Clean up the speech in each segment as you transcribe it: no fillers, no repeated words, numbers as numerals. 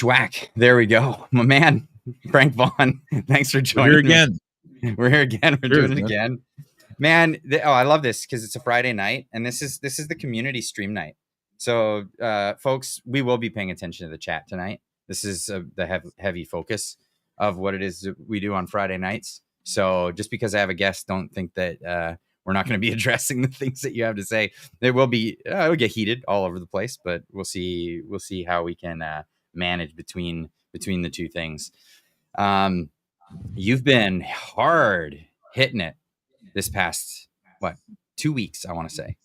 Schwack. There we go. My man, Frank Vaughan. Thanks for joining We're here again. me. We're here again. We're Cheers, doing it again. Man, I love this because it's a Friday night, and this is the community stream night. So, folks, we will be paying attention to the chat tonight. This is the heavy focus of what it is that we do on Friday nights. So just because I have a guest, don't think that we're not going to be addressing the things that you have to say. There will be, it'll get heated all over the place, but we'll see how we can manage between the two things. You've been hard hitting it this past 2 weeks, I want to say.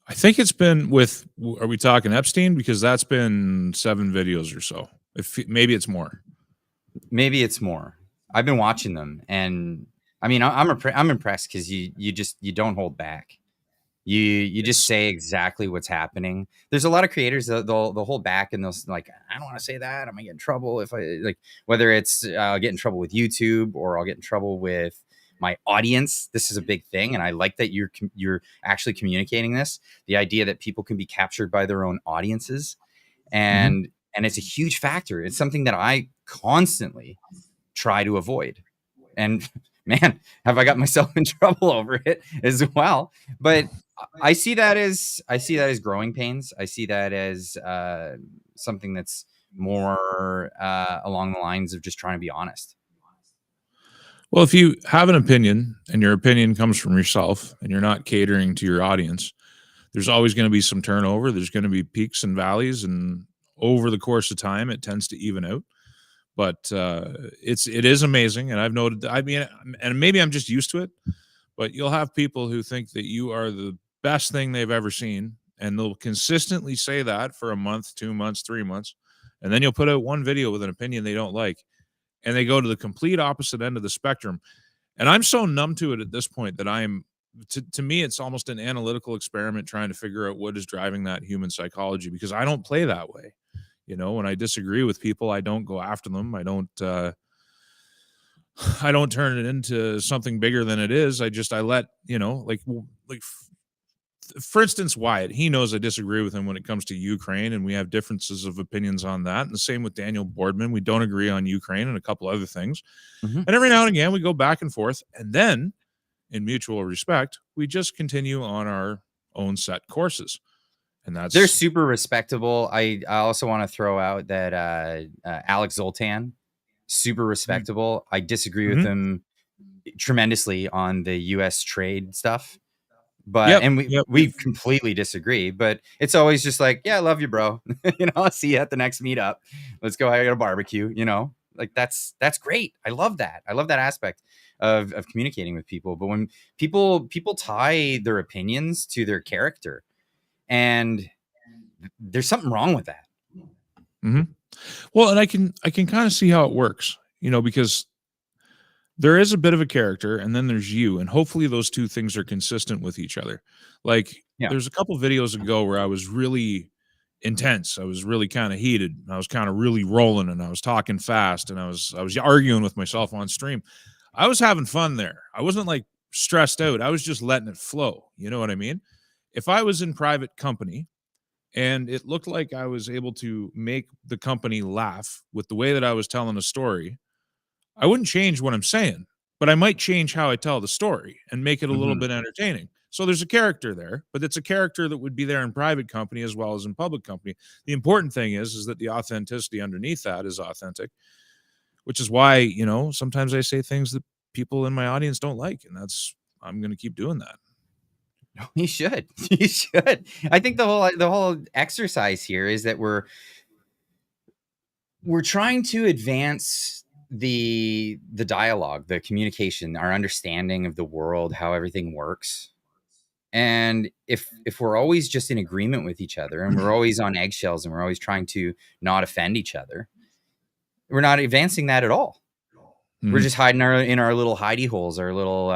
I think it's been with, are we talking Epstein? Because that's been 7 videos or so. Maybe it's more. Maybe it's more. I've been watching them, and I mean, I'm impressed because you don't hold back. You just say exactly what's happening. There's a lot of creators that they'll hold back, and they'll like, I don't want to say that. I'm gonna get in trouble if I like, whether it's I'll get in trouble with YouTube or I'll get in trouble with my audience. This is a big thing, and I like that you're actually communicating this. The idea that people can be captured by their own audiences, and it's a huge factor. It's something that I constantly try to avoid, and man, have I got myself in trouble over it as well. But I see that as growing pains. I see that as something that's more along the lines of just trying to be honest. Well, if you have an opinion and your opinion comes from yourself and you're not catering to your audience, there's always going to be some turnover. There's going to be peaks and valleys, and over the course of time, it tends to even out. But it is amazing, and I've noted. I mean, and maybe I'm just used to it, but you'll have people who think that you are the best thing they've ever seen, and they'll consistently say that for a month, 2 months, 3 months, and then you'll put out one video with an opinion they don't like, and they go to the complete opposite end of the spectrum. And I'm so numb to it at this point that I'm, to me, it's almost an analytical experiment trying to figure out what is driving that human psychology, because I don't play that way. You know, when I disagree with people, I don't go after them. I don't turn it into something bigger than it is. I let, you know, like for instance, Wyatt, he knows I disagree with him when it comes to Ukraine, and we have differences of opinions on that. And the same with Daniel Boardman. We don't agree on Ukraine and a couple other things. And every now and again, we go back and forth. And then, in mutual respect, we just continue on our own set courses. And they're super respectable. I also want to throw out that Alex Zoltan, super respectable. I disagree with him tremendously on the U.S. trade stuff, but we completely disagree. But it's always just like, yeah, I love you, bro. You know, I'll see you at the next meetup. Let's go have a barbecue. You know, like that's great. I love that. I love that aspect of communicating with people. But when people tie their opinions to their character, and there's something wrong with that. Well, and I can kind of see how it works, you know, because there is a bit of a character, and then there's you, and hopefully those two things are consistent with each other. Like, there's a couple videos ago where I was really intense. I was really kind of heated. I was kind of really rolling, and I was talking fast, and I was arguing with myself on stream. I was having fun there. I wasn't like stressed out. I was just letting it flow. You know what I mean? If I was in private company and it looked like I was able to make the company laugh with the way that I was telling a story, I wouldn't change what I'm saying, but I might change how I tell the story and make it a little bit entertaining. So there's a character there, but it's a character that would be there in private company as well as in public company. The important thing is that the authenticity underneath that is authentic, which is why, you know, sometimes I say things that people in my audience don't like, and I'm going to keep doing that. No, you should. You should. I think the whole exercise here is that we're trying to advance the dialogue, the communication, our understanding of the world, how everything works. And if we're always just in agreement with each other, and we're always on eggshells, and we're always trying to not offend each other, we're not advancing that at all. We're just hiding in our little hidey holes, our little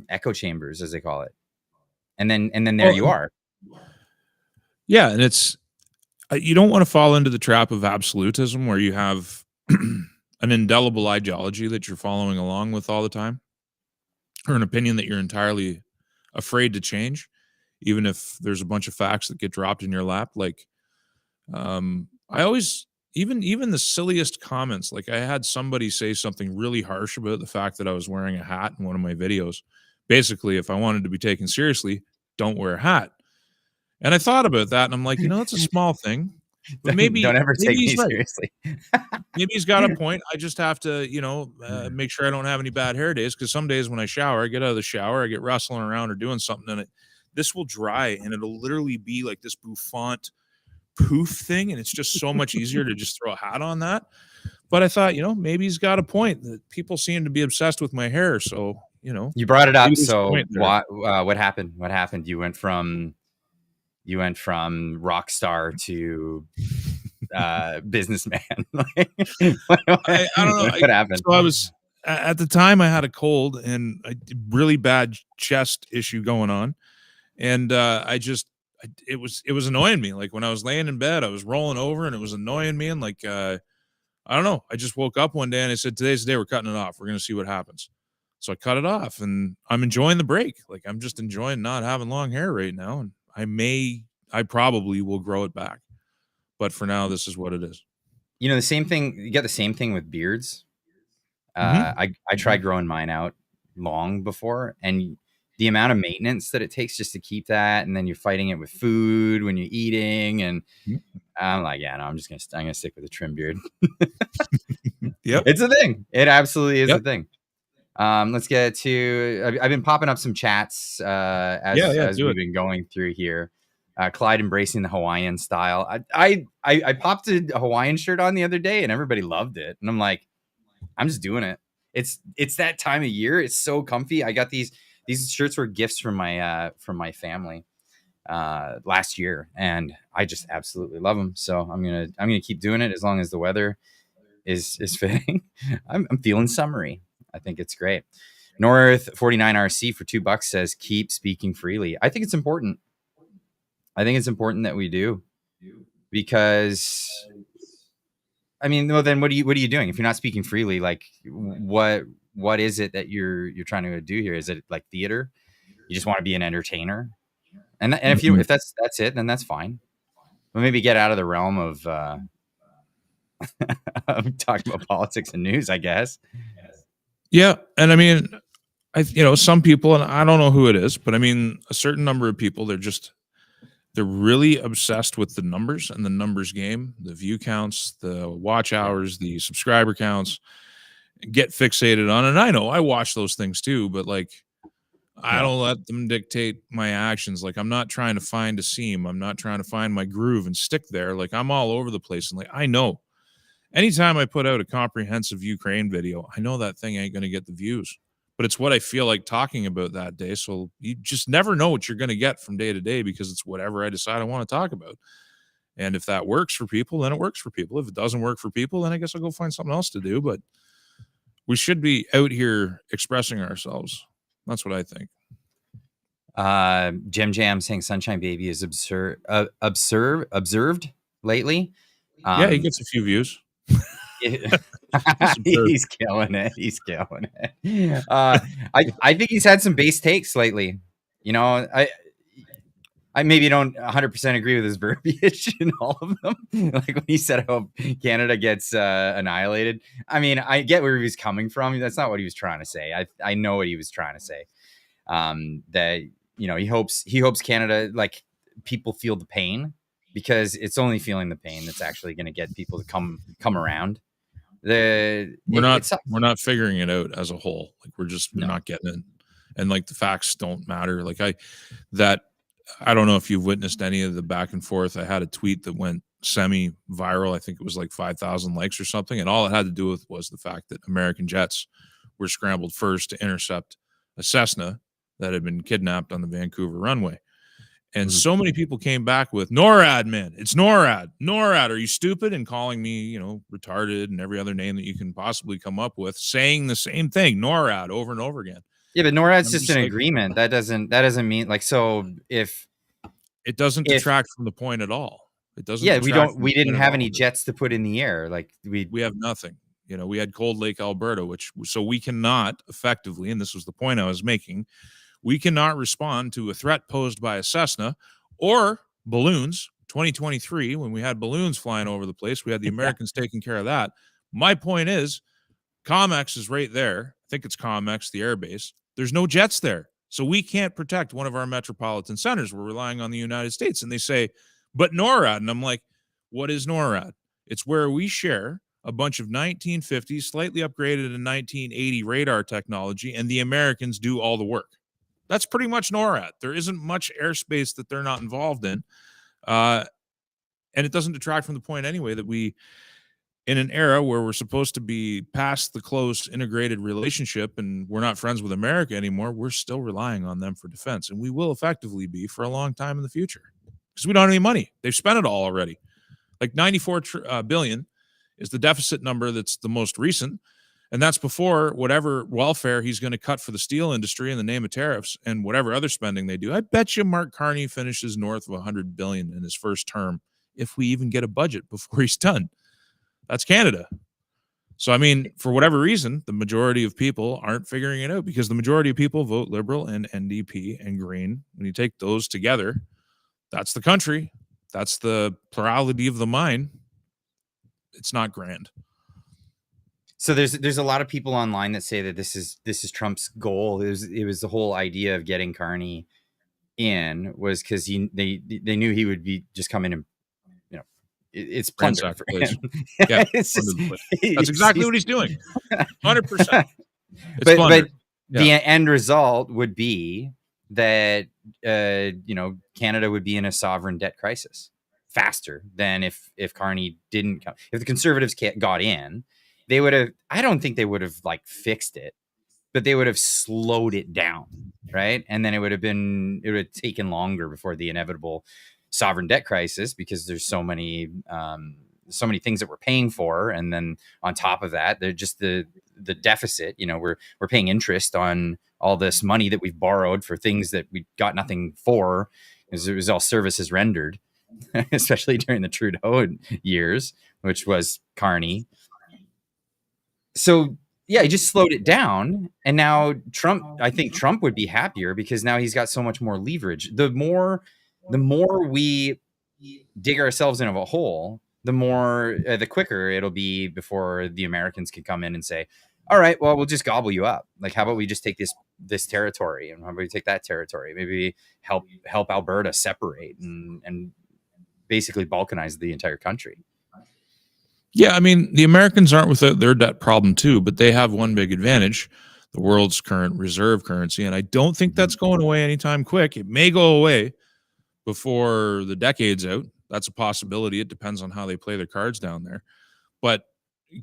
echo chambers, as they call it. And then there you are. Yeah. And it's, you don't want to fall into the trap of absolutism where you have an indelible ideology that you're following along with all the time, or an opinion that you're entirely afraid to change, even if there's a bunch of facts that get dropped in your lap. Like, I always even the silliest comments. Like I had somebody say something really harsh about the fact that I was wearing a hat in one of my videos. Basically, if I wanted to be taken seriously, don't wear a hat. And I thought about that, and I'm like, it's a small thing, but Don't ever take he's me right. seriously. Maybe he's got a point. I just have to, make sure I don't have any bad hair days, because some days when I shower, I get out of the shower, I get rustling around or doing something, and this will dry, and it'll literally be like this bouffant poof thing, and it's just so much easier to just throw a hat on that. But I thought, maybe he's got a point, that people seem to be obsessed with my hair, so You brought it up. maybe there's a So point there. what happened? What happened? You went from rock star to businessman. I don't know. What happened? So I was at the time, I had a cold and a really bad chest issue going on, and it was annoying me. Like when I was laying in bed, I was rolling over, and it was annoying me. And like I don't know. I just woke up one day and I said, "Today's the day we're cutting it off. We're gonna see what happens." So I cut it off, and I'm enjoying the break. Like I'm just enjoying not having long hair right now, and I probably will grow it back, but for now, this is what it is. The same thing. You get the same thing with beards. Mm-hmm. I tried growing mine out long before, and the amount of maintenance that it takes just to keep that, and then you're fighting it with food when you're eating, and I'm like, yeah, no, I'm gonna stick with a trim beard. Yep, it's a thing. It absolutely is yep. a thing. Let's get to. I've been popping up some chats as Do we've it. been going through here. Clyde embracing the Hawaiian style. I popped a Hawaiian shirt on the other day, and everybody loved it, and I'm like, I'm just doing it. It's that time of year. It's so comfy. I got these shirts were gifts from my family last year, and I just absolutely love them. So I'm gonna keep doing it as long as the weather is fitting. I'm feeling summery. I think it's great. North 49 RC for $2 says keep speaking freely. I think it's important. I think it's important that we do, because I mean, well, then what are you doing if you're not speaking freely? Like, what is it that you're trying to do here? Is it like theater? You just want to be an entertainer, and if that's it, then that's fine. But maybe get out of the realm of talking about politics and news, I guess. Yeah, and I mean, some people, and I don't know who it is, but I mean, a certain number of people, they're really obsessed with the numbers and the numbers game, the view counts, the watch hours, the subscriber counts, get fixated on. And I know I watch those things too, but like, I don't let them dictate my actions. Like I'm not trying to find a seam. I'm not trying to find my groove and stick there. Like I'm all over the place. And like, I know anytime I put out a comprehensive Ukraine video, I know that thing ain't going to get the views, but it's what I feel like talking about that day. So you just never know what you're going to get from day to day, because it's whatever I decide I want to talk about. And if that works for people, then it works for people. If it doesn't work for people, then I guess I'll go find something else to do. But we should be out here expressing ourselves. That's what I think. Jim Jam saying Sunshine Baby is observed lately. Yeah, he gets a few views. He's killing it. He's killing it. I think he's had some base takes lately. I maybe don't 100% agree with his verbiage in all of them. Like when he said how Canada gets annihilated. I mean, I get where he was coming from. That's not what he was trying to say. I know what he was trying to say. That he hopes Canada, like, people feel the pain, because it's only feeling the pain that's actually going to get people to come around. We're not figuring it out as a whole. Like we're not getting it, and like the facts don't matter. Like I don't know if you've witnessed any of the back and forth. I had a tweet that went semi-viral. I think it was like 5,000 likes or something, and all it had to do with was the fact that American jets were scrambled first to intercept a Cessna that had been kidnapped on the Vancouver runway. And so many people came back with NORAD, man. It's NORAD. NORAD, are you stupid? And calling me, retarded and every other name that you can possibly come up with, saying the same thing, NORAD, over and over again. Yeah, but NORAD's just an agreement. That doesn't mean, like, so if it doesn't detract from the point at all. It doesn't. Yeah, we didn't have any jets to put in the air. Like we have nothing. We had Cold Lake, Alberta, so we cannot effectively, and this was the point I was making, we cannot respond to a threat posed by a Cessna or balloons 2023, when we had balloons flying over the place, we had the Americans taking care of that. My point is, COMEX is right there. I think it's COMEX, the airbase. There's no jets there. So we can't protect one of our metropolitan centers. We're relying on the United States. And they say, but NORAD. And I'm like, what is NORAD? It's where we share a bunch of 1950s, slightly upgraded in 1980 radar technology, and the Americans do all the work. That's pretty much NORAD. There isn't much airspace that they're not involved in. And it doesn't detract from the point anyway that we, in an era where we're supposed to be past the close integrated relationship and we're not friends with America anymore, we're still relying on them for defense. And we will effectively be for a long time in the future because we don't have any money. They've spent it all already. Like 94 billion is the deficit number that's the most recent. And that's before whatever welfare he's going to cut for the steel industry in the name of tariffs and whatever other spending they do. I bet you Mark Carney finishes north of 100 billion in his first term if we even get a budget before he's done. That's Canada. So, I mean, for whatever reason, the majority of people aren't figuring it out because the majority of people vote Liberal and NDP and Green. When you take those together, that's the country. That's the plurality of the mind. It's not grand. So there's a lot of people online that say that this is Trump's goal. It was the whole idea of getting Carney in was because they knew he would be just come in and it's plunder for him. Yeah, that's exactly what he's doing. 100%. But the end result would be that Canada would be in a sovereign debt crisis faster than if Carney didn't come. If the Conservatives got in, they would have. I don't think they would have like fixed it, but they would have slowed it down, right? And then it would have taken longer before the inevitable sovereign debt crisis because there's so many things that we're paying for, and then on top of that, they're just the deficit. We're paying interest on all this money that we've borrowed for things that we got nothing for, because it was all services rendered, especially during the Trudeau years, which was Carney. So yeah, he just slowed it down, and now I think Trump would be happier because now he's got so much more leverage. The more we dig ourselves into a hole, the quicker it'll be before the Americans can come in and say, all right, well, we'll just gobble you up. Like, how about we just take this territory, and how about we take that territory? Maybe help Alberta separate and basically balkanize the entire country. Yeah, I mean, the Americans aren't without their debt problem too, but they have one big advantage: the world's current reserve currency, and I don't think that's going away anytime quick. It may go away before the decade's out. That's a possibility. It depends on how they play their cards down there. But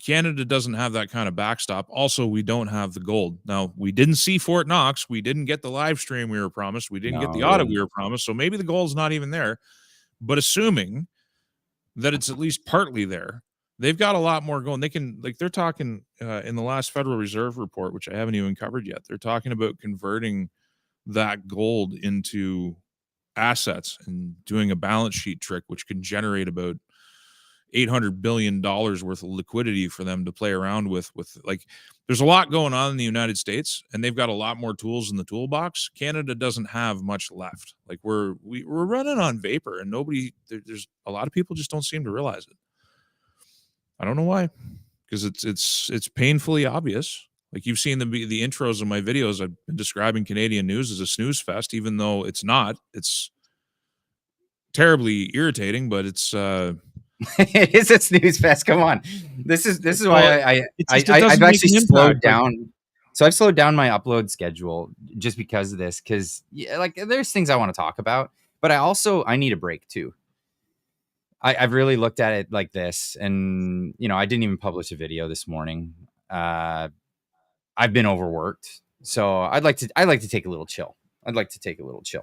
Canada doesn't have that kind of backstop. Also, we don't have the gold. Now, we didn't see Fort Knox. We didn't get the live stream we were promised. We didn't get the audit we were promised. So maybe the gold's not even there. But assuming that it's at least partly there, they've got a lot more going. They can, like, they're talking in the last Federal Reserve report, which I haven't even covered yet. They're talking about converting that gold into assets and doing a balance sheet trick, which can generate about $800 billion worth of liquidity for them to play around with. Like, there's a lot going on in the United States, and they've got a lot more tools in the toolbox. Canada doesn't have much left. Like, we're running on vapor, and there's a lot of people just don't seem to realize it. I don't know why, because it's painfully obvious. Like, you've seen the intros of my videos. I've been describing Canadian news as a snooze fest, even though it's not. It's terribly irritating, but it's it is a snooze fest. Come on, this is why I've actually slowed down. So I've slowed down my upload schedule just because of this. Because like, there's things I want to talk about, but I need a break too. I've really looked at it like this, and I didn't even publish a video this morning. I've been overworked, so I'd like to take a little chill.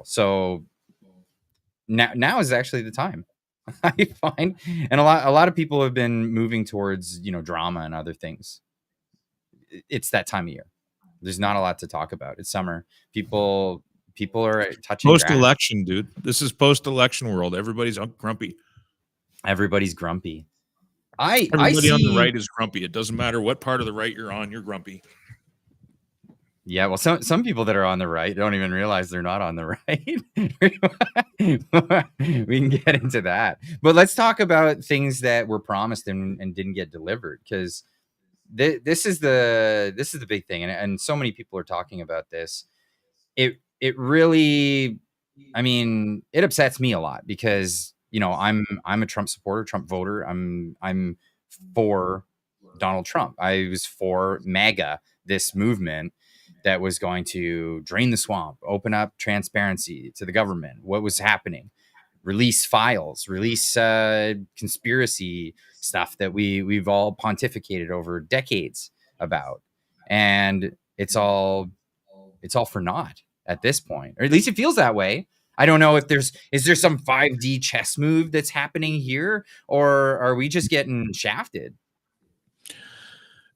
So now is actually the time, I find, and a lot of people have been moving towards drama and other things. It's that time of year. There's not a lot to talk about. It's summer. People are touching post-election, dude. This is post-election world. Everybody's grumpy. Everybody's grumpy. Everybody on the right is grumpy. It doesn't matter what part of the right you're on, you're grumpy. Yeah, well, some people that are on the right don't even realize they're not on the right. We can get into that, but let's talk about things that were promised and didn't get delivered, because this is the big thing, and so many people are talking about this. It really, I mean, it upsets me a lot because I'm a Trump supporter, Trump voter. I'm for Donald Trump. I was for MAGA, this movement that was going to drain the swamp, open up transparency to the government, what was happening, release files, release conspiracy stuff that we've all pontificated over decades about, and it's all for naught at this point, or at least it feels that way. I don't know if is there some 5D chess move that's happening here, or are we just getting shafted?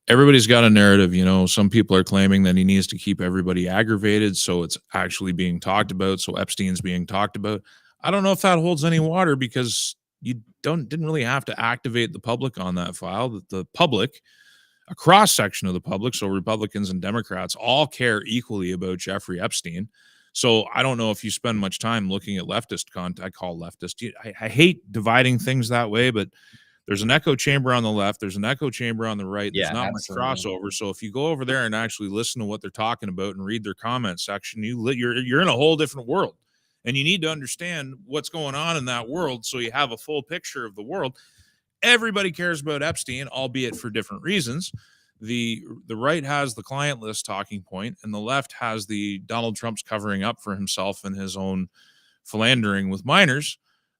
Everybody's got a narrative, some people are claiming that he needs to keep everybody aggravated, so it's actually being talked about, so Epstein's being talked about. I don't know if that holds any water, because you didn't really have to activate the public on that file. The public, a cross section of the public, so Republicans and Democrats, all care equally about Jeffrey Epstein. So I don't know if you spend much time looking at leftist content. I call leftist. I hate dividing things that way, but there's an echo chamber on the left. There's an echo chamber on the right. There's not much crossover. So if you go over there and actually listen to what they're talking about and read their comment section, you're in a whole different world, and you need to understand what's going on in that world so you have a full picture of the world. Everybody cares about Epstein, albeit for different reasons. The right has the client list talking point, and the left has the Donald Trump's covering up for himself and his own philandering with minors.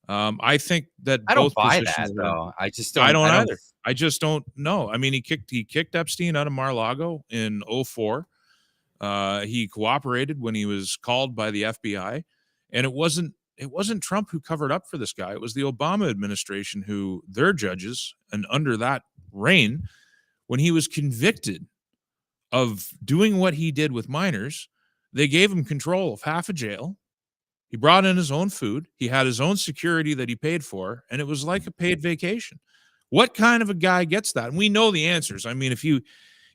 I think that I don't both buy positions that, though. I don't either. I just don't know. I mean, he kicked Epstein out of Mar-a-Lago in 2004. He cooperated when he was called by the FBI, and it wasn't Trump who covered up for this guy. It was the Obama administration who, their judges, and under that reign, when he was convicted of doing what he did with minors, they gave him control of half a jail. He brought in his own food. He had his own security that he paid for, and it was like a paid vacation. What kind of a guy gets that? And we know the answers. I mean, if you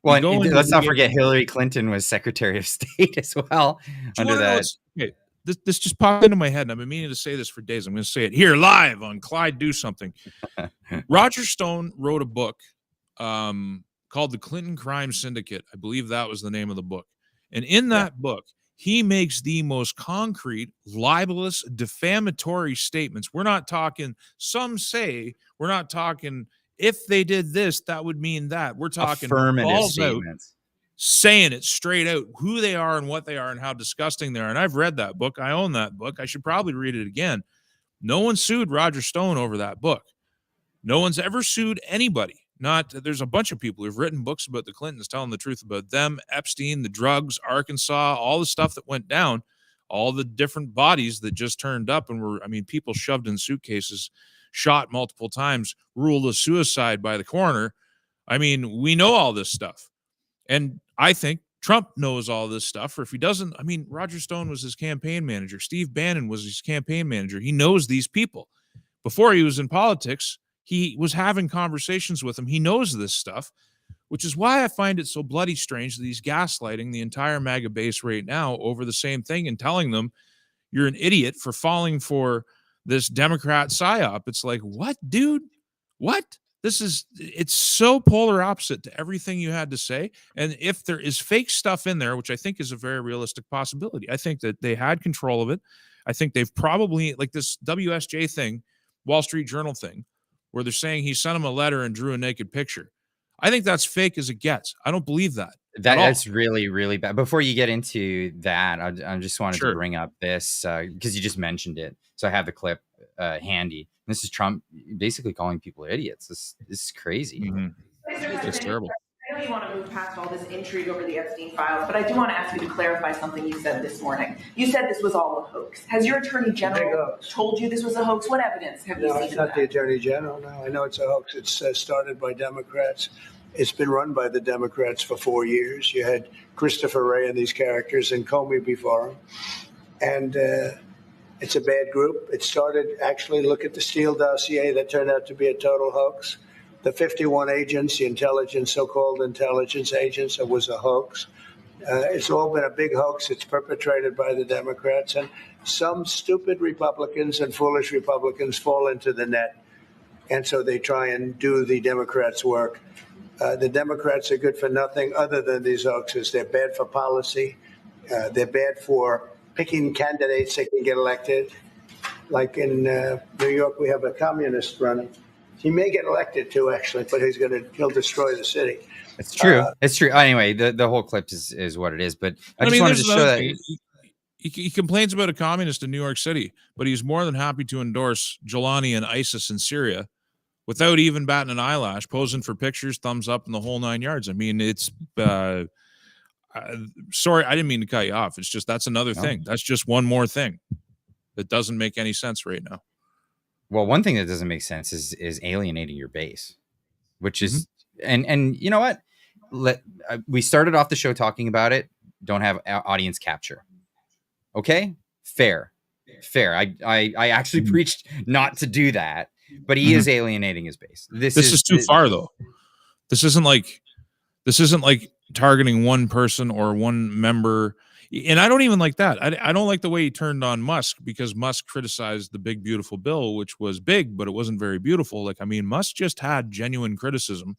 let's not forget Hillary Clinton was Secretary of State as well under that. Okay, this just popped into my head, and I've been meaning to say this for days. I'm going to say it here live on Clyde Do Something. Roger Stone wrote a book called The Clinton Crime Syndicate. I believe that was the name of the book. And in that book, he makes the most concrete, libelous, defamatory statements. We're not talking, some say, we're not talking, if they did this, that would mean that. We're talking affirmative statements. Saying it straight out, who they are and what they are and how disgusting they are. And I've read that book. I own that book. I should probably read it again. No one sued Roger Stone over that book. No one's ever sued anybody. There's a bunch of people who've written books about the Clintons, telling the truth about them, Epstein, the drugs, Arkansas, all the stuff that went down, all the different bodies that just turned up and people shoved in suitcases, shot multiple times, ruled a suicide by the coroner. I mean, we know all this stuff. And I think Trump knows all this stuff, or if he doesn't, Roger Stone was his campaign manager. Steve Bannon was his campaign manager. He knows these people. Before he was in politics, he was having conversations with them. He knows this stuff, which is why I find it so bloody strange that he's gaslighting the entire MAGA base right now over the same thing and telling them you're an idiot for falling for this Democrat psyop. It's like, what, dude? What? It's so polar opposite to everything you had to say. And if there is fake stuff in there, which I think is a very realistic possibility, I think that they had control of it. I think they've probably, like this WSJ thing, Wall Street Journal thing, where they're saying he sent him a letter and drew a naked picture. I think that's fake as it gets. I don't believe that. That's really, really bad. Before you get into that, I just wanted to bring up this because you just mentioned it. So I have the clip handy. This is Trump basically calling people idiots. This is crazy. Mm-hmm. It's terrible. I know you want to move past all this intrigue over the Epstein files, but I do want to ask you to clarify something you said this morning. You said this was all a hoax. Has your attorney general told you this was a hoax? What evidence have you seen? No, it's not the attorney general. No, I know it's a hoax. It's started by Democrats. It's been run by the Democrats for 4 years. You had Christopher Wray and these characters and Comey before him. And it's a bad group. It started, actually, look at the Steele dossier that turned out to be a total hoax. The 51 agents, the intelligence, so-called intelligence agents, it was a hoax. It's all been a big hoax. It's perpetrated by the Democrats, and some stupid Republicans and foolish Republicans fall into the net, and so they try and do the Democrats' work. The Democrats are good for nothing other than these hoaxes. They're bad for policy. They're bad for picking candidates that can get elected. Like in New York, we have a communist running. He may get elected too, actually, but he'll destroy the city. It's true. It's true. Anyway, the whole clip is what it is. But I just wanted to show that he complains about a communist in New York City, but he's more than happy to endorse Jelani and ISIS in Syria without even batting an eyelash, posing for pictures, thumbs up, and the whole 9 yards. I mean, it's sorry, I didn't mean to cut you off. It's just that's another thing. That's just one more thing that doesn't make any sense right now. Well, one thing that doesn't make sense is alienating your base, which is and you know what? We started off the show talking about it. Don't have audience capture. Okay, fair. I actually preached not to do that, but he is alienating his base. This is too far, though. This isn't like targeting one person or one member. And I don't even like that. I don't like the way he turned on Musk, because Musk criticized the big, beautiful bill, which was big, but it wasn't very beautiful. Like, I mean, Musk just had genuine criticism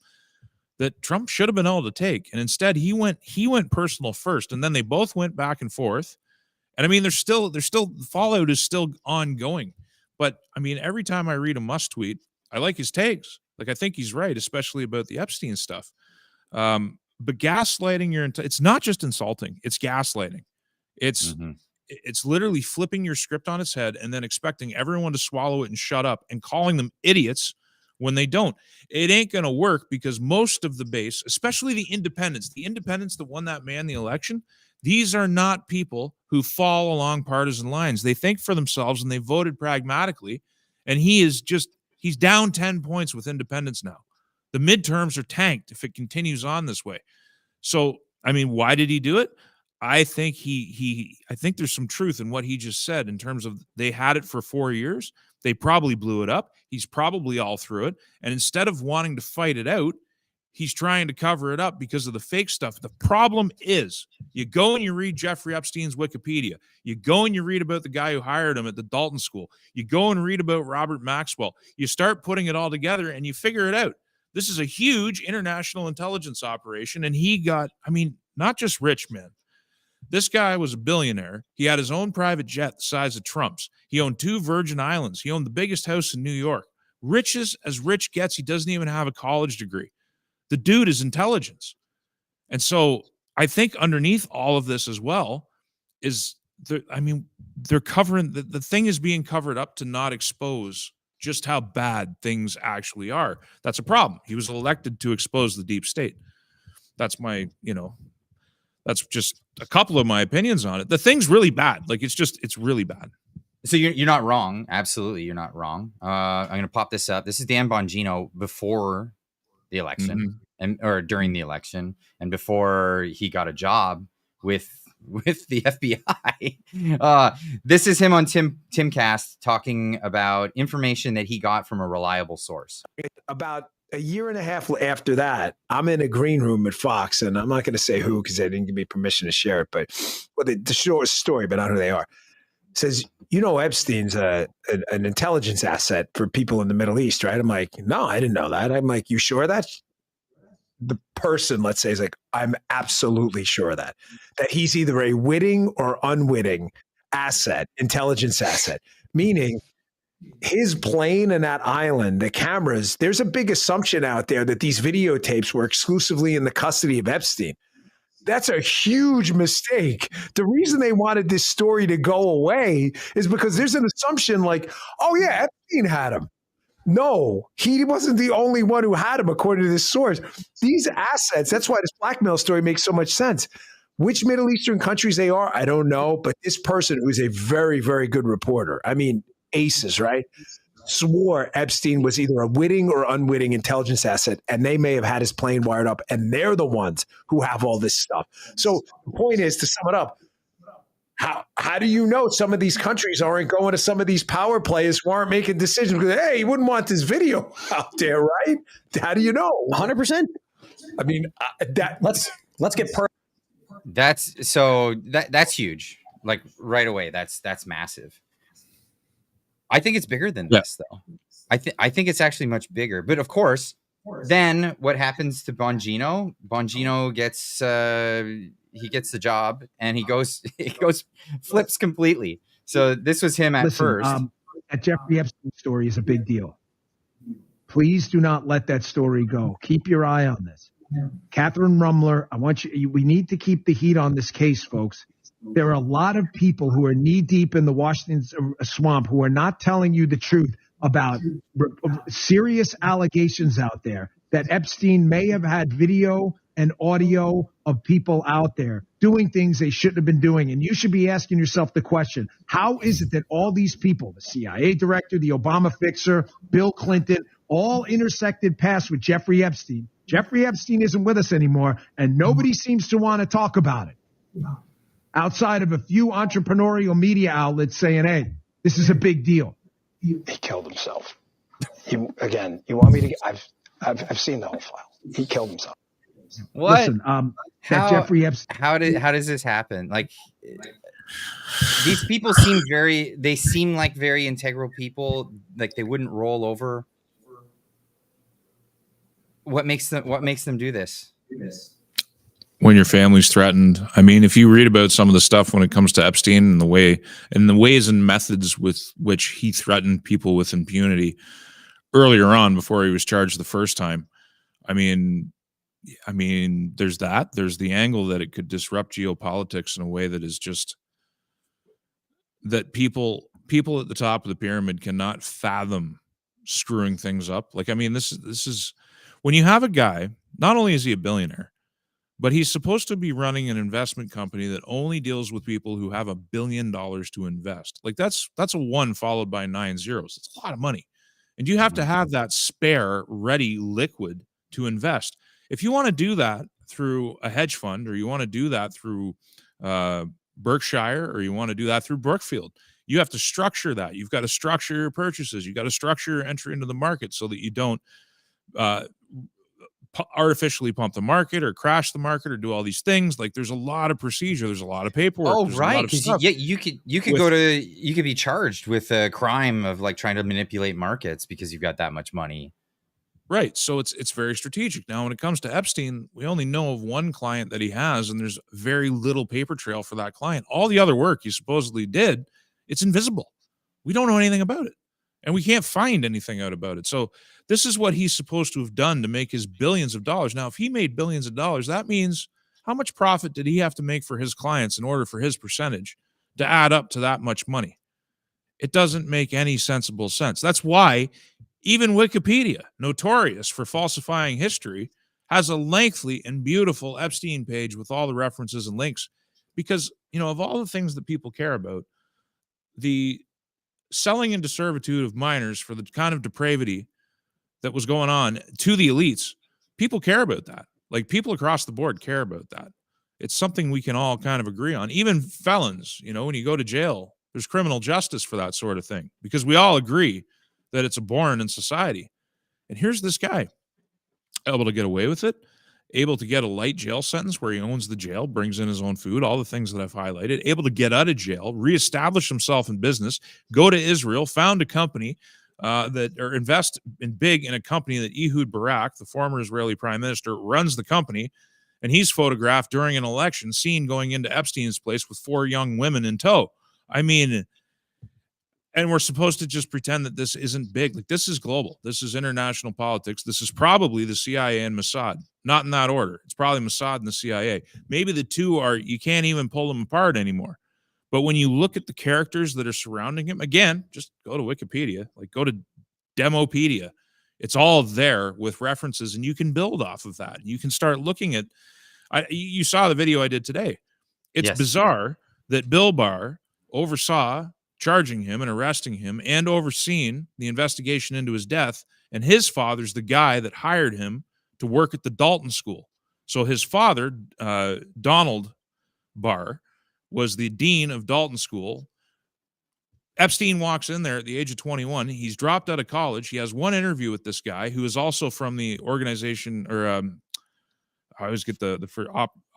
that Trump should have been able to take. And instead he went personal first. And then they both went back and forth. And I mean, there's still fallout is still ongoing. But I mean, every time I read a Musk tweet, I like his takes. Like, I think he's right, especially about the Epstein stuff. But gaslighting it's not just insulting, it's gaslighting. It's literally flipping your script on its head and then expecting everyone to swallow it and shut up and calling them idiots when they don't. It ain't going to work, because most of the base, especially the independents that won that man the election, these are not people who fall along partisan lines. They think for themselves and they voted pragmatically. And he's down 10 points with independents now. The midterms are tanked if it continues on this way. So, I mean, why did he do it? I think I think there's some truth in what he just said in terms of they had it for 4 years. They probably blew it up. He's probably all through it. And instead of wanting to fight it out, he's trying to cover it up because of the fake stuff. The problem is, you go and you read Jeffrey Epstein's Wikipedia. You go and you read about the guy who hired him at the Dalton School. You go and read about Robert Maxwell. You start putting it all together and you figure it out. This is a huge international intelligence operation. And he got, I mean, not just rich, man. This guy was a billionaire. He had his own private jet the size of Trump's. He owned 2 Virgin Islands. He owned the biggest house in New York. Rich as rich gets. He doesn't even have a college degree. The dude is intelligence. And so I think underneath all of this as well is, they're covering, the thing is being covered up to not expose just how bad things actually are. That's a problem. He was elected to expose the deep state. That's that's just a couple of my opinions on it. The thing's really bad. Like, it's really bad. So you're not wrong. Absolutely, you're not wrong. I'm going to pop this up. This is Dan Bongino before the election or during the election, and before he got a job with the FBI. This is him on Timcast talking about information that he got from a reliable source. About a year and a half after that, I'm in a green room at Fox, and I'm not going to say who because they didn't give me permission to share it, but the short story, but not who they are. It says, Epstein's an intelligence asset for people in the Middle East, right? I'm like, no, I didn't know that. I'm like, you sure of that? The person, let's say, is like, I'm absolutely sure of that he's either a witting or unwitting asset, intelligence asset, meaning his plane and that island, the cameras, there's a big assumption out there that these videotapes were exclusively in the custody of Epstein. That's a huge mistake. The reason they wanted this story to go away is because there's an assumption like, oh yeah, Epstein had him. No, he wasn't the only one who had him, according to this source. These assets, that's why this blackmail story makes so much sense. Which Middle Eastern countries they are, I don't know. But this person, who's a very, very good reporter, I mean, aces, right? Swore Epstein was either a witting or unwitting intelligence asset, and they may have had his plane wired up, and they're the ones who have all this stuff. So the point is, to sum it up, how do you know some of these countries aren't going to some of these power players who aren't making decisions because, hey, you wouldn't want this video out there, right? How do you know? 100%. I mean, let's get That's huge. Like right away, that's massive. I think it's bigger than this though. I think it's actually much bigger. But of course, then what happens to Bongino? Bongino gets he gets the job and he goes flips completely. So this was him at first. That Jeffrey Epstein story is a big deal. Please do not let that story go. Keep your eye on this. Catherine Rumler, we need to keep the heat on this case, folks. There are a lot of people who are knee deep in the Washington swamp who are not telling you the truth about serious allegations out there that Epstein may have had video and audio of people out there doing things they shouldn't have been doing. And you should be asking yourself the question, how is it that all these people, the CIA director, the Obama fixer, Bill Clinton, all intersected paths with Jeffrey Epstein? Jeffrey Epstein isn't with us anymore, and nobody seems to want to talk about it. Outside of a few entrepreneurial media outlets saying, hey, this is a big deal. He killed himself. You want me to? I've seen the whole file. He killed himself. What? Listen, that Jeffrey Epstein. How does this happen? Like these people seem like very integral people. Like they wouldn't roll over. What makes them do this? When your family's threatened. I mean, if you read about some of the stuff when it comes to Epstein and the ways and methods with which he threatened people with impunity earlier on before he was charged the first time, I mean, there's the angle that it could disrupt geopolitics in a way that is just that people at the top of the pyramid cannot fathom screwing things up. Like, I mean, this is when you have a guy, not only is he a billionaire, but he's supposed to be running an investment company that only deals with people who have $1 billion to invest. Like that's a 1 followed by 9 zeros. It's a lot of money. And you have to have that spare, ready liquid to invest. If you want to do that through a hedge fund, or you want to do that through Berkshire, or you want to do that through Brookfield, you have to structure that. You've got to structure your purchases. You've got to structure your entry into the market so that you don't artificially pump the market or crash the market or do all these things. Like there's a lot of procedure. There's a lot of paperwork. Oh, right. Because you could be charged with a crime of like trying to manipulate markets because you've got that much money. Right. So it's very strategic. Now, when it comes to Epstein, we only know of one client that he has, and there's very little paper trail for that client. All the other work he supposedly did, it's invisible. We don't know anything about it, and we can't find anything out about it. So this is what he's supposed to have done to make his billions of dollars. Now, if he made billions of dollars, that means how much profit did he have to make for his clients in order for his percentage to add up to that much money? It doesn't make any sensible sense. That's why even Wikipedia, notorious for falsifying history, has a lengthy and beautiful Epstein page with all the references and links. Because, of all the things that people care about, the selling into servitude of minors for the kind of depravity that was going on to the elites, people care about that. Like people across the board care about that. It's something we can all kind of agree on. Even felons, when you go to jail, there's criminal justice for that sort of thing, because we all agree that it's abhorrent in society. And here's this guy able to get away with it, able to get a light jail sentence where he owns the jail, brings in his own food, all the things that I've highlighted, able to get out of jail, reestablish himself in business, go to Israel, found a company invest in big in a company that Ehud Barak, the former Israeli prime minister, runs the company. And he's photographed during an election, seen going into Epstein's place with 4 young women in tow. I mean, and we're supposed to just pretend that this isn't big. Like, this is global. This is international politics. This is probably the CIA and Mossad. Not in that order. It's probably Mossad and the CIA. Maybe the two are, you can't even pull them apart anymore. But when you look at the characters that are surrounding him, again, just go to Wikipedia, like go to Demopedia. It's all there with references, and you can build off of that. You can start looking at, you saw the video I did today. It's bizarre that Bill Barr oversaw charging him and arresting him and overseeing the investigation into his death. And his father's the guy that hired him to work at the Dalton School. So his father, Donald Barr, was the dean of Dalton School. Epstein walks in there at the age of 21. He's dropped out of college. He has one interview with this guy who is also from the organization, or I always get the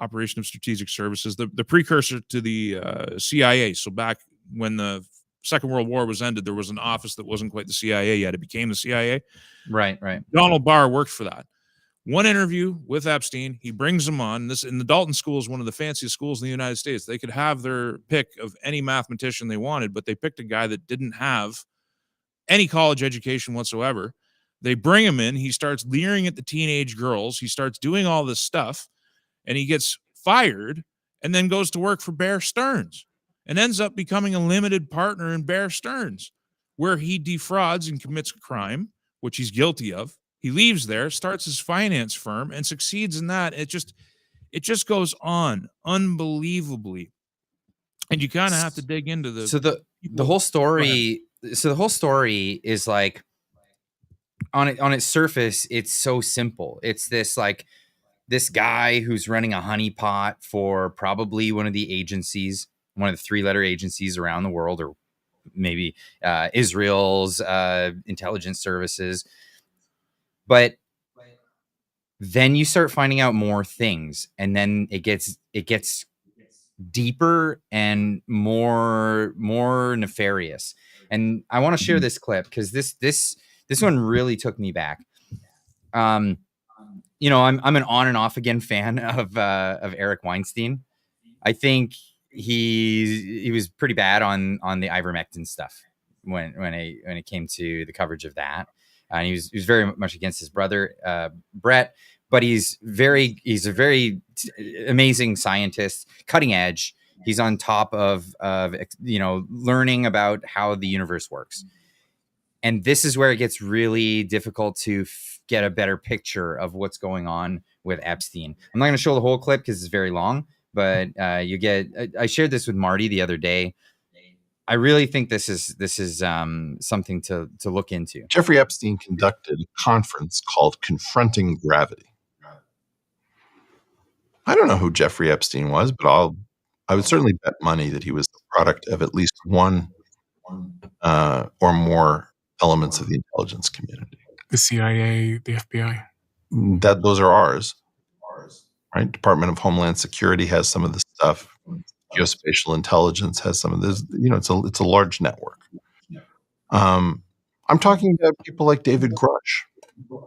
Operation of Strategic Services, the precursor to the CIA. So back when the Second World War was ended, there was an office that wasn't quite the CIA yet. It became the CIA. Right. Donald Barr worked for that. One interview with Epstein, he brings him on. This in the Dalton School is one of the fanciest schools in the United States. They could have their pick of any mathematician they wanted, but they picked a guy that didn't have any college education whatsoever. They bring him in. He starts leering at the teenage girls. He starts doing all this stuff, and he gets fired and then goes to work for Bear Stearns and ends up becoming a limited partner in Bear Stearns, where he defrauds and commits a crime, which he's guilty of. He leaves there, starts his finance firm, and succeeds in that. It just goes on unbelievably, and you kind of have to dig into the whole story. So the whole story is like on its surface, it's so simple. It's this guy who's running a honeypot for probably one of the agencies, one of the 3-letter agencies around the world, or maybe Israel's intelligence services. But then you start finding out more things, and then it gets deeper and more nefarious. And I want to share this clip because this one really took me back. I'm an on and off again fan of Eric Weinstein. I think he was pretty bad on the ivermectin stuff when it came to the coverage of that. And he was very much against his brother, Brett, but he's a very amazing scientist, cutting edge. He's on top of learning about how the universe works. And this is where it gets really difficult to get a better picture of what's going on with Epstein. I'm not going to show the whole clip because it's very long, but I shared this with Marty the other day. I really think this is something to look into. Jeffrey Epstein conducted a conference called Confronting Gravity. I don't know who Jeffrey Epstein was, but I would certainly bet money that he was the product of at least one or more elements of the intelligence community. The CIA, the FBI. Those are ours, right? Department of Homeland Security has some of this stuff. Geospatial intelligence has some of this. It's a large network. I'm talking about people like David Grush.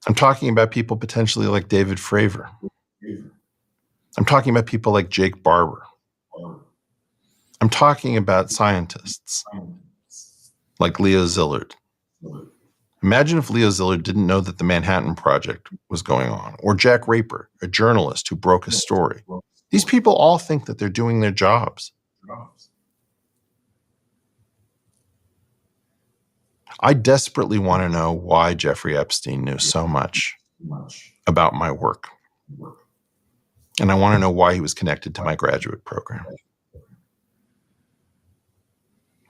I'm talking about people potentially like David Fravor. I'm talking about people like Jake Barber. I'm talking about scientists like Leo Szilard. Imagine if Leo Szilard didn't know that the Manhattan Project was going on, or Jack Raper, a journalist who broke a story. These people all think that they're doing their jobs. I desperately want to know why Jeffrey Epstein knew so much about my work. And I want to know why he was connected to my graduate program.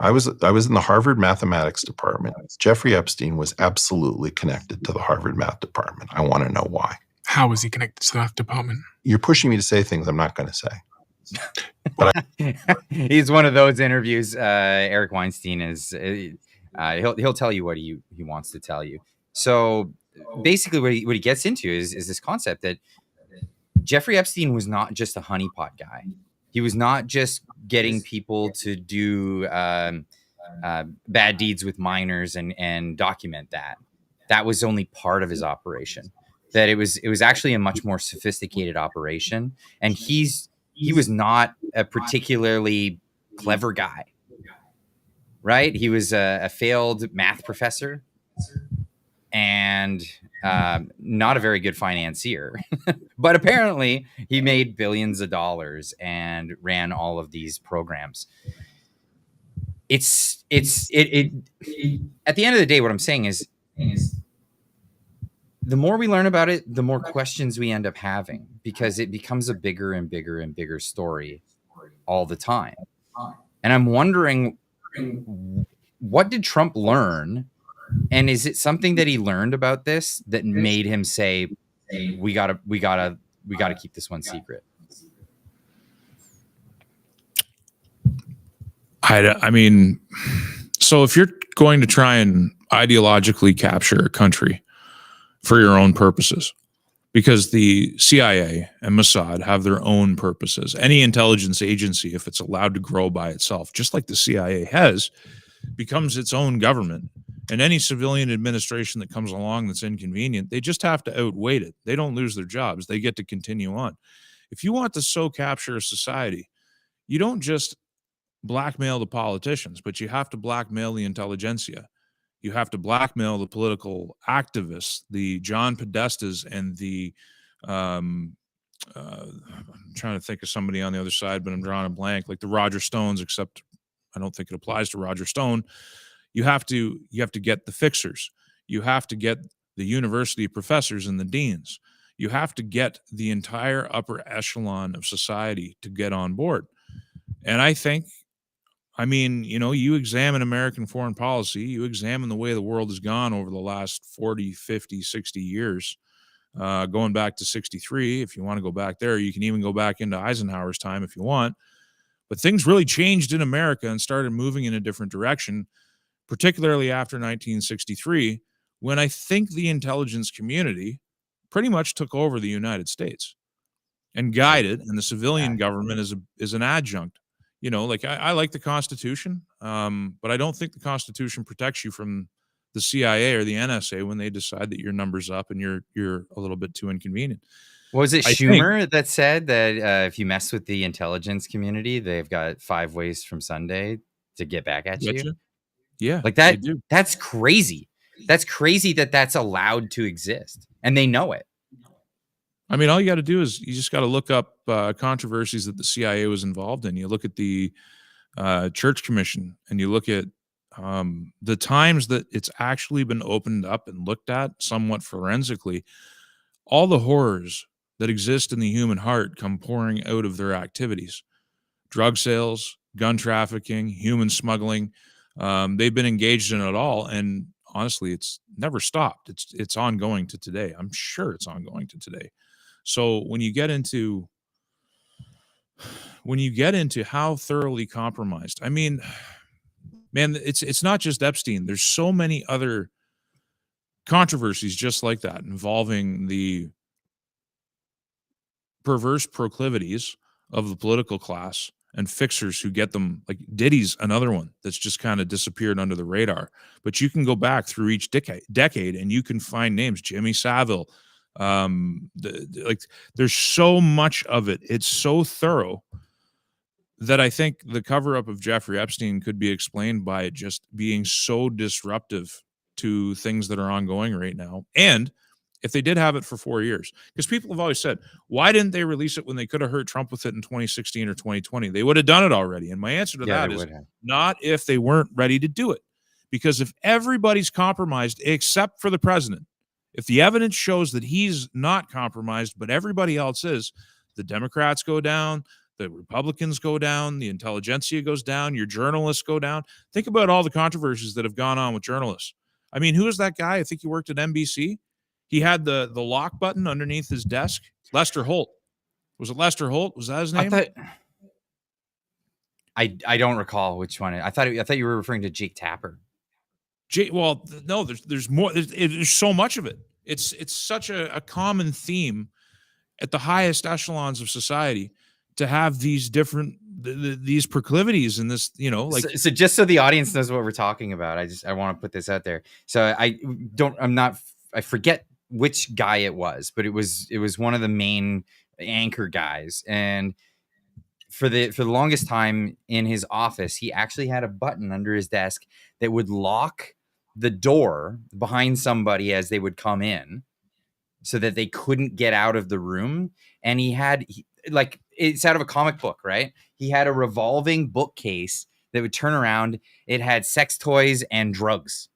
I was in the Harvard mathematics department. Jeffrey Epstein was absolutely connected to the Harvard math department. I want to know why. How was he connected to that department? You're pushing me to say things I'm not going to say. But he's one of those interviews. Eric Weinstein is he'll tell you what he wants to tell you. So basically, what he gets into is this concept that Jeffrey Epstein was not just a honeypot guy. He was not just getting people to do bad deeds with minors and document that. That was only part of his operation. That it was actually a much more sophisticated operation, and he was not a particularly clever guy, right? He was a failed math professor and not a very good financier, but apparently he made billions of dollars and ran all of these programs. It at the end of the day, what I'm saying is the more we learn about it, the more questions we end up having, because it becomes a bigger and bigger and bigger story all the time. And I'm wondering, what did Trump learn? And is it something that he learned about this that made him say, we gotta keep this one secret? I mean, so if you're going to try and ideologically capture a country for your own purposes, because the CIA and Mossad have their own purposes. Any intelligence agency, if it's allowed to grow by itself, just like the CIA has, becomes its own government. And any civilian administration that comes along that's inconvenient, they just have to outweight it. They don't lose their jobs. They get to continue on. If you want to so capture a society, you don't just blackmail the politicians, but you have to blackmail the intelligentsia. You have to blackmail the political activists, the John Podestas and the I'm trying to think of somebody on the other side, but I'm drawing a blank, like the Roger Stones, except I don't think it applies to Roger Stone. You have to get the fixers. You have to get the university professors and the deans. You have to get the entire upper echelon of society to get on board. And I think, I mean, you know, you examine American foreign policy, you examine the way the world has gone over the last 40, 50, 60 years, going back to 63. If you want to go back there, you can even go back into Eisenhower's time if you want. But things really changed in America and started moving in a different direction, particularly after 1963, when I think the intelligence community pretty much took over the United States and guided, and the civilian government is an adjunct. You know, like I like the Constitution, but I don't think the Constitution protects you from the CIA or the NSA when they decide that your number's up and you're a little bit too inconvenient. Was it Schumer that said that if you mess with the intelligence community, they've got 5 ways from Sunday to get back at you? Yeah, like that. That's crazy. That's crazy that that's allowed to exist, and they know it. I mean, all you got to do is you just got to look up controversies that the CIA was involved in. You look at the Church Commission, and you look at the times that it's actually been opened up and looked at somewhat forensically. All the horrors that exist in the human heart come pouring out of their activities. Drug sales, gun trafficking, human smuggling. They've been engaged in it all, and honestly, it's never stopped. It's ongoing to today. I'm sure it's ongoing to today. So when you get into how thoroughly compromised, I mean, man, it's not just Epstein. There's so many other controversies just like that involving the perverse proclivities of the political class and fixers who get them. Like Diddy's another one that's just kind of disappeared under the radar. But you can go back through each decade and you can find names. Jimmy Savile. There's so much of it. It's so thorough that I think the cover-up of Jeffrey Epstein could be explained by it just being so disruptive to things that are ongoing right now. And if they did have it for 4 years, because people have always said, why didn't they release it when they could have hurt Trump with it in 2016 or 2020? They would have done it already. And my answer to that is not if they weren't ready to do it. Because if everybody's compromised except for the president, if the evidence shows that he's not compromised, but everybody else is, the Democrats go down, the Republicans go down, the intelligentsia goes down, your journalists go down. Think about all the controversies that have gone on with journalists. I mean, who is that guy? I think he worked at NBC. He had the lock button underneath his desk. Lester Holt. Was it Lester Holt? Was that his name? I don't recall which one. I thought you were referring to Jake Tapper. Well, no, there's more. There's so much of it. It's such a common theme at the highest echelons of society to have these different these proclivities and this, you know, like. So just so the audience knows what we're talking about, I want to put this out there. So I forget which guy it was, but it was one of the main anchor guys, and for the longest time in his office, he actually had a button under his desk that would lock the door behind somebody as they would come in so that they couldn't get out of the room. And like, it's out of a comic book, right? He had a revolving bookcase that would turn around. It had sex toys and drugs.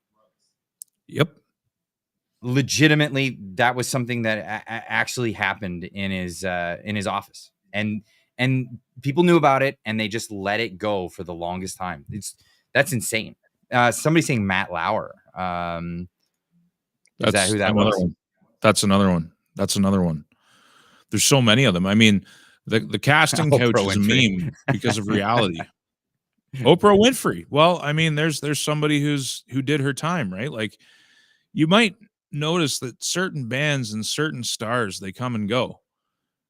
Yep. Legitimately, that was something that actually happened in his office. And people knew about it, and they just let it go for the longest time. That's insane. Somebody's saying Matt Lauer. Is that who that was? That's another one. There's so many of them. I mean, the casting couch is a meme because of reality. Oprah Winfrey. Well, I mean, there's somebody who did her time, right? Like, you might notice that certain bands and certain stars, they come and go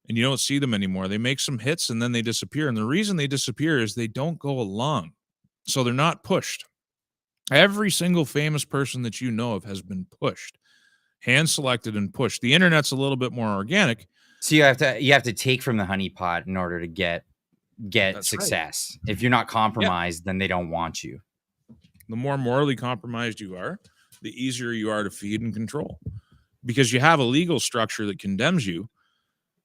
and you don't see them anymore. They make some hits and then they disappear. And the reason they disappear is they don't go along. So they're not pushed. Every single famous person that you know of has been pushed, hand selected and pushed. The internet's a little bit more organic. So you have to take from the honeypot in order to get That's success. Right. If you're not compromised, then they don't want you. The more morally compromised you are, the easier you are to feed and control, because you have a legal structure that condemns you.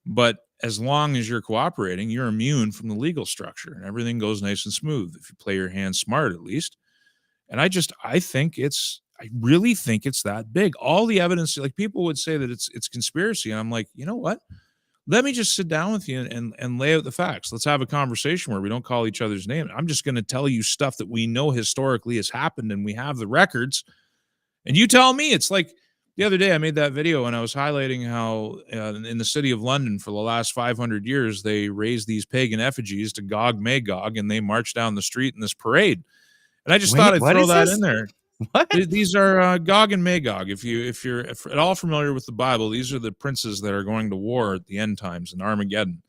But as long as you're cooperating, you're immune from the legal structure and everything goes nice and smooth if you play your hand smart, at least. And I really think it's that big. All the evidence, like people would say that it's conspiracy. And I'm like, you know what? Let me just sit down with you and lay out the facts. Let's have a conversation where we don't call each other's name. I'm just going to tell you stuff that we know historically has happened and we have the records. And you tell me. It's like the other day I made that video and I was highlighting how in the city of London for the last 500 years, they raised these pagan effigies to Gog Magog and they marched down the street in this parade. And I just thought I'd throw that in there. What? These are Gog and Magog. If you're at all familiar with the Bible, these are the princes that are going to war at the end times in Armageddon,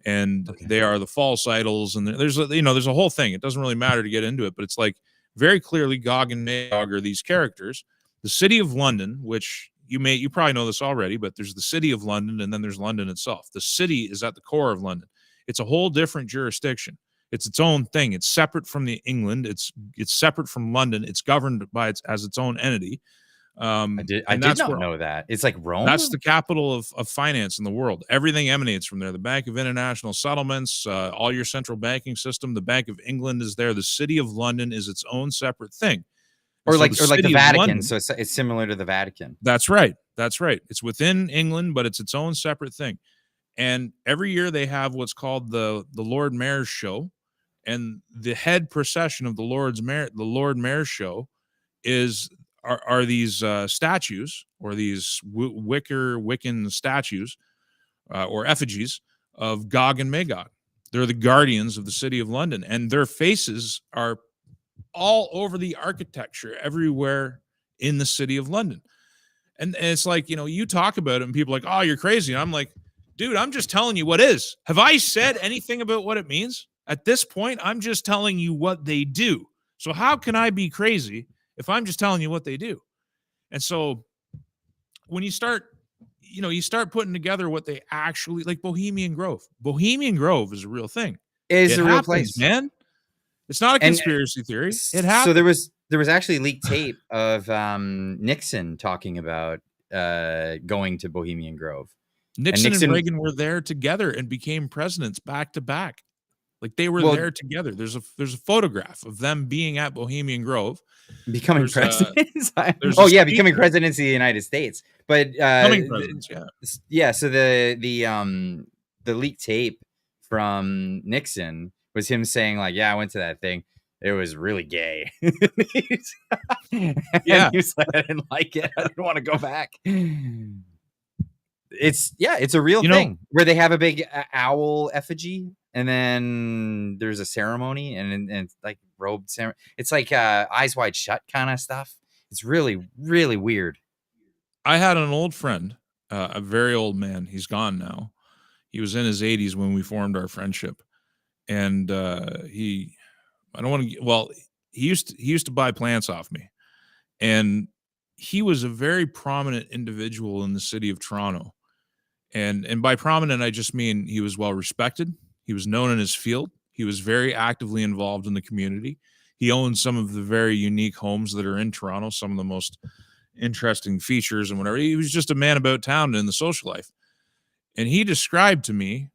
and they are the false idols. And there's a whole thing. It doesn't really matter to get into it, but it's like very clearly Gog and Magog are these characters. The city of London, which you probably know this already, but there's the city of London, and then there's London itself. The city is at the core of London. It's a whole different jurisdiction. It's its own thing. It's separate from the England. It's separate from London. It's governed by as its own entity. I did not know that. It's like Rome. That's the capital of finance in the world. Everything emanates from there. The Bank of International Settlements, all your central banking system. The Bank of England is there. The City of London is its own separate thing. Or like the Vatican. London, so it's similar to the Vatican. That's right. It's within England, but it's its own separate thing. And every year they have what's called the Lord Mayor's Show. And the head procession of the Lord Mayor's Show are these statues, or these Wiccan statues or effigies of Gog and Magog. They're the guardians of the city of London, and their faces are all over the architecture everywhere in the city of London. And it's like, you talk about it and people are like, oh, you're crazy. And I'm like, dude, I'm just telling you what is. Have I said anything about what it means? At this point, I'm just telling you what they do. So how can I be crazy if I'm just telling you what they do? And so when you start putting together what they actually, like Bohemian Grove. Bohemian Grove is a real thing. It a real place, man. It's not a conspiracy theory. It happened. So there was actually leaked tape of Nixon talking about going to Bohemian Grove. Nixon and Reagan were there together and became presidents back to back. Like they were there together. There's a photograph of them being at Bohemian Grove, becoming presidents. Becoming presidents of the United States. But becoming presidents, yeah. So the leaked tape from Nixon was him saying like, "Yeah, I went to that thing. It was really gay." Yeah, he was like, "I didn't like it. I didn't want to go back." It's a real thing where they have a big owl effigy. And then there's a ceremony and it's like robed ceremony. It's like Eyes Wide Shut kind of stuff. It's really, really weird. I had an old friend, a very old man. He's gone now. He was in his 80s when we formed our friendship. And he used to buy plants off me. And he was a very prominent individual in the city of Toronto. And by prominent, I just mean he was well respected. He was known in his field. He was very actively involved in the community. He owned some of the very unique homes that are in Toronto, some of the most interesting features and whatever. He was just a man about town in the social life. And he described to me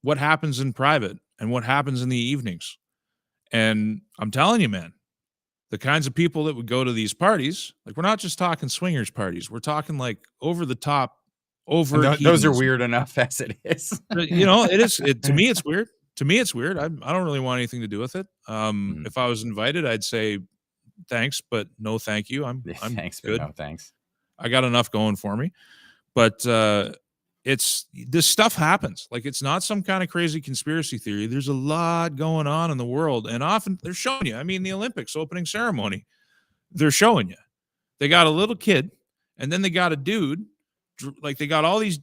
what happens in private and what happens in the evenings. And I'm telling you, man, the kinds of people that would go to these parties, like we're not just talking swingers parties. We're talking like over the top. Those are weird enough as it is. It is. To me, it's weird. I don't really want anything to do with it. If I was invited, I'd say thanks, but no, thank you. I'm thanks, good. But no thanks. I got enough going for me. But this stuff happens. Like it's not some kind of crazy conspiracy theory. There's a lot going on in the world, and often they're showing you. I mean, the Olympics opening ceremony, they're showing you. They got a little kid. And then they got a dude, like they got all these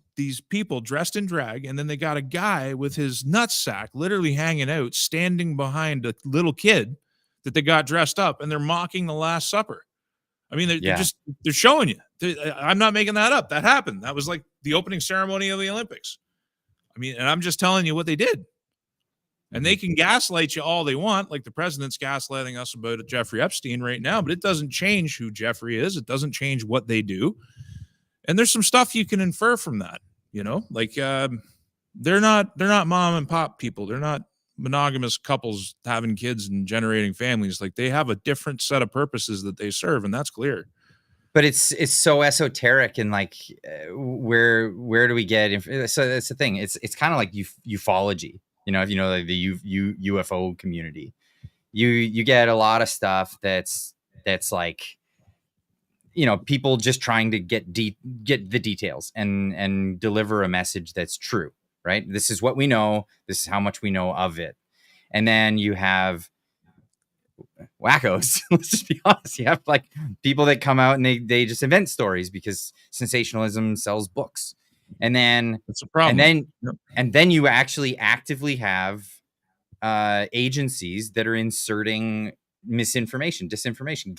people dressed in drag, and then they got a guy with his nutsack literally hanging out, standing behind a little kid that they got dressed up, and they're mocking the Last Supper. I mean, they're showing you. I'm not making that up. That happened. That was like the opening ceremony of the Olympics. I mean, and I'm just telling you what they did. And they can gaslight you all they want, like the president's gaslighting us about Jeffrey Epstein right now, but it doesn't change who Jeffrey is. It doesn't change what they do. And there's some stuff you can infer from that, you know, like they're not mom and pop people. They're not monogamous couples having kids and generating families. Like they have a different set of purposes that they serve, and that's clear. But it's so esoteric, and like where do we get? So that's the thing. It's kind of like ufology. You know, if you know, like the UFO community, you get a lot of stuff that's like, you know, people just trying to get the details and deliver a message that's true, right? This is what we know. This is how much we know of it. And then you have wackos. Let's just be honest. You have like people that come out and they just invent stories because sensationalism sells books. And then that's a problem. And then you actually actively have agencies that are inserting misinformation, disinformation,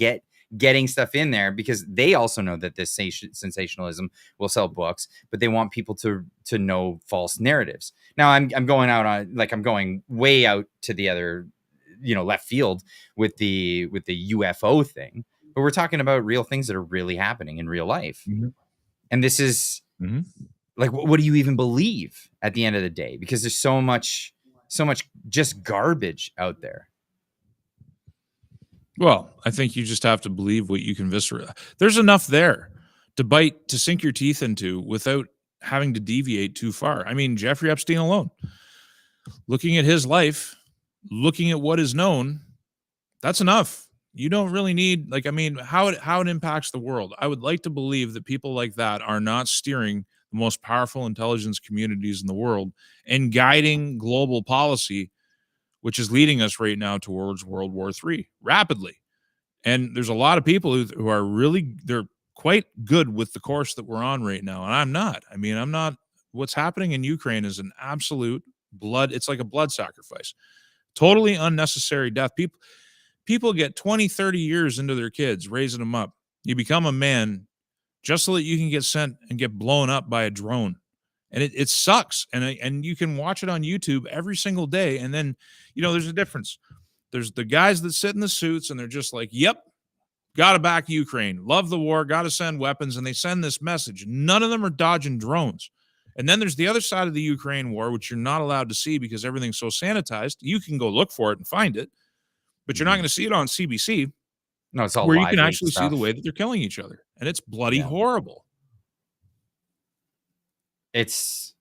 getting stuff in there because they also know that this sensationalism will sell books, but they want people to know false narratives. Now I'm going out on, like, I'm going way out to the other, you know, left field with the UFO thing, but we're talking about real things that are really happening in real life. Mm-hmm. And this is like, what do you even believe at the end of the day? Because there's so much just garbage out there. Well, I think you just have to believe what you can viscerate. There's enough there to sink your teeth into without having to deviate too far. I mean, Jeffrey Epstein alone, looking at his life, looking at what is known, that's enough. You don't really need, like, I mean, how it impacts the world. I would like to believe that people like that are not steering the most powerful intelligence communities in the world and guiding global policy, which is leading us right now towards World War III rapidly. And there's a lot of people who are really, they're quite good with the course that we're on right now. And I'm not. I mean, I'm not. What's happening in Ukraine is an absolute it's like a blood sacrifice. Totally unnecessary death. People get 20, 30 years into their kids, raising them up. You become a man just so that you can get sent and get blown up by a drone. And it sucks. And you can watch it on YouTube every single day. And then, you know, there's a difference. There's the guys that sit in the suits and they're just like, yep, got to back Ukraine. Love the war. Got to send weapons. And they send this message. None of them are dodging drones. And then there's the other side of the Ukraine war, which you're not allowed to see because everything's so sanitized. You can go look for it and find it, but you're not going to see it on CBC. No, it's all where you can actually see the way that they're killing each other. And it's bloody horrible. It's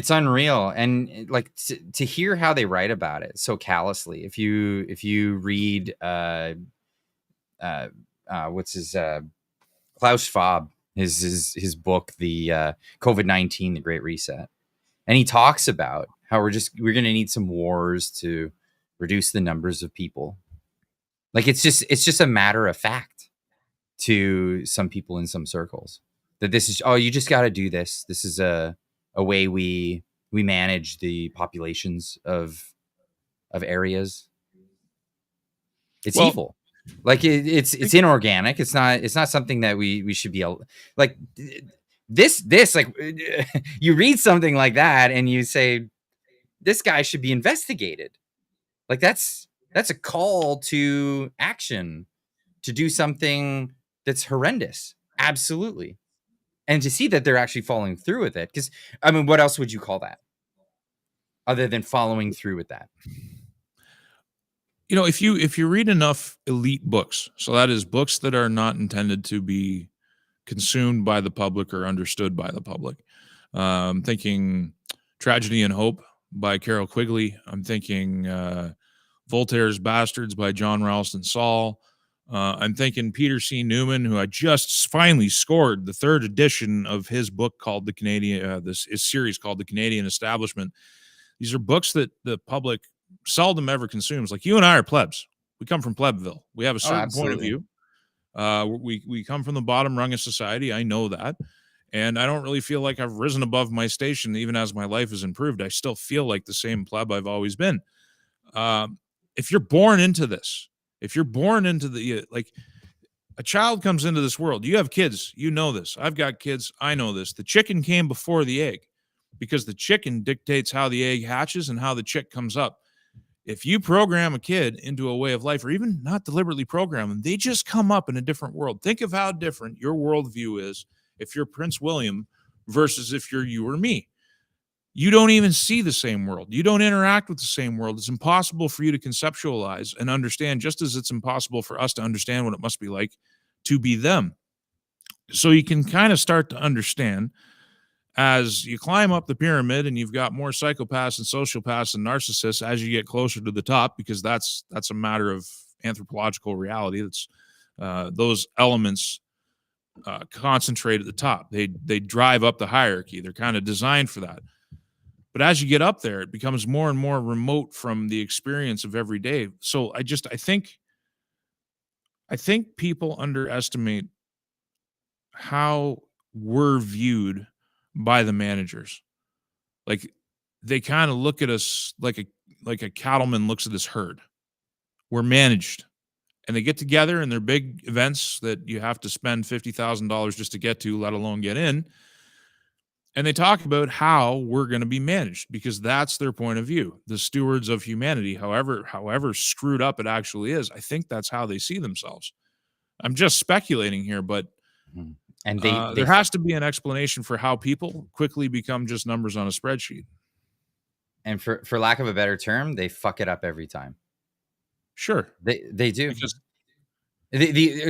unreal. And like to hear how they write about it so callously. If you read what's his Klaus Schwab, his book, the COVID-19, The Great Reset, and he talks about how we're going to need some wars to reduce the numbers of people. Like it's just a matter of fact to some people in some circles that this is, oh, you just got to do this. This is a way we manage the populations of areas. It's evil. Like it's inorganic. It's not something that we should be like this. Like you read something like that and you say, this guy should be investigated. Like that's a call to action, to do something that's horrendous. Absolutely. And to see that they're actually following through with it. Because, I mean, what else would you call that other than following through with that? You know, if you read enough elite books, so that is books that are not intended to be consumed by the public or understood by the public. I'm thinking Tragedy and Hope by Carol Quigley. I'm thinking Voltaire's Bastards by John Ralston Saul. I'm thinking Peter C. Newman, who I just finally scored the third edition of his book called The Canadian, this series called The Canadian Establishment. These are books that the public seldom ever consumes. Like you and I are plebs. We come from Plebville. We have a certain point of view. We come from the bottom rung of society. I know that. And I don't really feel like I've risen above my station, even as my life has improved. I still feel like the same pleb I've always been. If you're born into this, if you're born into the, like, a child comes into this world, you have kids, you know this. I've got kids, I know this. The chicken came before the egg because the chicken dictates how the egg hatches and how the chick comes up. If you program a kid into a way of life, or even not deliberately program them, they just come up in a different world. Think of how different your worldview is if you're Prince William versus if you're you or me. You don't even see the same world. You don't interact with the same world. It's impossible for you to conceptualize and understand, just as it's impossible for us to understand what it must be like to be them. So you can kind of start to understand as you climb up the pyramid, and you've got more psychopaths and sociopaths and narcissists as you get closer to the top, because that's a matter of anthropological reality. That's those elements concentrate at the top. They drive up the hierarchy. They're kind of designed for that. But as you get up there, it becomes more and more remote from the experience of every day. So I think people underestimate how we're viewed by the managers. Like, they kind of look at us like a cattleman looks at his herd. We're managed. And they get together in their big events that you have to spend $50,000 just to get to, let alone get in. And they talk about how we're going to be managed, because that's their point of view. The stewards of humanity, however screwed up it actually is, I think that's how they see themselves. I'm just speculating here, but and there has to be an explanation for how people quickly become just numbers on a spreadsheet. And for lack of a better term, they fuck it up every time. Sure, they do.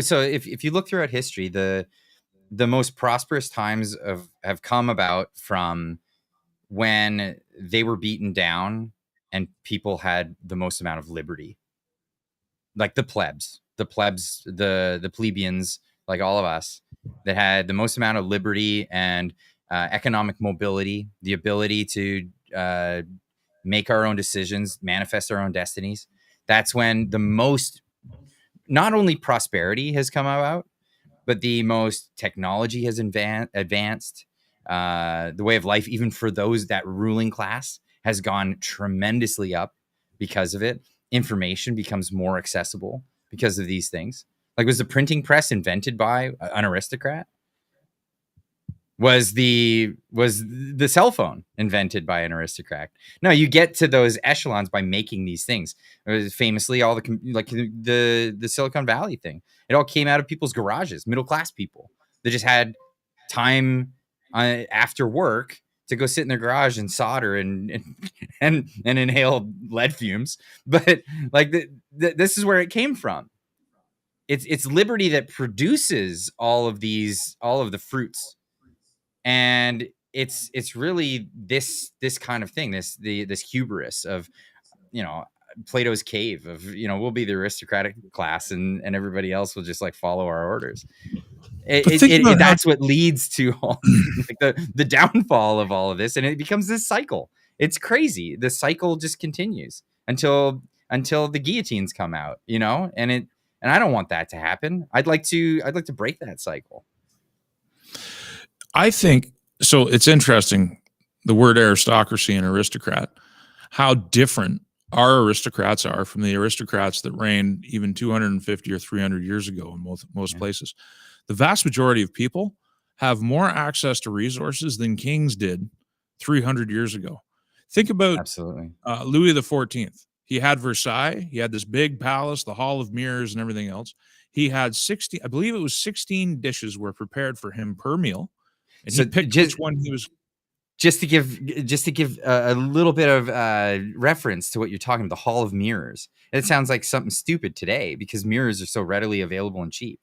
So if you look throughout history, the most prosperous times have come about from when they were beaten down and people had the most amount of liberty. Like the plebs, the plebeians, like all of us, that had the most amount of liberty and economic mobility, the ability to make our own decisions, manifest our own destinies. That's when the most, not only prosperity has come about, but the most technology has advanced. The way of life, even for those, that ruling class, has gone tremendously up because of it. Information becomes more accessible because of these things. Like, was the printing press invented by an aristocrat? Was the cell phone invented by an aristocrat? No, you get to those echelons by making these things. Famously, all the Silicon Valley thing, it all came out of people's garages, middle class people. They just had time after work to go sit in their garage and solder and inhale lead fumes. But like this is where it came from. It's liberty that produces all of the fruits. And it's really this kind of thing, this hubris of, Plato's cave of, we'll be the aristocratic class and everybody else will just like follow our orders. That's what leads to all, like the downfall of all of this, and it becomes this cycle. It's crazy. The cycle just continues until the guillotines come out, and I don't want that to happen. I'd like to break that cycle. I think so. It's interesting, the word aristocracy and aristocrat, how different our aristocrats are from the aristocrats that reigned even 250 or 300 years ago in most places. The vast majority of people have more access to resources than kings did 300 years ago. Think about absolutely Louis XIV. He had Versailles. He had this big palace, the Hall of Mirrors and everything else. He had 16 dishes were prepared for him per meal. And so he picked which one he was. Just to give a little bit of reference to what you're talking about, the Hall of Mirrors. It sounds like something stupid today because mirrors are so readily available and cheap.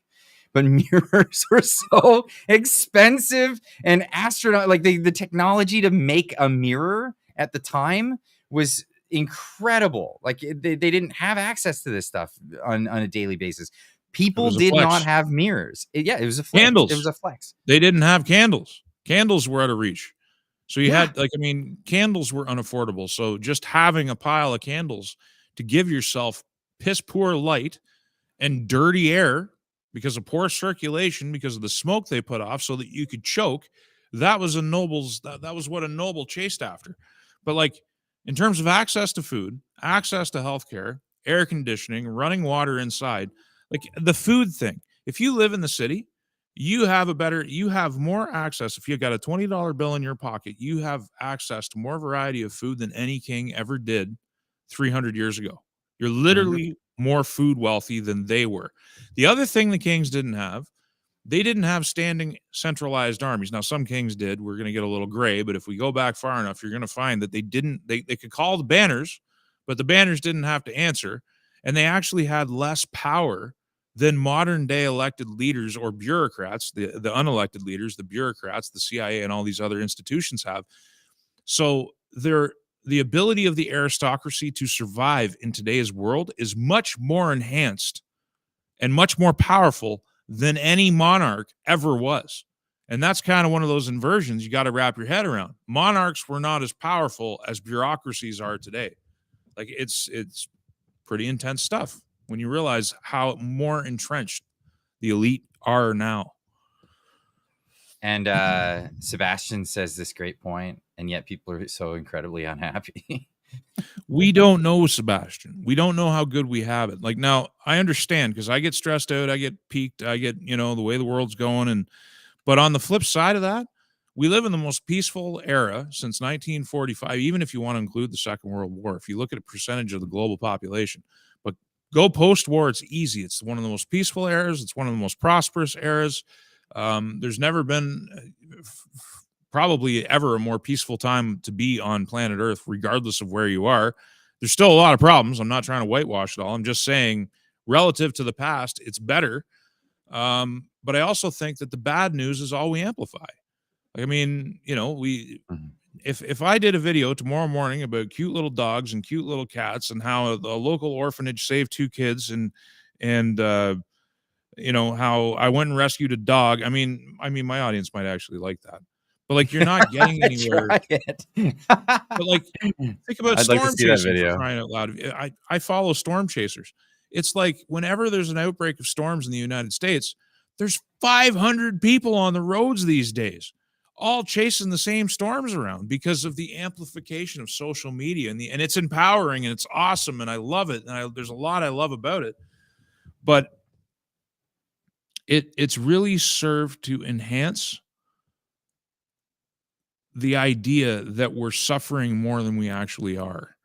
But mirrors were so expensive and like the technology to make a mirror at the time was incredible. Like they didn't have access to this stuff on a daily basis. People did not have mirrors. It was a flex. Candles. It was a flex. They didn't have candles. Candles were out of reach. So you had candles were unaffordable. So just having a pile of candles to give yourself piss poor light and dirty air because of poor circulation, because of the smoke they put off so that you could choke. That was that was what a noble chased after. But like in terms of access to food, access to healthcare, air conditioning, running water inside, like the food thing. If you live in the city, you have more access. If you've got a $20 bill in your pocket, you have access to more variety of food than any king ever did 300 years ago. You're literally more food wealthy than they were. The other thing the kings didn't have, they didn't have standing centralized armies. Now, some kings did. We're going to get a little gray, but if we go back far enough, you're going to find that they didn't. They could call the banners, but the banners didn't have to answer, and they actually had less power than modern day elected leaders or bureaucrats, the unelected leaders, the bureaucrats, the CIA, and all these other institutions have. So the ability of the aristocracy to survive in today's world is much more enhanced and much more powerful than any monarch ever was. And that's kind of one of those inversions you got to wrap your head around. Monarchs were not as powerful as bureaucracies are today. Like it's pretty intense stuff when you realize how more entrenched the elite are now. And Sebastian says this great point, and yet people are so incredibly unhappy. We don't know, Sebastian. We don't know how good we have it. Like now, I understand because I get stressed out, I get peaked, I get, the way the world's going. But on the flip side of that, we live in the most peaceful era since 1945, even if you want to include the Second World War. If you look at a percentage of the global population, but go post-war, it's easy. It's one of the most peaceful eras. It's one of the most prosperous eras. There's never been probably ever a more peaceful time to be on planet Earth, regardless of where you are. There's still a lot of problems. I'm not trying to whitewash it all. I'm just saying relative to the past, it's better. But I also think that the bad news is all we amplify. I mean, if I did a video tomorrow morning about cute little dogs and cute little cats and how the local orphanage saved 2 kids and how I went and rescued a dog. I mean, my audience might actually like that, but like, you're not getting anywhere. But like, think about storm chasing for crying out loud. I follow storm chasers. It's like whenever there's an outbreak of storms in the United States, there's 500 people on the roads these days, all chasing the same storms around because of the amplification of social media and it's empowering and it's awesome and I love it. And there's a lot I love about it, but it's really served to enhance the idea that we're suffering more than we actually are.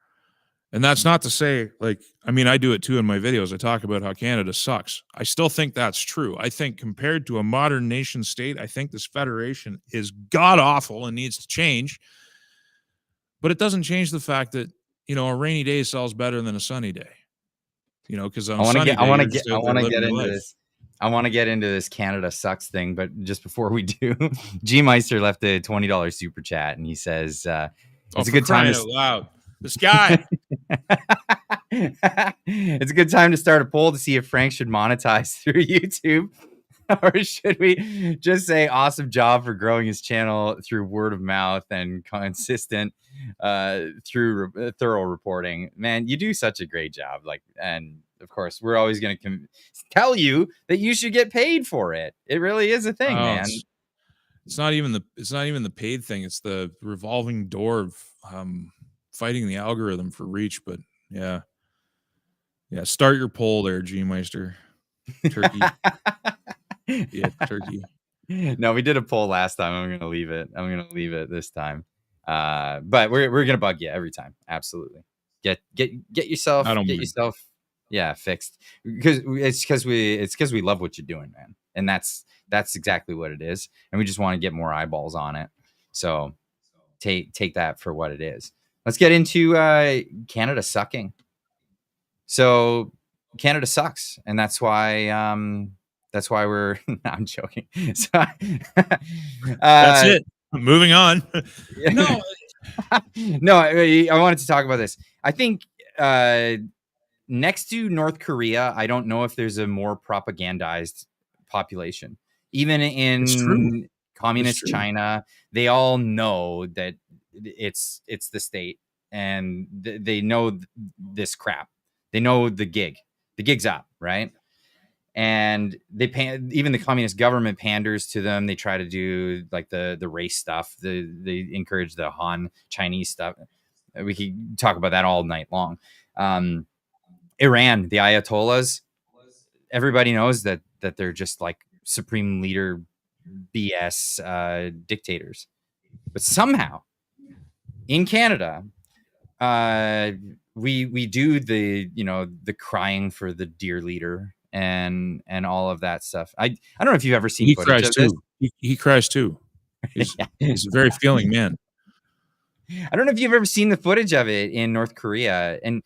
And that's not to say, I do it too in my videos. I talk about how Canada sucks. I still think that's true. I think compared to a modern nation state, I think this federation is god-awful and needs to change. But it doesn't change the fact that, a rainy day sells better than a sunny day. Because on a sunny day, I want to get into this Canada sucks thing, but just before we do, G Meister left a $20 super chat, and he says, "It's a good time to loud. This guy." It's a good time to start a poll to see if Frank should monetize through YouTube, or should we just say awesome job for growing his channel through word of mouth and consistent through thorough reporting. Man, you do such a great job. And of course, we're always going to tell you that you should get paid for it. It really is a thing, man. It's not even the paid thing. It's the revolving door of fighting the algorithm for reach. But yeah, start your poll there, G Meister. Turkey. Yeah, turkey. No, we did a poll last time. I'm gonna leave it this time. But we're gonna bug you every time. Absolutely. Get yourself fixed, because it's we love what you're doing, man. And that's exactly what it is. And we just want to get more eyeballs on it. So take that for what it is. Let's get into Canada sucking. So Canada sucks, and that's why we're I'm joking. So, that's it. Moving on. No, I wanted to talk about this. I think next to North Korea, I don't know if there's a more propagandized population. Even in communist China, they all know that it's the state, and they know this crap. They know the gig's up, right? and even the communist government panders to them. They try to do like the race stuff. They encourage the Han Chinese stuff. We could talk about that all night long. Iran, the Ayatollahs, everybody knows that they're just like supreme leader BS dictators. But somehow in Canada, we do the crying for the dear leader and all of that stuff. I don't know if you've ever seen footage of this. He cries too. He's a very feeling man. I don't know if you've ever seen the footage of it in North Korea, and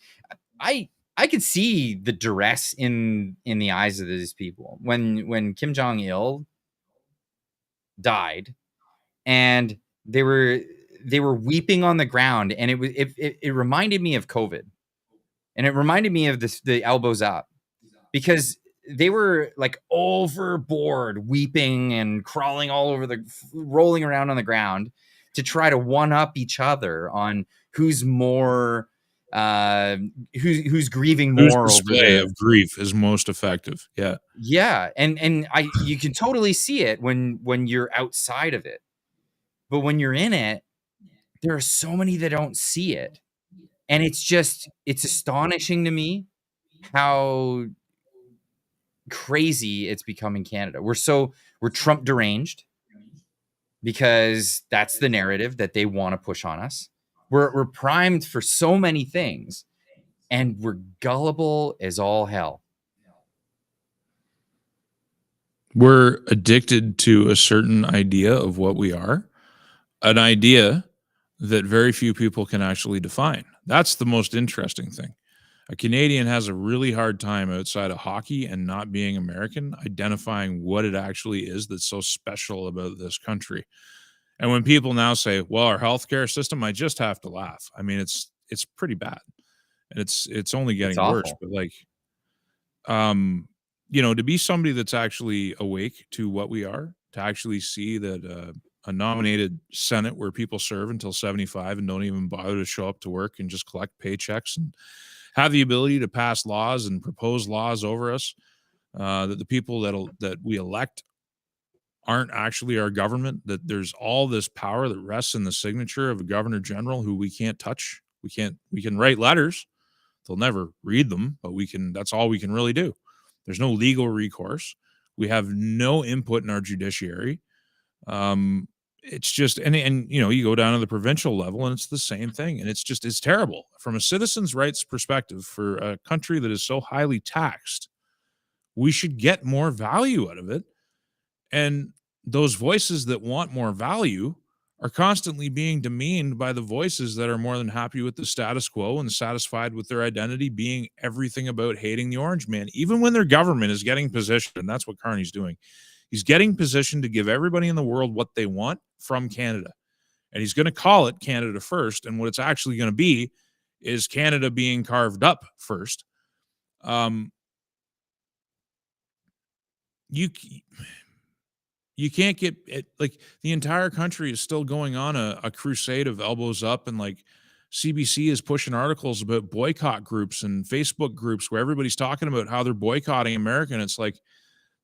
I could see the duress in the eyes of these people when Kim Jong-il died, and they were weeping on the ground, and it reminded me of COVID, and it reminded me of the elbows up, because they were like overboard, weeping and crawling all over rolling around on the ground to try to one up each other on who's more who's grieving more. Whose display of grief is most effective. Yeah, and you can totally see it when you're outside of it, but when you're in it, there are so many that don't see it, and it's astonishing to me how crazy it's become in Canada. We're Trump deranged, because that's the narrative that they want to push on us. We're primed for so many things, and we're gullible as all hell. We're addicted to a certain idea of what we are, an idea that very few people can actually define. That's the most interesting thing. A Canadian has a really hard time outside of hockey and not being American, identifying what it actually is that's so special about this country. And when people now say, well, our healthcare system, I just have to laugh. I mean, it's pretty bad, and it's only getting worse. But like, to be somebody that's actually awake to what we are, to actually see that a nominated Senate where people serve until 75 and don't even bother to show up to work and just collect paychecks and have the ability to pass laws and propose laws over us, that the people that we elect aren't actually our government, that there's all this power that rests in the signature of a governor general who we can't touch. We can write letters. They'll never read them, but that's all we can really do. There's no legal recourse. We have no input in our judiciary. It's just, and you go down to the provincial level and it's the same thing. And it's terrible from a citizen's rights perspective. For a country that is so highly taxed, we should get more value out of it. And those voices that want more value are constantly being demeaned by the voices that are more than happy with the status quo and satisfied with their identity being everything about hating the orange man, even when their government is getting positioned. And that's what Carney's doing. He's getting positioned to give everybody in the world what they want from Canada. And he's going to call it Canada First. And what it's actually going to be is Canada being carved up first. You can't get it. Like, the entire country is still going on a crusade of elbows up, and like CBC is pushing articles about boycott groups and Facebook groups where everybody's talking about how they're boycotting America. And it's like,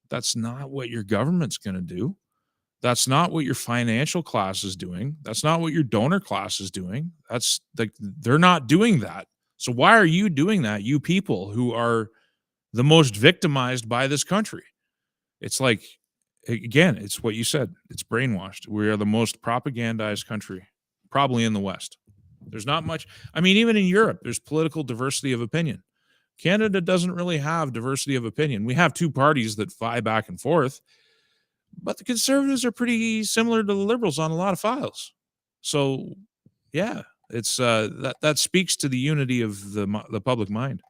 that's not what your government's going to do. That's not what your financial class is doing. That's not what your donor class is doing. That's like, they're not doing that. So why are you doing that, you people who are the most victimized by this country? It's like, again, it's what you said. It's brainwashed. We are the most propagandized country, probably in the West. There's not much. I mean, even in Europe, there's political diversity of opinion. Canada doesn't really have diversity of opinion. We have two parties that vie back and forth, but the Conservatives are pretty similar to the Liberals on a lot of files. So, yeah, it's that speaks to the unity of the public mind.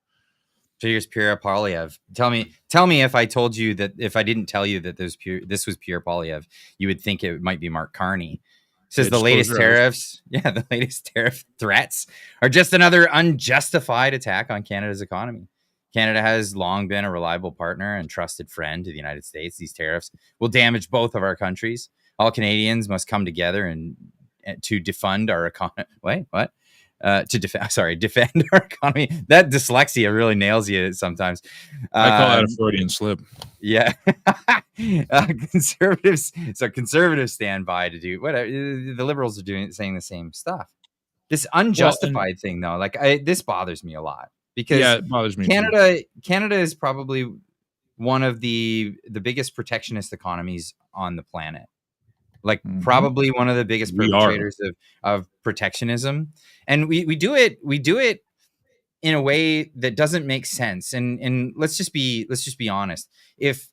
So here's Pierre Poilievre. Tell me if I told you that, if I didn't tell you that this was Pierre Poilievre, you would think it might be Mark Carney. Says the latest tariffs, the latest tariff threats are just another unjustified attack on Canada's economy. Canada has long been a reliable partner and trusted friend to the United States. These tariffs will damage both of our countries. All Canadians must come together and to defund our economy. Wait, what? defend our economy. That dyslexia really nails you sometimes. I call that a Freudian slip. Yeah. Conservatives stand by to do whatever. The liberals are saying the same stuff. This unjustified thing, though, like this bothers me a lot because it bothers me Canada is probably one of the biggest protectionist economies on the planet. Like probably one of the biggest perpetrators of protectionism. And we do it in a way that doesn't make sense. And let's just be honest. If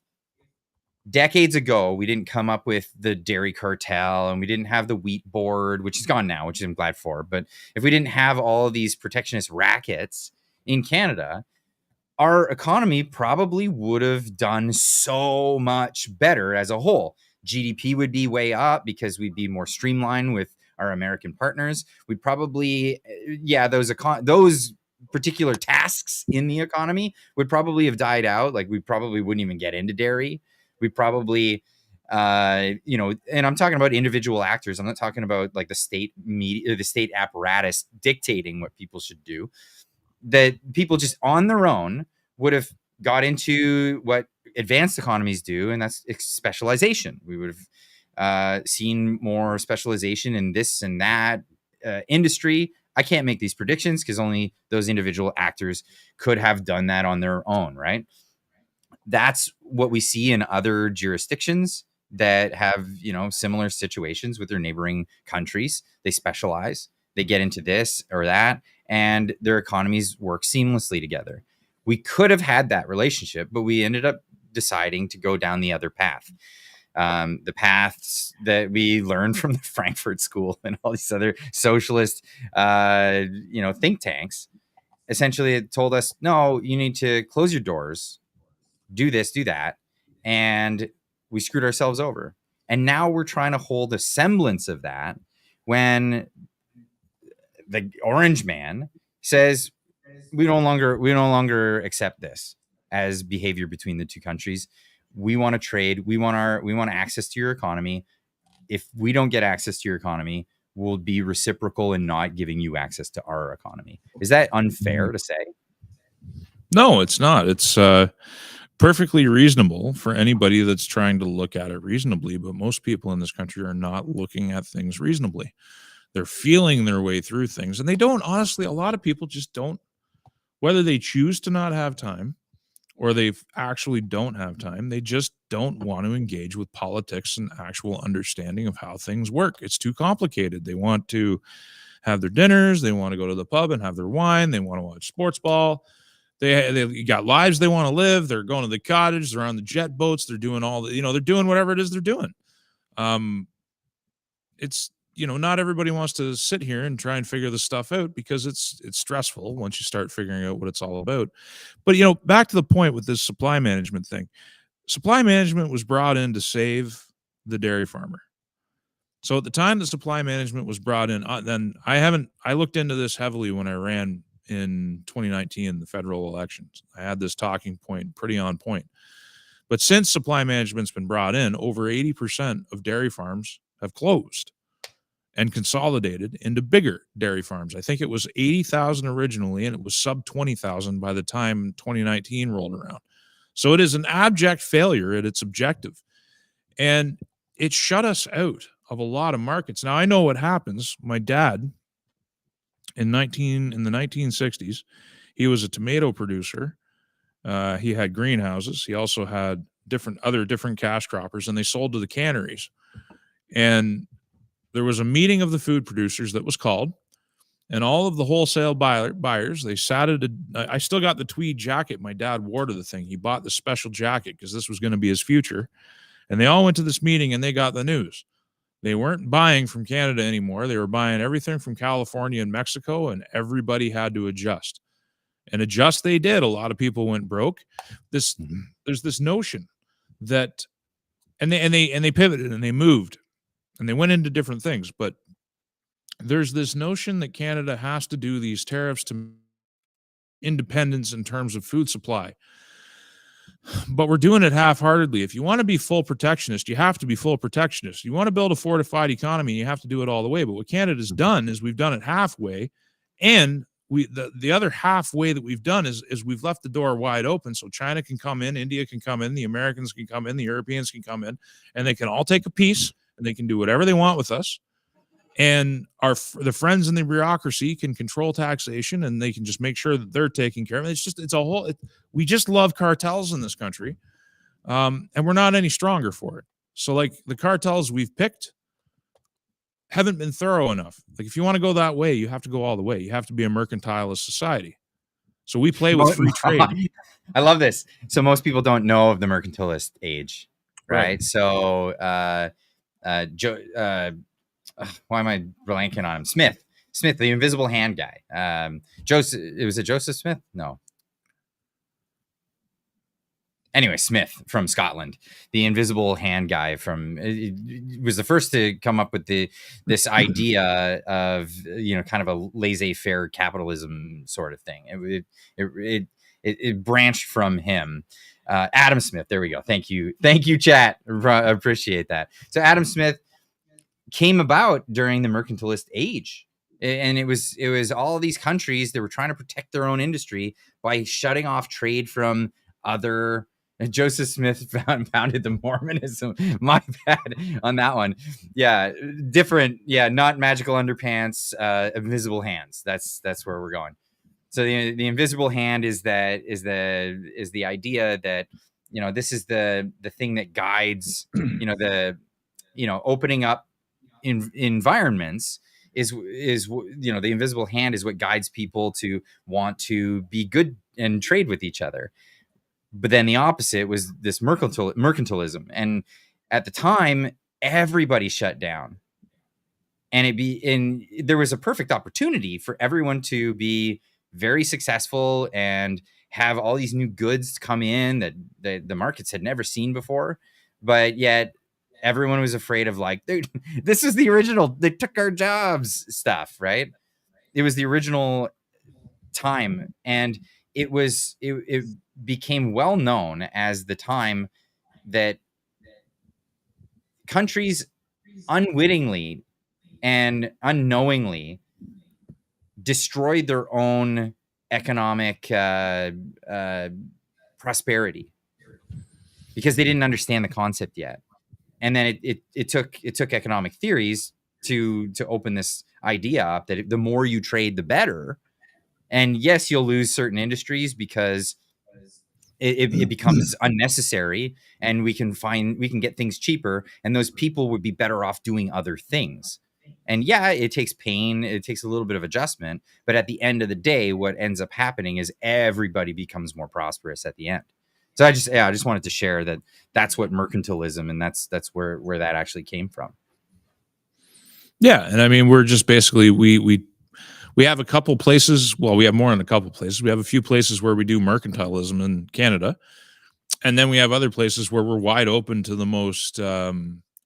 decades ago we didn't come up with the dairy cartel and we didn't have the wheat board, which is gone now, which I'm glad for, but if we didn't have all of these protectionist rackets in Canada, our economy probably would have done so much better as a whole. GDP would be way up because we'd be more streamlined with our American partners. We'd probably, those particular tasks in the economy would probably have died out. Like we probably wouldn't even get into dairy. We probably, and I'm talking about individual actors. I'm not talking about like the state media, the state apparatus dictating what people should do. That people just on their own would have got into what advanced economies do, and that's specialization. We would have seen more specialization in this and that industry. I can't make these predictions because only those individual actors could have done that on their own, right? That's what we see in other jurisdictions that have, similar situations with their neighboring countries. They specialize, they get into this or that, and their economies work seamlessly together. We could have had that relationship, but we ended up deciding to go down the other path. The paths that we learned from the Frankfurt School and all these other socialist, think tanks, essentially it told us, no, you need to close your doors, do this, do that. And we screwed ourselves over. And now we're trying to hold a semblance of that when the orange man says, we no longer accept this as behavior between the two countries. We want to trade. We want access to your economy. If we don't get access to your economy, we'll be reciprocal in not giving you access to our economy. Is that unfair to say? No, it's not. It's perfectly reasonable for anybody that's trying to look at it reasonably, but most people in this country are not looking at things reasonably. They're feeling their way through things, and they don't, honestly, a lot of people just don't, whether they choose to not have time or they actually don't have time, they just don't want to engage with politics and actual understanding of how things work. It's too complicated. They want to have their dinners. They want to go to the pub and have their wine. They want to watch sports ball. They got lives they want to live. They're going to the cottage. They're on the jet boats. They're doing all the, they're doing whatever it is they're doing. It's, not everybody wants to sit here and try and figure this stuff out because it's stressful once you start figuring out what it's all about. But, back to the point with this supply management thing. Supply management was brought in to save the dairy farmer. So at the time the supply management was brought in, then I looked into this heavily when I ran in 2019, the federal elections. I had this talking point pretty on point. But since supply management's been brought in, over 80% of dairy farms have closed and consolidated into bigger dairy farms. I think it was 80,000 originally, and it was sub 20,000 by the time 2019 rolled around. So it is an abject failure at its objective. And it shut us out of a lot of markets. Now, I know what happens. My dad, in the 1960s, he was a tomato producer. He had greenhouses. He also had different cash croppers, and they sold to the canneries. And there was a meeting of the food producers that was called, and all of the wholesale buyers, they sat at I still got the tweed jacket my dad wore to the thing. He bought the special jacket because this was going to be his future. And they all went to this meeting and they got the news. They weren't buying from Canada anymore. They were buying everything from California and Mexico, and everybody had to adjust. And adjust they did. A lot of people went broke. There's this notion that, and they pivoted and they moved. And they went into different things, but there's this notion that Canada has to do these tariffs to independence in terms of food supply. But we're doing it half-heartedly. If you want to be full protectionist, you have to be full protectionist. You want to build a fortified economy, you have to do it all the way. But what Canada's done is we've done it halfway, And the other halfway that we've done is we've left the door wide open so China can come in, India can come in, the Americans can come in, the Europeans can come in, and they can all take a piece and they can do whatever they want with us. And the friends in the bureaucracy can control taxation, and they can just make sure that they're taking care of it. We just love cartels in this country, and we're not any stronger for it. So like the cartels we've picked haven't been thorough enough. Like if you want to go that way, you have to go all the way. You have to be a mercantilist society. So we play with free trade. I love this. So most people don't know of the mercantilist age, right? So why am I blanking on him? Smith, the invisible hand guy. Was it Joseph Smith? No. Anyway, Smith from Scotland, the invisible hand guy was the first to come up with this idea of, kind of a laissez-faire capitalism sort of thing. It branched from him. Adam Smith. There we go. Thank you, chat. Appreciate that. So Adam Smith came about during the mercantilist age. And it was all these countries that were trying to protect their own industry by shutting off trade from other. Joseph Smith founded the Mormonism. My bad on that one. Yeah, different. Yeah, not magical underpants. Invisible hands. That's where we're going. So the invisible hand is the idea that this is the thing that guides opening up environments is the invisible hand is what guides people to want to be good and trade with each other. But then the opposite was this mercantilism. And at the time, everybody shut down. And there was a perfect opportunity for everyone to be very successful and have all these new goods come in that the markets had never seen before. But yet everyone was afraid of dude, this is the original, they took our jobs stuff, right? It was the original time. And it became well known as the time that countries unwittingly and unknowingly destroyed their own economic prosperity because they didn't understand the concept yet. And then it took economic theories to open this idea up that the more you trade, the better. And yes, you'll lose certain industries because it becomes unnecessary, and we can get things cheaper, and those people would be better off doing other things. And yeah, it takes pain, it takes a little bit of adjustment, but at the end of the day, what ends up happening is everybody becomes more prosperous at the end. So I just wanted to share that's what mercantilism, and that's where that actually came from. Yeah, and I mean, we're just basically we have a couple places. Well, we have more than a couple places. We have a few places where we do mercantilism in Canada. And then we have other places where we're wide open to the most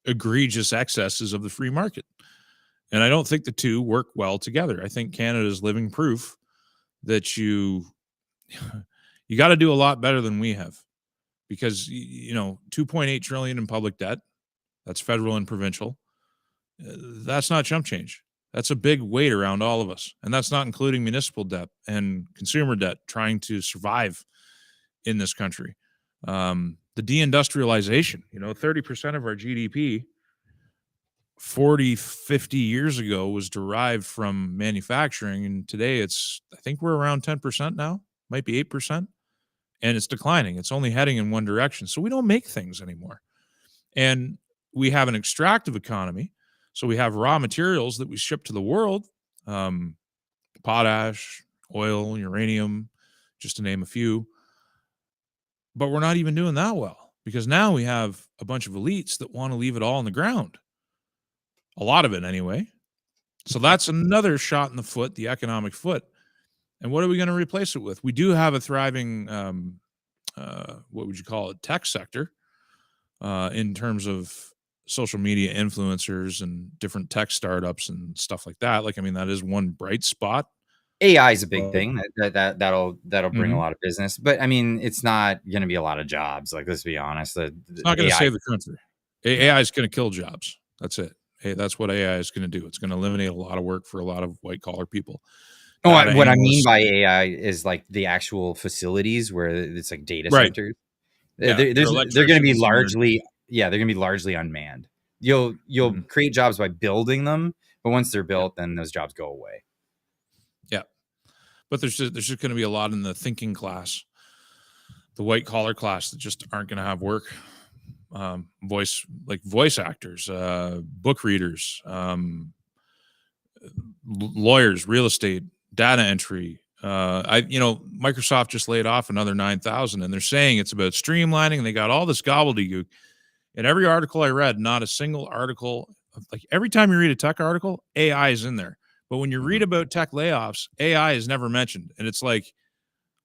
egregious excesses of the free market. And I don't think the two work well together. I think Canada is living proof that you got to do a lot better than we have, because 2.8 trillion in public debt, that's federal and provincial. That's not chump change. That's a big weight around all of us. And that's not including municipal debt and consumer debt trying to survive in this country. The deindustrialization, 30% of our GDP 40, 50 years ago was derived from manufacturing. And today I think we're around 10% now, might be 8%. And it's declining. It's only heading in one direction. So we don't make things anymore. And we have an extractive economy. So we have raw materials that we ship to the world, potash, oil, uranium, just to name a few. But we're not even doing that well, because now we have a bunch of elites that want to leave it all on the ground. A lot of it anyway. So that's another shot in the foot, the economic foot. And what are we going to replace it with? We do have a thriving, what would you call it, tech sector in terms of social media influencers and different tech startups and stuff like that. That is one bright spot. AI is a big thing that'll bring a lot of business, but it's not going to be a lot of jobs. Let's be honest. It's not going to save the country. AI is going to kill jobs. That's it. Hey, that's what AI is going to do. It's going to eliminate a lot of work for a lot of white collar people. Oh, data what I mean analysts. by AI is like the actual facilities where it's like data Right. centers. Yeah, They're your going to be electricians and largely, they're going to be largely unmanned. You'll Mhm. create jobs by building them, but once they're built, then those jobs go away. Yeah, but there's just going to be a lot in the thinking class, the white collar class, that just aren't going to have work. Voice actors, book readers, lawyers, real estate, data entry. Microsoft just laid off another 9,000, and they're saying it's about streamlining, and they got all this gobbledygook. In every article I read, not a single article, like every time you read a tech article, AI is in there. But when you read about tech layoffs, AI is never mentioned. And it's like,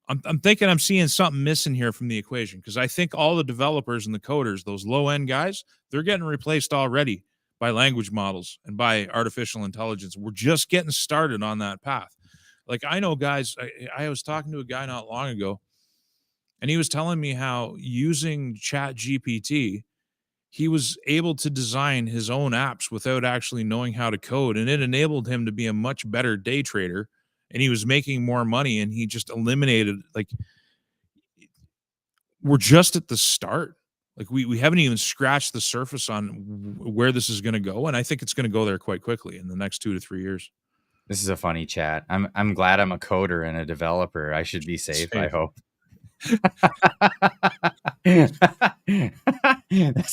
I'm thinking I'm seeing something missing here from the equation, because I think all the developers and the coders, those low end guys, they're getting replaced already by language models and by artificial intelligence. We're just getting started on that path. Like, I know guys, I was talking to a guy not long ago, and he was telling me how using Chat GPT, he was able to design his own apps without actually knowing how to code, and it enabled him to be a much better day trader, and he was making more money, and he just eliminated, like, we're just at the start. Like, we haven't even scratched the surface on where this is going to go, and I think it's going to go there quite quickly in the next 2 to 3 years. This is a funny chat. I'm glad I'm a coder and a developer. I should be safe. I hope. That's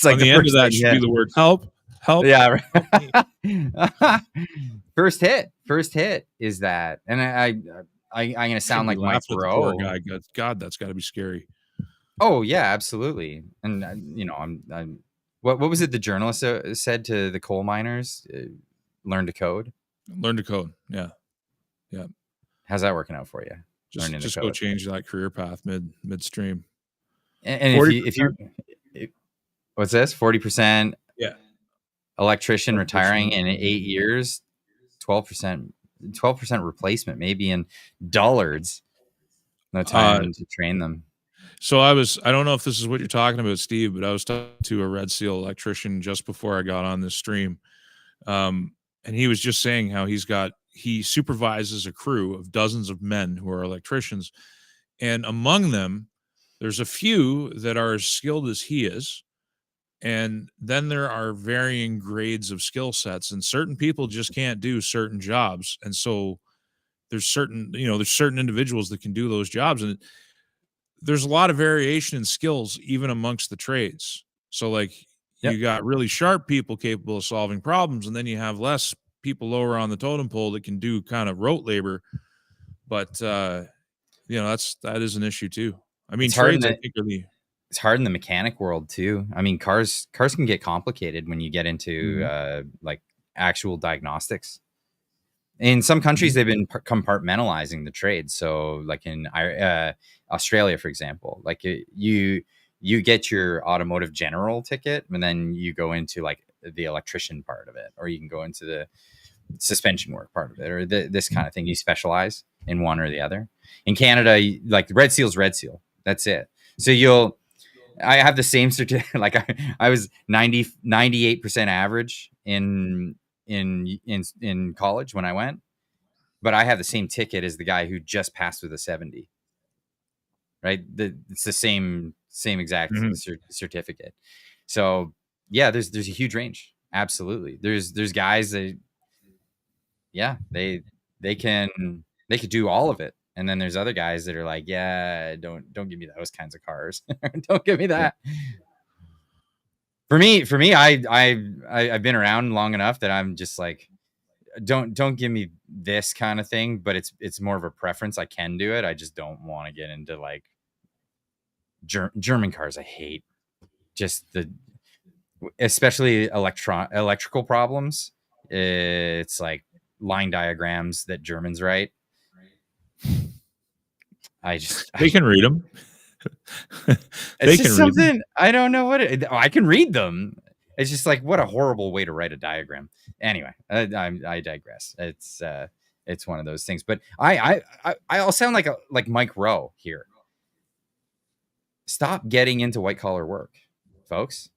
like on the end of that should be the word help. Yeah. Right. First hit is that, and I'm gonna sound like Mike Brew. God, that's got to be scary. Oh yeah, absolutely. And I'm what was it the journalist said to the coal miners? Learn to code. Learn to code. Yeah. How's that working out for you? Just go change that career path midstream. And if you what's this? 40%. Yeah. Electrician retiring in 8 years, 12% replacement, maybe in dullards. No time to train them. So I don't know if this is what you're talking about, Steve, but I was talking to a Red Seal electrician just before I got on this stream. And he was just saying how he supervises a crew of dozens of men who are electricians. And among them, there's a few that are as skilled as he is. And then there are varying grades of skill sets, and certain people just can't do certain jobs. And so there's certain individuals that can do those jobs. And there's a lot of variation in skills, even amongst the trades. So like, you got really sharp people capable of solving problems, and then you have less people lower on the totem pole that can do kind of rote labor. But that is an issue too. I mean, trades, I think, it's hard in the mechanic world too. I mean, cars can get complicated when you get into like actual diagnostics. In some countries, they've been compartmentalizing the trade. So like in Australia, for example, like you get your automotive general ticket, and then you go into like the electrician part of it, or you can go into the suspension work part of it, or this kind of thing. You specialize in one or the other. In Canada, like the Red Seal's Red Seal. That's it. So I have the same certificate. Like I was 98% average in college when I went, but I have the same ticket as the guy who just passed with a 70. Right? It's the same exact certificate. So yeah, there's a huge range. Absolutely. There's guys that they could do all of it. And then there's other guys that are like, yeah, don't give me those kinds of cars. Don't give me that. For me, I've been around long enough that I'm just like, don't give me this kind of thing. But it's more of a preference. I can do it. I just don't want to get into like German cars. I hate just especially electrical problems. It's like line diagrams that Germans write. They can read them. It's just something, I don't know I can read them. It's just like, what a horrible way to write a diagram. Anyway, I digress. It's one of those things. But I'll sound like Mike Rowe here. Stop getting into white collar work, folks.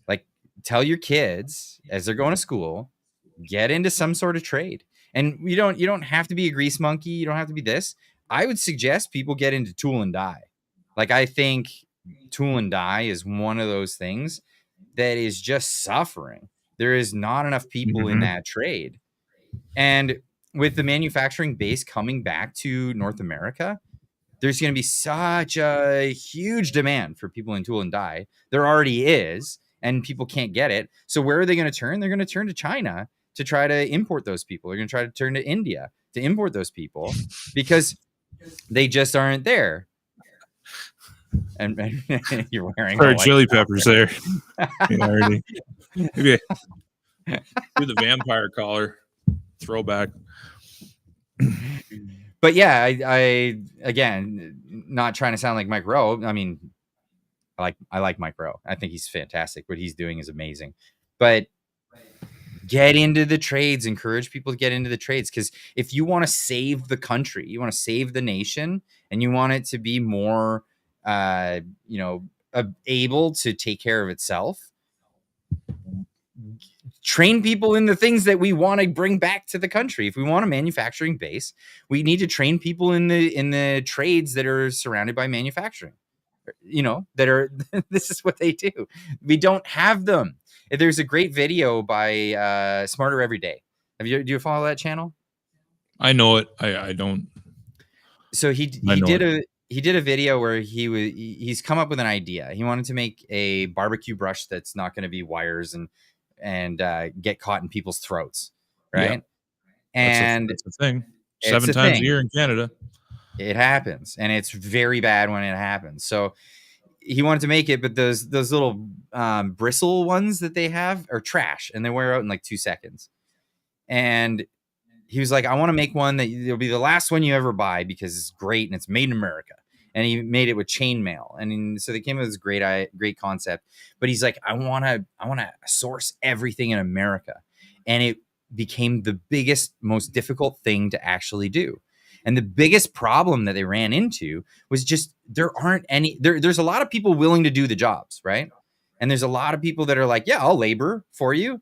Like, tell your kids as they're going to school, get into some sort of trade. And you don't have to be a grease monkey. You don't have to be this. I would suggest people get into tool and die. Like, I think tool and die is one of those things that is just suffering. There is not enough people in that trade. And with the manufacturing base coming back to North America, there's going to be such a huge demand for people in tool and die. There already is, and people can't get it. So where are they going to turn? They're going to turn to China to try to import those people. They're going to try to turn to India to import those people because they just aren't there. And you're wearing Or chili peppers there. Maybe do the vampire collar throwback. But yeah, I again, not trying to sound like Mike Rowe. I mean, I like Mike Rowe. I think he's fantastic. What he's doing is amazing. But get into the trades, encourage people to get into the trades. Because if you want to save the country, you want to save the nation, and you want it to be more, able to take care of itself, train people in the things that we want to bring back to the country. If we want a manufacturing base, we need to train people in the trades that are surrounded by manufacturing. That are this is what they do. We don't have them. There's a great video by Smarter Every Day. Do you follow that channel? I know it. I don't. So he did a video where he's come up with an idea. He wanted to make a barbecue brush that's not going to be wires and get caught in people's throats, right? Yeah. And that's a thing. 7 times a year in Canada. It happens, and it's very bad when it happens. So he wanted to make it, but those little bristle ones that they have are trash, and they wear out in like 2 seconds. And he was like, I want to make one that it'll be the last one you ever buy because it's great and it's made in America. And he made it with chainmail, and so they came up with this great concept. But he's like, I want to source everything in America, and it became the biggest, most difficult thing to actually do. And the biggest problem that they ran into was just there's a lot of people willing to do the jobs, right? And there's a lot of people that are like, yeah, I'll labor for you.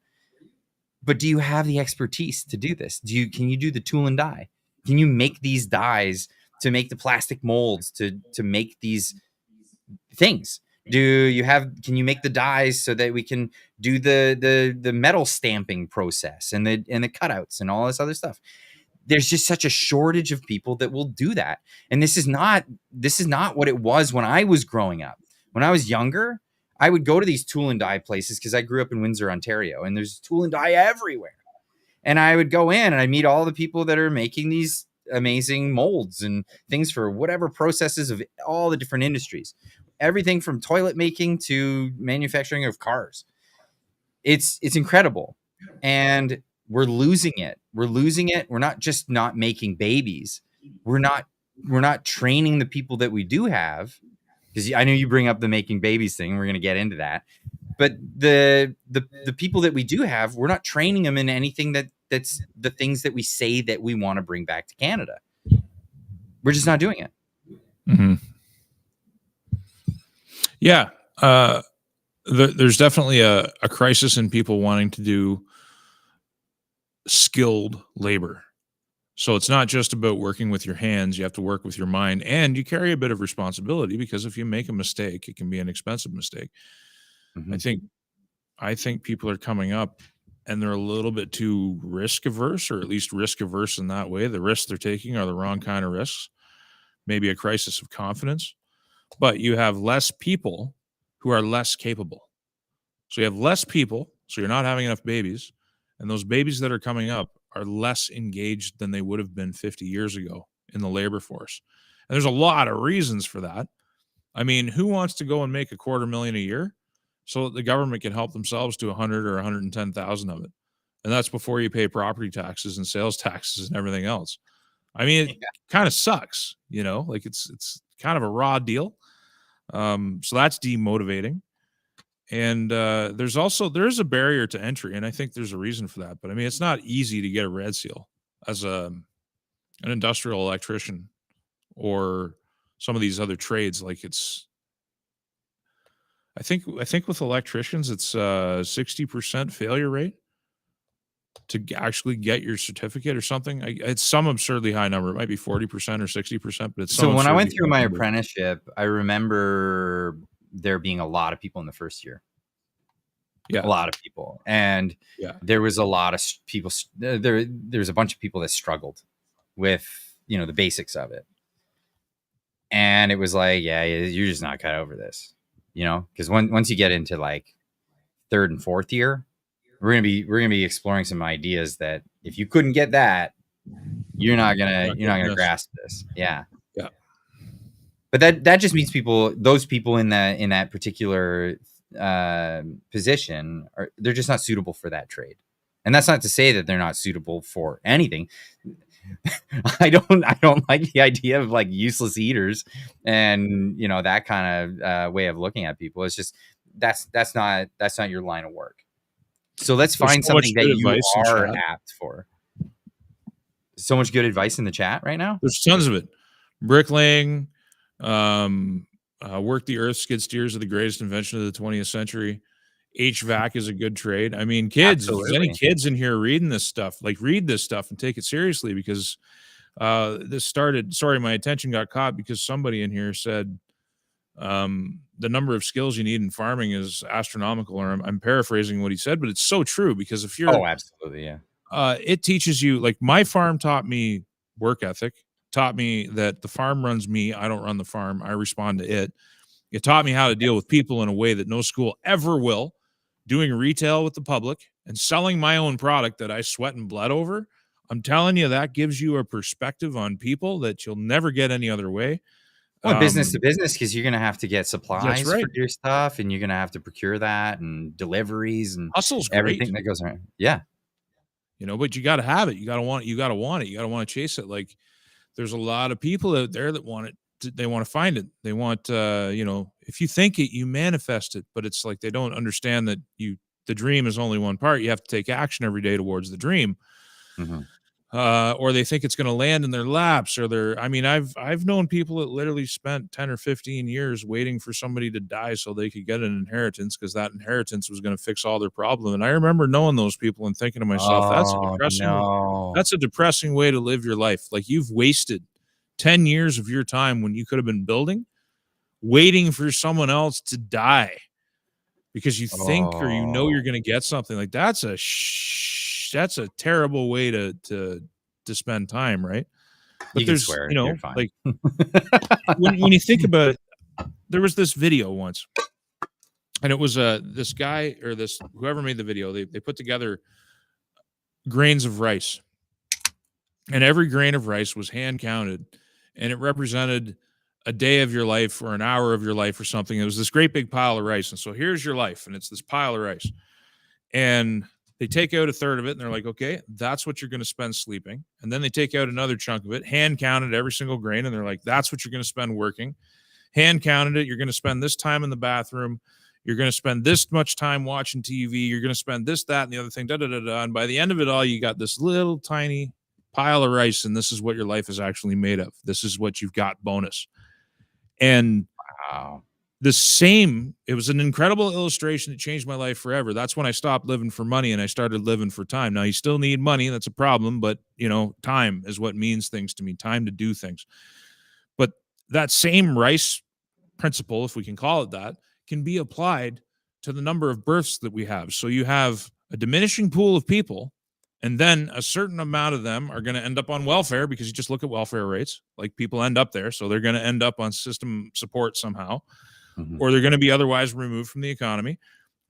But do you have the expertise to do this? Can you do the tool and die? Can you make these dies to make the plastic molds to make these things? Can you make the dies so that we can do the metal stamping process and the cutouts and all this other stuff? There's just such a shortage of people that will do that. And this is not what it was when I was growing up. When I was younger, I would go to these tool and die places because I grew up in Windsor, Ontario, and there's tool and die everywhere. And I would go in and I'd meet all the people that are making these amazing molds and things for whatever processes of all the different industries, everything from toilet making to manufacturing of cars. It's incredible. And we're losing it. We're not just not making babies. We're not training the people that we do have, because I know you bring up the making babies thing. We're going to get into that. But the people that we do have, we're not training them in anything that's the things that we say that we want to bring back to Canada. We're just not doing it. Mm-hmm. Yeah. There's definitely a crisis in people wanting to do skilled labor. So it's not just about working with your hands. You have to work with your mind, and you carry a bit of responsibility, because if you make a mistake, it can be an expensive mistake. Mm-hmm. I think people are coming up and they're a little bit too risk averse, or at least risk averse in that way. The risks they're taking are the wrong kind of risks. Maybe a crisis of confidence, but you have less people who are less capable. So you have less people, so you're not having enough babies. And those babies that are coming up are less engaged than they would have been 50 years ago in the labor force. And there's a lot of reasons for that. I mean, who wants to go and make $250,000 a year so that the government can help themselves to 100 or 110,000 of it? And that's before you pay property taxes and sales taxes and everything else. I mean, it kind of sucks, like it's kind of a raw deal. So that's demotivating. And there's a barrier to entry, and I think there's a reason for that. But I mean, it's not easy to get a red seal as an industrial electrician or some of these other trades. Like I think with electricians, it's 60% failure rate. to actually get your certificate or something. It's some absurdly high number. It might be 40% or 60%, but it's So when I went absurdly through high my number. apprenticeship, I remember there being a lot of people in the first year. Yeah, a lot of people, and yeah, there was a lot of people. There's a bunch of people that struggled with the basics of it, and it was like, yeah, you're just not cut over this, because once you get into like third and fourth year, we're gonna be exploring some ideas that if you couldn't get that, you're not gonna grasp this. Yeah. Yeah. But that just means those people in that particular position they're just not suitable for that trade. And that's not to say that they're not suitable for anything. I don't like the idea of like useless eaters and that kind of way of looking at people. It's just that's not your line of work. So let's find something that you are apt for. So much good advice in the chat right now. There's tons of it. Bricklaying, work the earth skid steers are the greatest invention of the 20th century. HVAC is a good trade. I mean, kids, if there's any kids in here reading this stuff, like read this stuff and take it seriously, because my attention got caught because somebody in here said the number of skills you need in farming is astronomical, or I'm paraphrasing what he said, but it's so true, because if you're absolutely, yeah. It teaches you, like my farm taught me work ethic, taught me that the farm runs me. I don't run the farm. I respond to it. It taught me how to deal with people in a way that no school ever will. Doing retail with the public and selling my own product that I sweat and bled over. I'm telling you, that gives you a perspective on people that you'll never get any other way. Well, business to business, because you're going to have to get supplies right. for your stuff, and you're going to have to procure that, and deliveries, and hustle's everything great. that goes around. Yeah. But you got to have it. You got to want it. You got to want it. You got to want to chase it. Like there's a lot of people out there that want it. They want to find it. They want, if you think it, you manifest it, but it's like, they don't understand that the dream is only one part. You have to take action every day towards the dream. Mm-hmm. Or they think it's going to land in their laps, or I've known people that literally spent 10 or 15 years waiting for somebody to die so they could get an inheritance, because that inheritance was going to fix all their problem. And I remember knowing those people and thinking to myself, that's a depressing way to live your life. Like, you've wasted 10 years of your time when you could have been building, waiting for someone else to die because you think or you're going to get something. Like that's a terrible way to spend time, right? But there's like when you think about it, there was this video once, and it was this guy or whoever made the video, they put together grains of rice, and every grain of rice was hand counted, and it represented a day of your life or an hour of your life or something. It was this great big pile of rice. And so here's your life, and it's this pile of rice. And they take out a third of it, and they're like, okay, that's what you're going to spend sleeping. And then they take out another chunk of it, hand counted every single grain, and they're like, that's what you're going to spend working. Hand counted it. You're going to spend this time in the bathroom. You're going to spend this much time watching TV. You're going to spend this, that, and the other thing, And by the end of it all, you got this little tiny pile of rice, and this is what your life is actually made of. This is what you've got bonus. And wow. It was an incredible illustration that changed my life forever. That's when I stopped living for money and I started living for time. Now, you still need money. That's a problem. But, time is what means things to me, time to do things. But that same rice principle, if we can call it that, can be applied to the number of births that we have. So you have a diminishing pool of people, and then a certain amount of them are going to end up on welfare, because you just look at welfare rates. Like, people end up there. So they're going to end up on system support somehow. Mm-hmm. Or they're going to be otherwise removed from the economy,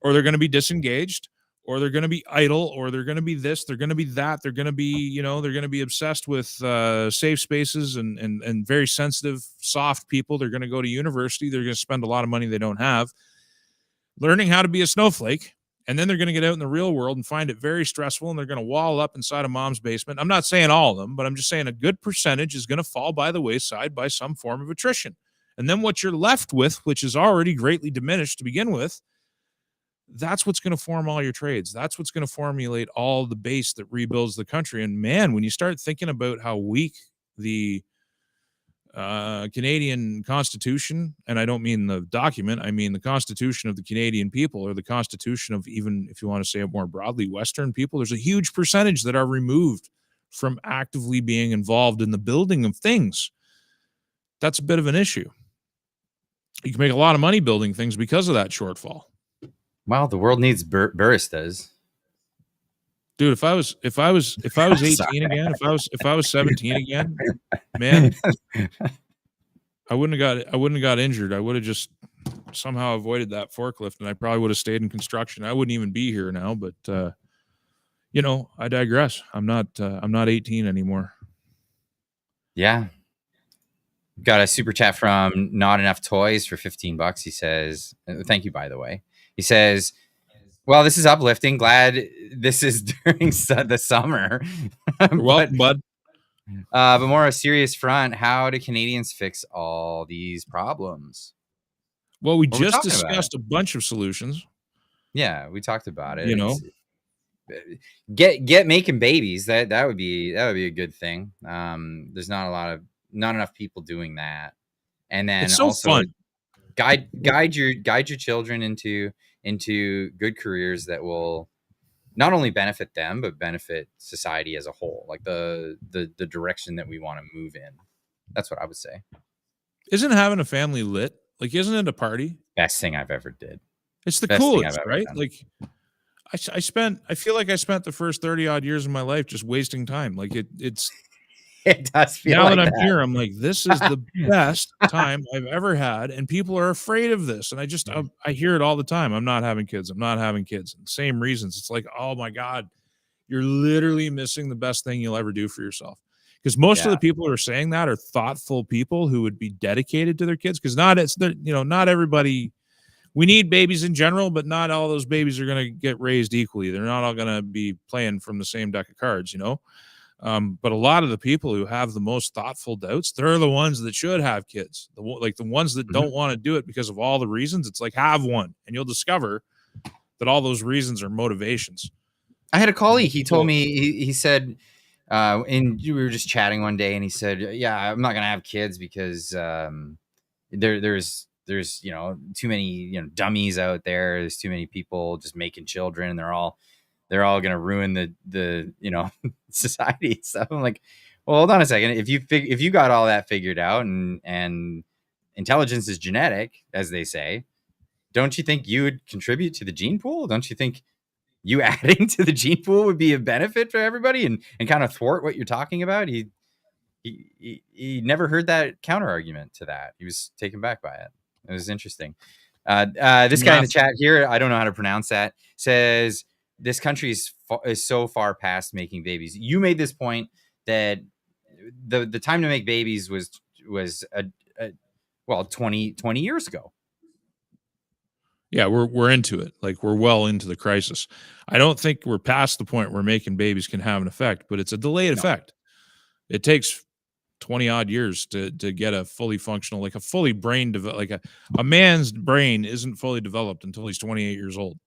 or they're going to be disengaged, or they're going to be idle, or they're going to be this, they're going to be that, they're going to be, they're going to be obsessed with safe spaces and very sensitive, soft people. They're going to go to university. They're going to spend a lot of money they don't have learning how to be a snowflake. And then they're going to get out in the real world and find it very stressful, and they're going to wall up inside of mom's basement. I'm not saying all of them, but I'm just saying a good percentage is going to fall by the wayside by some form of attrition. And then what you're left with, which is already greatly diminished to begin with, that's what's going to form all your trades. That's what's going to formulate all the base that rebuilds the country. And man, when you start thinking about how weak the Canadian Constitution, and I don't mean the document, I mean the Constitution of the Canadian people, or the Constitution of, even if you want to say it more broadly, Western people, there's a huge percentage that are removed from actively being involved in the building of things. That's a bit of an issue. You can make a lot of money building things because of that shortfall. Well, the world needs baristas. Dude, if I was 18 again, if I was 17 again, man, I wouldn't have got injured. I would have just somehow avoided that forklift, and I probably would have stayed in construction. I wouldn't even be here now, but I digress. I'm not 18 anymore. Yeah. Got a super chat from Not Enough Toys for $15. He says, thank you, by the way. He says, well, this is uplifting. Glad this is during the summer. You're welcome, bud. But more a serious front, how do Canadians fix all these problems? Well, we just discussed a bunch of solutions. Yeah, we talked about it. Get making babies. That would be a good thing. There's not enough people doing that. And then it's so also fun. guide your children into good careers that will not only benefit them but benefit society as a whole, like the direction that we want to move in. That's what I would say. Isn't having a family lit? Like, isn't it a party? Best thing I've ever did. It's the coolest, right? Done. Like, I feel like I spent the first 30 odd years of my life just wasting time. Like it's it does feel now like that I'm here, I'm like, this is the best time I've ever had, and people are afraid of this. And I hear it all the time. I'm not having kids. I'm not having kids. And same reasons. It's like, oh my God, you're literally missing the best thing you'll ever do for yourself. Because most of the people who are saying that are thoughtful people who would be dedicated to their kids. Because not everybody. We need babies in general, but not all those babies are going to get raised equally. They're not all going to be playing from the same deck of cards, But a lot of the people who have the most thoughtful doubts, they're the ones that should have kids. The ones that don't want to do it because of all the reasons. It's like, have one, and you'll discover that all those reasons are motivations. I had a colleague. He told me, he said, and we were just chatting one day, and he said, yeah, I'm not going to have kids because there's too many dummies out there. There's too many people just making children, and they're all going to ruin the society stuff. I'm like, well, hold on a second. If you got all that figured out and intelligence is genetic, as they say, don't you think you would contribute to the gene pool? Don't you think you adding to the gene pool would be a benefit for everybody and kind of thwart what you're talking about? He never heard that counter argument to that. He was taken back by it. It was interesting. This guy in the chat here, I don't know how to pronounce that, says this country is so far past making babies. You made this point that the time to make babies was 20 years ago. Yeah, we're into it. Like, we're well into the crisis. I don't think we're past the point where making babies can have an effect, but it's a delayed effect. It takes 20 odd years to get a fully functional, like a fully brain like a man's brain isn't fully developed until he's 28 years old.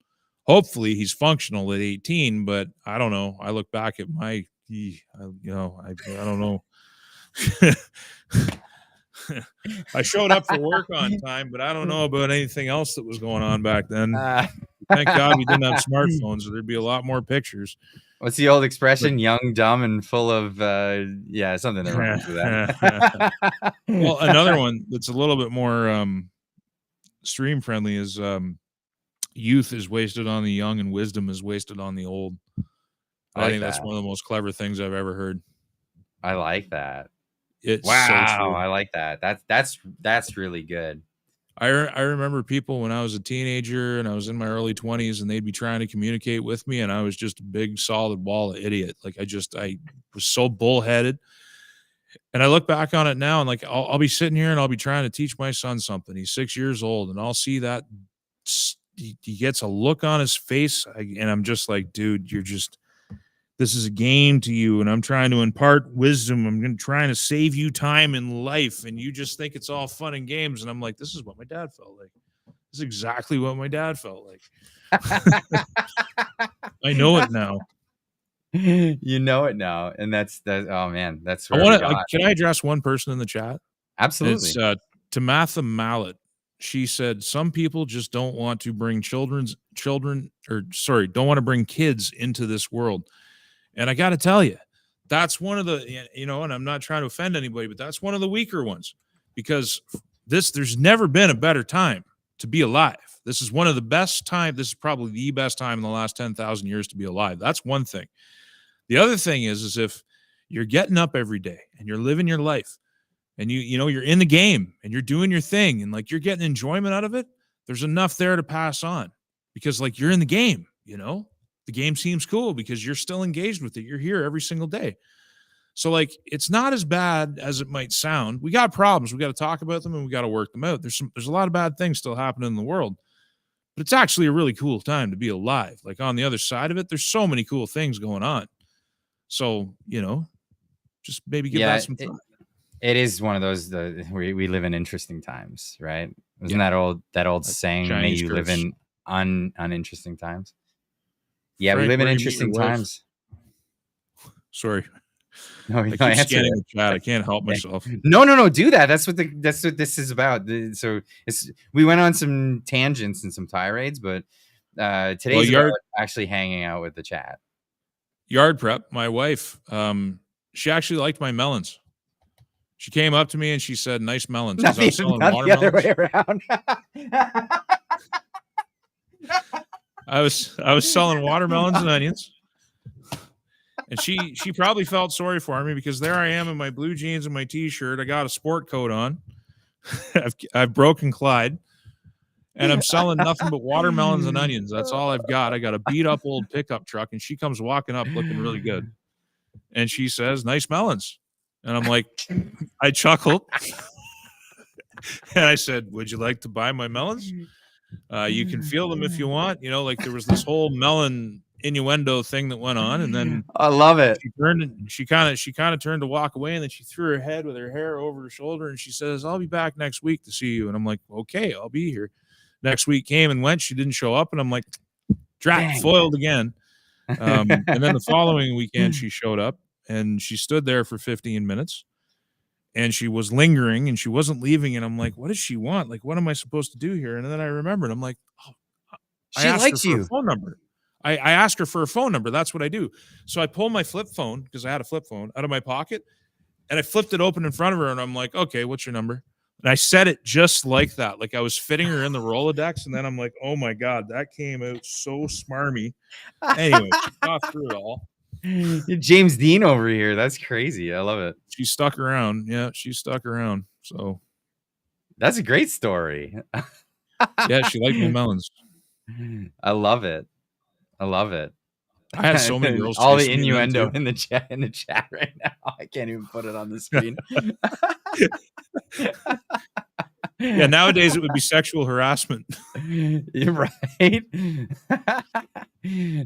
Hopefully he's functional at 18, but I don't know. I look back at my, I don't know. I showed up for work on time, but I don't know about anything else that was going on back then. Thank God we didn't have smartphones, or there'd be a lot more pictures. What's the old expression? Young, dumb, and full of something that rhymes with that. Well, another one that's a little bit more stream friendly is youth is wasted on the young and wisdom is wasted on the old. I think that's one of the most clever things I've ever heard. I like that. It's wow, so true. I like that. That's really good. I remember people when I was a teenager and I was in my early 20s, and they'd be trying to communicate with me, and I was just a big solid wall of idiot. Like, I was so bullheaded. And I look back on it now, and like I'll be sitting here and I'll be trying to teach my son something. He's 6 years old, and I'll see that he gets a look on his face, and I'm just like, dude, this is a game to you, and I'm trying to impart wisdom. I'm trying to save you time in life, and you just think it's all fun and games. And I'm like, this is what my dad felt like. This is exactly what my dad felt like. I know it now. You know it now, and that's oh man, that's. Can I address one person in the chat? Absolutely. It's Tamatha Mallet. She said some people just don't want to bring don't want to bring kids into this world. And I got to tell you, that's one of the, and I'm not trying to offend anybody, but that's one of the weaker ones, because there's never been a better time to be alive. This is one of the best time. This is probably the best time in the last 10,000 years to be alive. That's one thing. The other thing is if you're getting up every day and you're living your life, and you're in the game and you're doing your thing and like you're getting enjoyment out of it, there's enough there to pass on, because like you're in the game, the game seems cool because you're still engaged with it. You're here every single day. So like, it's not as bad as it might sound. We got problems. We got to talk about them and we got to work them out. There's a lot of bad things still happening in the world, but it's actually a really cool time to be alive. Like on the other side of it, there's so many cool things going on. So, just maybe give that some thought. It is one of those we live in interesting times, right? Isn't that old saying? May you live in uninteresting times. Yeah, Frank, we live in interesting times. Sorry, no, I keep scanning the chat. I can't help myself. No, do that. That's what this is about. So we went on some tangents and some tirades, but today's about actually hanging out with the chat. Yard prep. My wife, she actually liked my melons. She came up to me and she said, "Nice melons." Not the other way around. I was selling watermelons and onions, and she probably felt sorry for me, because there I am in my blue jeans and my t-shirt. I got a sport coat on. I've broken Clyde, and I'm selling nothing but watermelons and onions. That's all I've got. I got a beat up old pickup truck, and she comes walking up looking really good, and she says, "Nice melons." And I'm like, I chuckled. And I said, "Would you like to buy my melons? You can feel them if you want." Like there was this whole melon innuendo thing that went on. And then I love it. She kind of turned to walk away. And then she threw her head with her hair over her shoulder. And she says, "I'll be back next week to see you." And I'm like, "Okay, I'll be here." Next week came and went. She didn't show up. And I'm like, drat, foiled again. And then the following weekend, she showed up. And she stood there for 15 minutes, and she was lingering and she wasn't leaving. And I'm like, what does she want? Like, what am I supposed to do here? And then I remembered, I'm like, she likes you. Phone number. I asked her for a phone number. That's what I do. So I pulled my flip phone, because I had a flip phone, out of my pocket, and I flipped it open in front of her. And I'm like, "Okay, what's your number?" And I said it just like that. Like I was fitting her in the Rolodex. And then I'm like, oh my God, that came out so smarmy. Anyway, she got through it all. James Dean over here. That's crazy. I love it. She stuck around. Yeah, she stuck around. So that's a great story. Yeah, she liked my melons. I love it. I had so many girls. All the innuendo in the chat right now. I can't even put it on the screen. Yeah, nowadays it would be sexual harassment. You're right.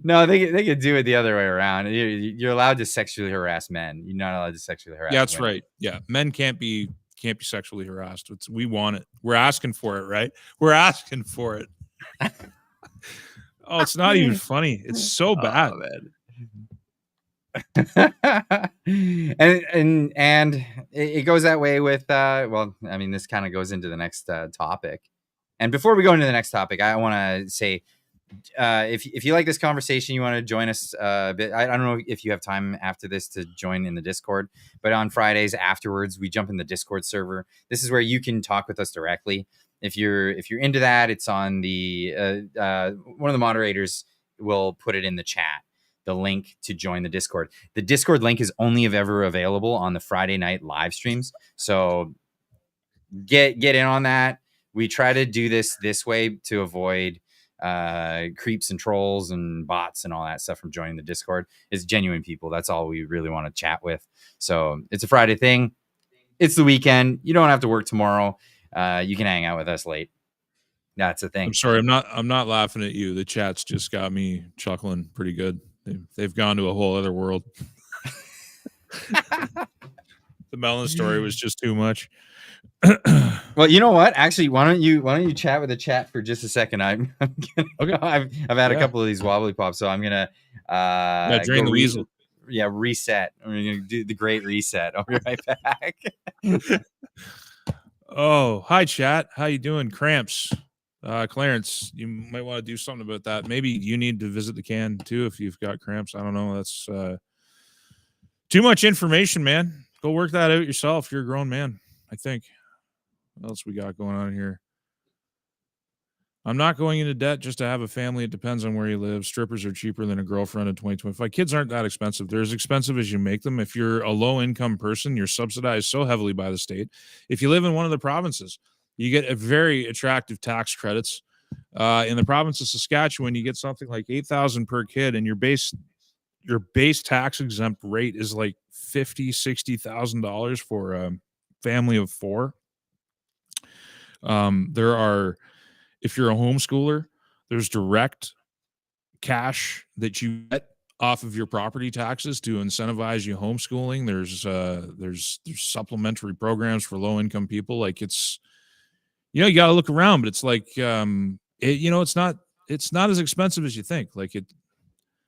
No, they could do it the other way around. You're allowed to sexually harass men. You're not allowed to sexually harass. Yeah, that's women. right. Yeah, men can't be sexually harassed. We want it. We're asking for it, right? We're asking for it. Oh, it's not even funny. It's so bad. And it goes that way with well, I mean, this kind of goes into the next topic. And before we go into the next topic, I want to say, if you like this conversation, you want to join us a bit. I don't know if you have time after this to join in the Discord, but on Fridays afterwards, we jump in the Discord server. This is where you can talk with us directly. If you're into that, it's on the one of the moderators will put it in the chat, the link to join the Discord. The Discord link is only ever available on the Friday night live streams. So get in on that. We try to do this way to avoid creeps and trolls and bots and all that stuff from joining the Discord. It's genuine people. That's all we really want to chat with. So it's a Friday thing. It's the weekend. You don't have to work tomorrow. You can hang out with us late. That's the thing. I'm sorry. I'm not laughing at you. The chat's just got me chuckling pretty good. They've gone to a whole other world. The melon story was just too much. Well, you know what? Actually, why don't you chat with the chat for just a second? I'm gonna okay. I've had a couple of these wobbly pops, so I'm gonna drain the weasel. Reset. I'm gonna do the great reset. I'll be right back. Oh, hi, chat. How you doing? Cramps. Clarence, you might want to do something about that. Maybe you need to visit the can too if you've got cramps. I don't know. That's too much information, man. Go work that out yourself. You're a grown man, I think. What else we got going on here? I'm not going into debt just to have a family. It depends on where you live. Strippers are cheaper than a girlfriend in 2025. Kids aren't that expensive. They're as expensive as you make them. If you're a low-income person, you're subsidized so heavily by the state. If you live in one of the provinces, you get a very attractive tax credits. In the province of Saskatchewan, you get something like $8,000 per kid, and your base tax exempt rate is like $50,000-$60,000 for a family of four. There are, if you're a homeschooler, there's direct cash that you get off of your property taxes to incentivize you homeschooling. There's supplementary programs for low income people. Like it's, you got to look around, but it's like, it's not as expensive as you think. Like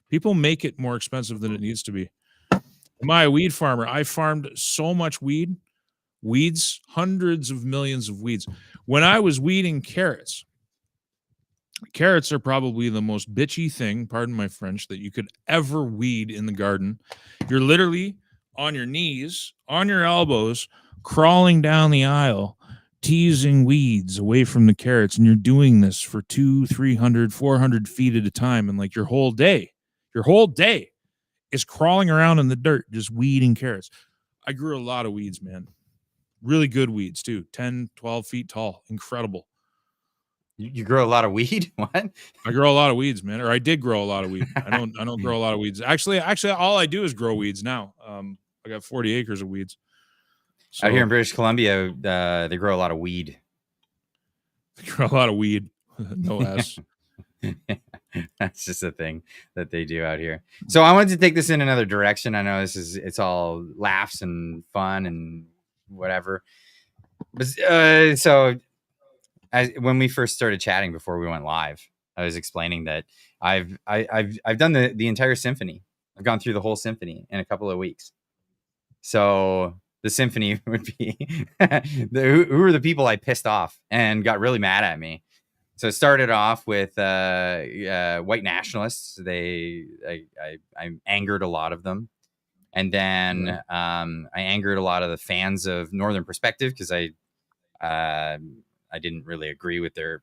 people make it more expensive than it needs to be. Am I a weed farmer? I farmed so much weeds, hundreds of millions of weeds. When I was weeding carrots are probably the most bitchy thing, pardon my French, that you could ever weed in the garden. You're literally on your knees, on your elbows, crawling down the aisle, teasing weeds away from the carrots. And you're doing this for 200, 300, 400 feet at a time. And like your whole day is crawling around in the dirt, just weeding carrots. I grew a lot of weeds, man. Really good weeds too. 10, 12 feet tall. Incredible. You grow a lot of weed? What? I grow a lot of weeds, man. Or I did grow a lot of weed. I don't grow a lot of weeds. Actually, all I do is grow weeds now. I got 40 acres of weeds. So, out here in British Columbia, they grow a lot of weed. They grow a lot of weed. No S. That's just a thing that they do out here. So I wanted to take this in another direction. I know it's all laughs and fun and whatever. But when we first started chatting before we went live, I was explaining that I've done the entire symphony. I've gone through the whole symphony in a couple of weeks. So the symphony would be who are the people I pissed off and got really mad at me. So it started off with white nationalists. I angered a lot of them, and then I angered a lot of the fans of Northern Perspective because I didn't really agree with their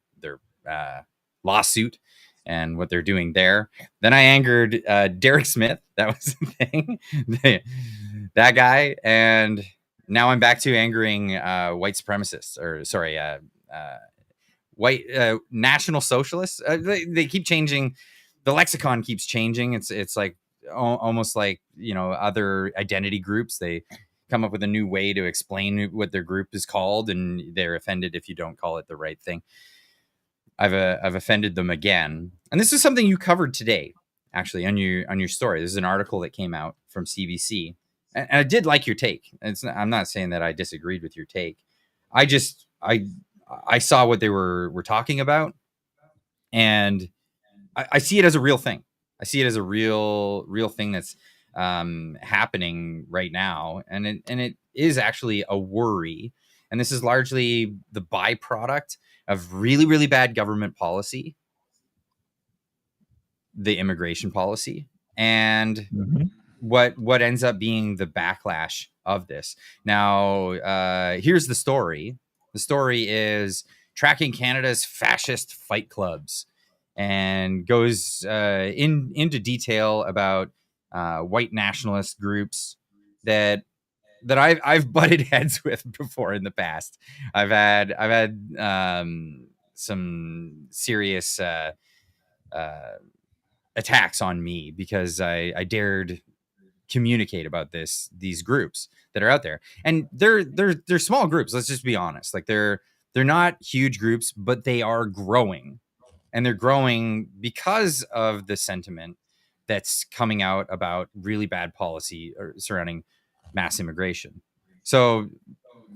lawsuit and what they're doing there. Then I angered Derek Smith. That was the thing, that guy. And now I'm back to angering white supremacists, or sorry, white national socialists. They keep changing. The lexicon keeps changing. It's like almost like, other identity groups. They come up with a new way to explain what their group is called, and they're offended if you don't call it the right thing. I've offended them again, and this is something you covered today, actually, on your story. This is an article that came out from CBC, and I did like your take. I'm not saying that I disagreed with your take. I saw what they were talking about, and I see it as a real thing. I see it as a real thing that's happening right now, and it is actually a worry. And this is largely the byproduct of really, really bad government policy, the immigration policy, and what ends up being the backlash of this. Now, here's the story. The story is tracking Canada's fascist fight clubs, and goes into detail about white nationalist groups that I've butted heads with before in the past. I've had some serious attacks on me because I dared communicate about these groups that are out there, and they're small groups. Let's just be honest. Like they're not huge groups, but they are growing, and they're growing because of the sentiment that's coming out about really bad policy surrounding mass immigration. So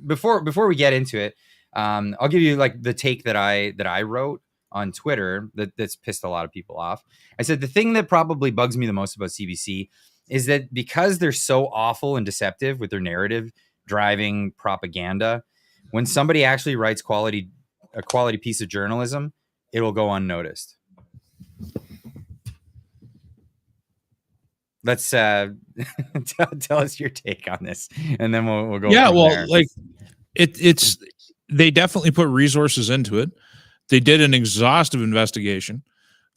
before we get into it, I'll give you like the take that I wrote on Twitter that's pissed a lot of people off. I said the thing that probably bugs me the most about CBC is that because they're so awful and deceptive with their narrative driving propaganda, When somebody actually writes a quality piece of journalism, it will go unnoticed. Let's tell us your take on this, and then we'll go. Yeah, well, there. like it's they definitely put resources into it. They did an exhaustive investigation.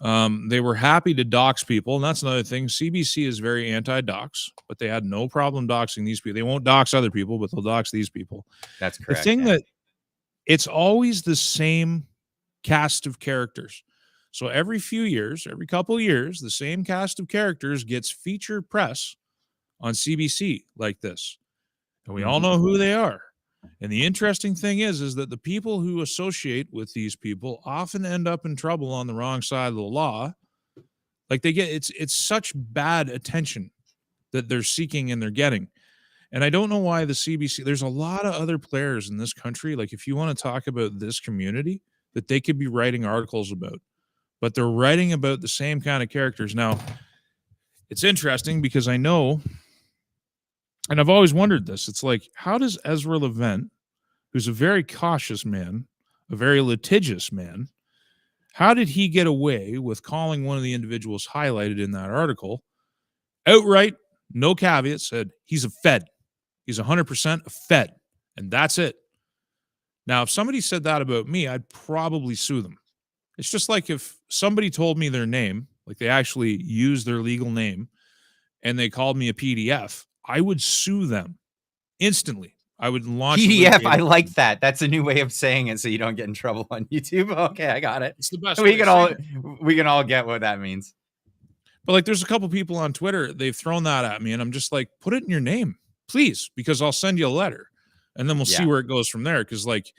They were happy to dox people, and that's another thing. CBC is very anti-dox, but they had no problem doxing these people. They won't dox other people, but they'll dox these people. That's correct. The thing that it's always the same cast of characters. So every few years, every couple of years, the same cast of characters gets feature press on CBC like this. And we all know who they are. And the interesting thing is that the people who associate with these people often end up in trouble on the wrong side of the law. Like they get, it's such bad attention that they're seeking and they're getting. And I don't know why the CBC, there's a lot of other players in this country. Like if you want to talk about this community that they could be writing articles about, but they're writing about the same kind of characters. Now, it's interesting because I know, and I've always wondered this, it's like, how does Ezra Levant, who's a very cautious man, a very litigious man, how did he get away with calling one of the individuals highlighted in that article outright, no caveat, said he's a Fed. He's 100% a Fed, and that's it. Now, if somebody said that about me, I'd probably sue them. It's just like if somebody told me their name, like they actually used their legal name, and they called me a PDF, I would sue them instantly. I would launch PDF. I like that. That's a new way of saying it, so you don't get in trouble on YouTube. Okay, I got it. It's the best. We can all get what that means. But like, there's a couple people on Twitter, they've thrown that at me, and I'm just like, put it in your name, please, because I'll send you a letter, and then we'll see where it goes from there. Because like,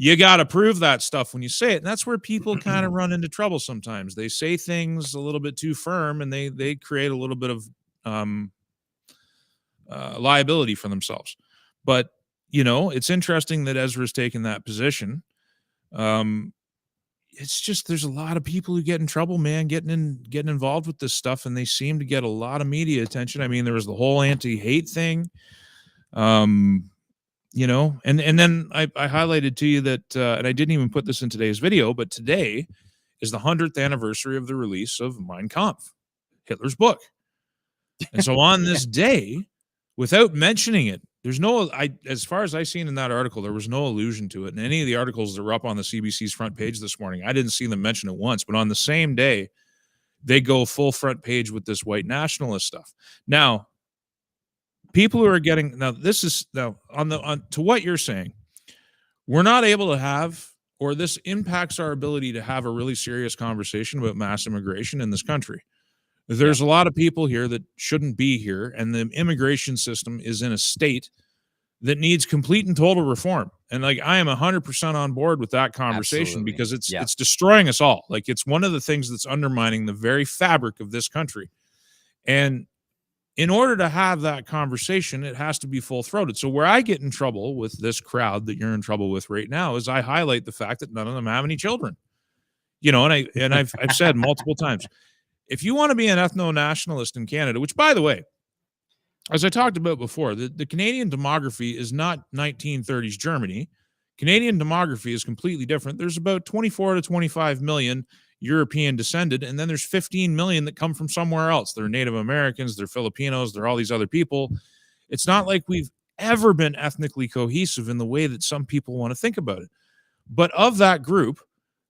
you got to prove that stuff when you say it, and that's where people kind of run into trouble sometimes. They say things a little bit too firm, and they create a little bit of liability for themselves. But you know, it's interesting that Ezra's taken that position. It's just there's a lot of people who get in trouble, man, getting involved with this stuff, and they seem to get a lot of media attention. I mean, there was the whole anti-hate thing, you know, and then I highlighted to you that, and I didn't even put this in today's video, but today is the 100th anniversary of the release of Mein Kampf, Hitler's book. And so on this day, without mentioning it, there's no, as far as I seen in that article, there was no allusion to it. And any of the articles that were up on the CBC's front page this morning, I didn't see them mention it once, but on the same day, they go full front page with this white nationalist stuff. Now, people who are getting, now this is, now on to what you're saying, we're not able to have, or this impacts our ability to have a really serious conversation about mass immigration in this country. There's a lot of people here that shouldn't be here, and the immigration system is in a state that needs complete and total reform. And like, I am 100% on board with that conversation. Absolutely. Because it's destroying us all. Like, it's one of the things that's undermining the very fabric of this country. And in order to have that conversation, it has to be full-throated. So where I get in trouble with this crowd that you're in trouble with right now is I highlight the fact that none of them have any children. You know, and I've said multiple times, if you want to be an ethno-nationalist in Canada, which, by the way, as I talked about before, the Canadian demography is not 1930s Germany. Canadian demography is completely different. There's about 24 to 25 million European descended, and then there's 15 million that come from somewhere else. They're Native Americans, they're Filipinos, they're all these other people. It's not like we've ever been ethnically cohesive in the way that some people want to think about it. But of that group,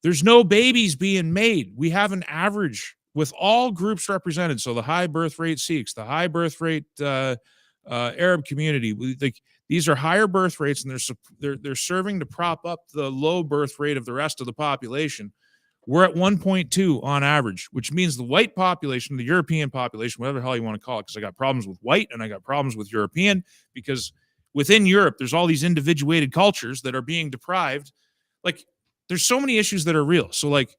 there's no babies being made. We have an average with all groups represented. So the high birth rate Sikhs, the high birth rate Arab community, like, these are higher birth rates, and they're serving to prop up the low birth rate of the rest of the population. We're at 1.2 on average, which means the white population, the European population, whatever the hell you want to call it, because I got problems with white and I got problems with European, because within Europe, there's all these individuated cultures that are being deprived. Like, there's so many issues that are real. So like,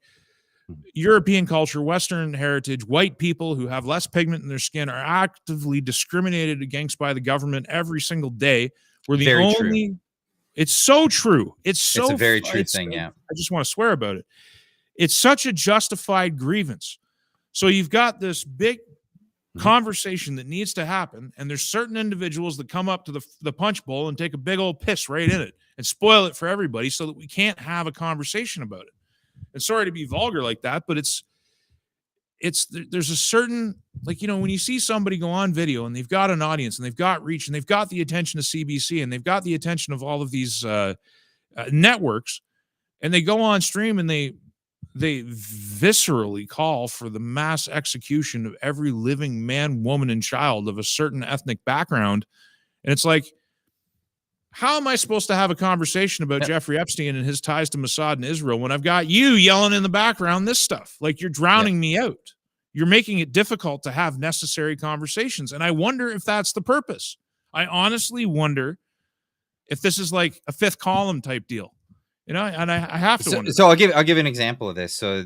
European culture, Western heritage, white people who have less pigment in their skin are actively discriminated against by the government every single day. We're the very only. True. It's so true. It's a very true thing. Yeah, I just want to swear about it. It's such a justified grievance. So you've got this big conversation that needs to happen, and there's certain individuals that come up to the punch bowl and take a big old piss right in it and spoil it for everybody so that we can't have a conversation about it. And sorry to be vulgar like that, but there's a certain, like, when you see somebody go on video and they've got an audience and they've got reach and they've got the attention of CBC and they've got the attention of all of these networks, and they go on stream and they viscerally call for the mass execution of every living man, woman, and child of a certain ethnic background. And it's like, how am I supposed to have a conversation about Jeffrey Epstein and his ties to Mossad and Israel when I've got you yelling in the background this stuff? Like, you're drowning me out. You're making it difficult to have necessary conversations. And I wonder if that's the purpose. I honestly wonder if this is like a fifth column type deal. And I have to wonder. So I'll give an example of this. So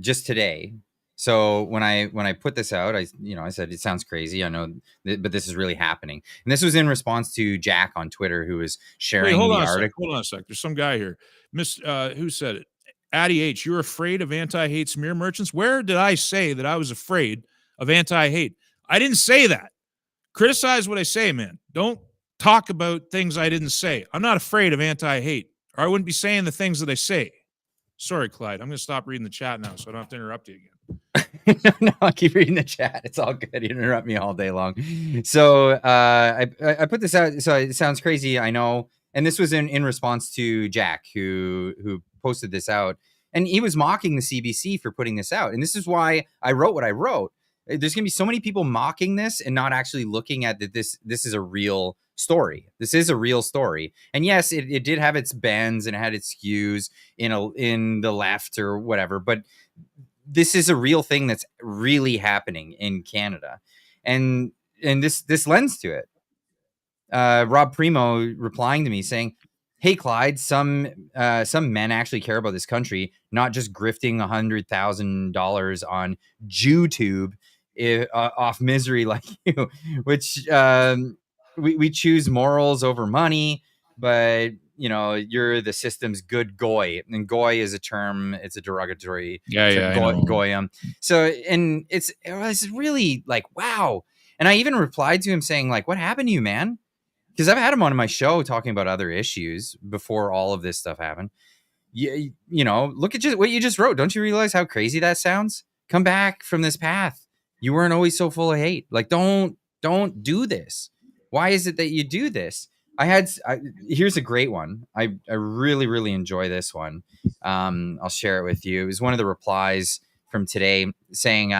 just today. So when I put this out, I said, it sounds crazy, I know, but this is really happening. And this was in response to Jack on Twitter, who was sharing the article. Hold on a sec. There's some guy here. Who said it? Addie H, you're afraid of anti-hate smear merchants? Where did I say that I was afraid of anti-hate? I didn't say that. Criticize what I say, man. Don't talk about things I didn't say. I'm not afraid of anti-hate, or I wouldn't be saying the things that I say. Sorry, Clyde. I'm going to stop reading the chat now so I don't have to interrupt you again. No, I keep reading the chat. It's all good. You interrupt me all day long. So I put this out. So it sounds crazy, I know. And this was in response to Jack, who posted this out. And he was mocking the CBC for putting this out. And this is why I wrote what I wrote. There's going to be so many people mocking this and not actually looking at that this is a real story. This is a real story. And yes, it did have its bends and it had its skews in the left or whatever. But this is a real thing that's really happening in Canada. And this lends to it. Rob Primo replying to me saying, hey, Clyde, some men actually care about this country, not just grifting $100,000 on JewTube off misery like you, which we choose morals over money, but you're the system's good goy, and goy is a term, it's a derogatory term, goyim. So, and it was really like, wow. And I even replied to him saying, like, what happened to you, man? Because I've had him on my show talking about other issues before all of this stuff happened. You look at what you just wrote. Don't you realize how crazy that sounds? Come back from this path. You weren't always so full of hate. Like, don't do this. Why is it that you do this? Here's a great one. I really, really enjoy this one. I'll share it with you. It was one of the replies from today saying,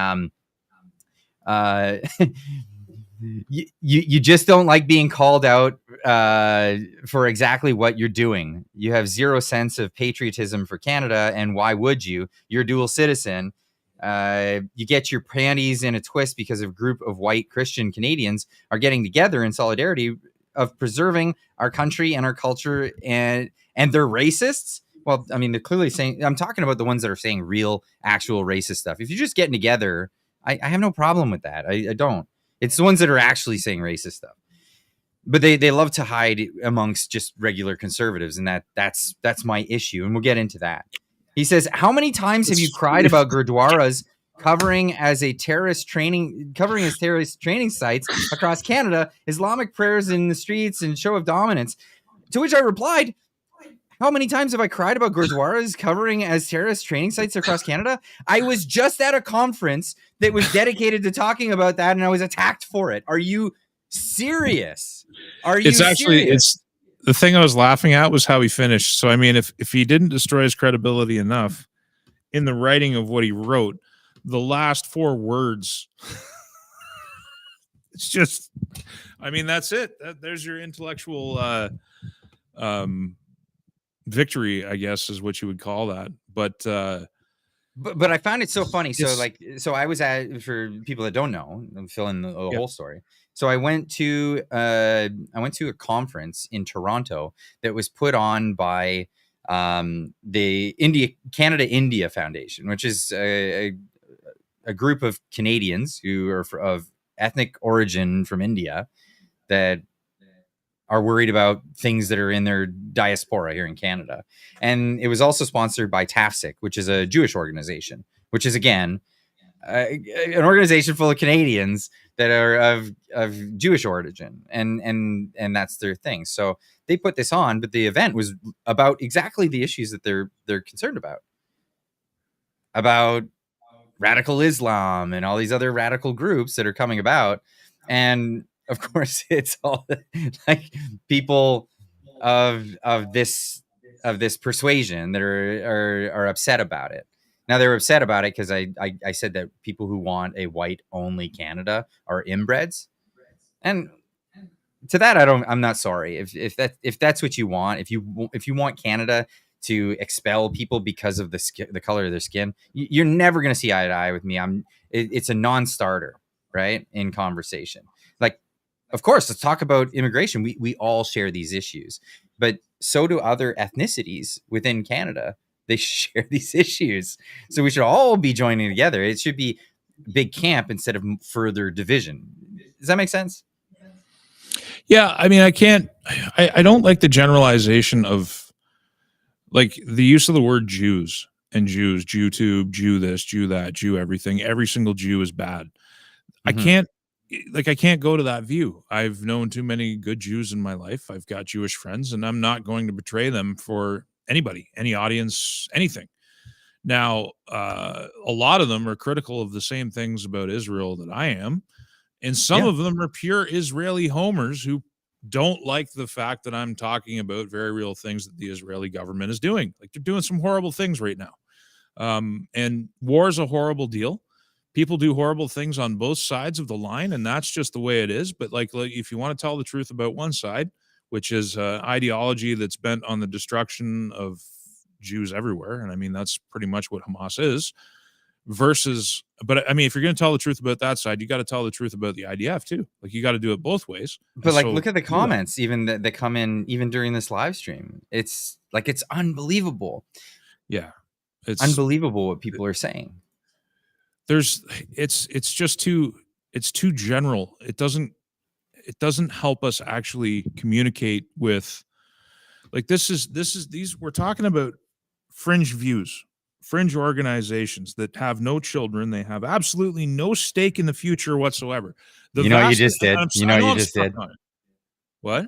you just don't like being called out for exactly what you're doing. You have zero sense of patriotism for Canada, and why would you? You're a dual citizen. You get your panties in a twist because a group of white Christian Canadians are getting together in solidarity of preserving our country and our culture, and they're racists. Well, I mean, they're clearly saying, I'm talking about the ones that are saying real, actual racist stuff. If you're just getting together, I have no problem with that. I don't. It's the ones that are actually saying racist stuff. But they love to hide amongst just regular conservatives, and that's my issue, and we'll get into that. He says, how many times have you cried about Gurdwaras covering as terrorist training sites across Canada, Islamic prayers in the streets, and show of dominance? To which I replied, how many times have I cried about Gurdwaras covering as terrorist training sites across Canada? I was just at a conference that was dedicated to talking about that, and I was attacked for it. Are you serious? It's the thing I was laughing at was how he finished. So, I mean, if he didn't destroy his credibility enough in the writing of what he wrote, the last 4 words, it's just, I mean, that's it. There's your intellectual victory, I guess, is what you would call that. But I found it so funny. So I was for people that don't know, I'm filling the whole story. So I went to a conference in Toronto that was put on by the Canada India Foundation, which is a group of Canadians who are of ethnic origin from India that are worried about things that are in their diaspora here in Canada. And it was also sponsored by TAFSIC, which is a Jewish organization, which is, again, an organization full of Canadians that are of Jewish origin, and that's their thing. So they put this on, but the event was about exactly the issues that they're concerned about radical Islam and all these other radical groups that are coming about. And of course, it's all like people of this persuasion that are upset about it. Now, they were upset about it because I said that people who want a white only Canada are inbreds, and to that I'm not sorry. If that's what you want, if you want Canada to expel people because of the color of their skin, you're never going to see eye to eye with me. It's a non-starter, right, in conversation. Like, of course, let's talk about immigration. We all share these issues, but so do other ethnicities within Canada. They share these issues. So we should all be joining together. It should be big camp instead of further division. Does that make sense? Yeah. I mean, I don't like the generalization of like the use of the word Jews and Jews, Jew-tube, Jew this, Jew that, Jew everything. Every single Jew is bad. Mm-hmm. I can't go to that view. I've known too many good Jews in my life. I've got Jewish friends, and I'm not going to betray them for anybody, any audience, anything. Now, a lot of them are critical of the same things about Israel that I am, and some of them are pure Israeli homers who don't like the fact that I'm talking about very real things that the Israeli government is doing. Like, they're doing some horrible things right now. And war is a horrible deal. People do horrible things on both sides of the line, and that's just the way it is. But like if you want to tell the truth about one side, which is ideology that's bent on the destruction of Jews everywhere, and I mean, that's pretty much what Hamas is, but I mean, if you're going to tell the truth about that side, you got to tell the truth about the IDF too. Like, you got to do it both ways. But like, look at the comments even that come in even during this live stream. It's like, it's unbelievable. Yeah. It's unbelievable what people are saying. It's just too general. It doesn't help us actually communicate with, like, we're talking about fringe views, fringe organizations that have no children. They have absolutely no stake in the future whatsoever. You know, you just did. What?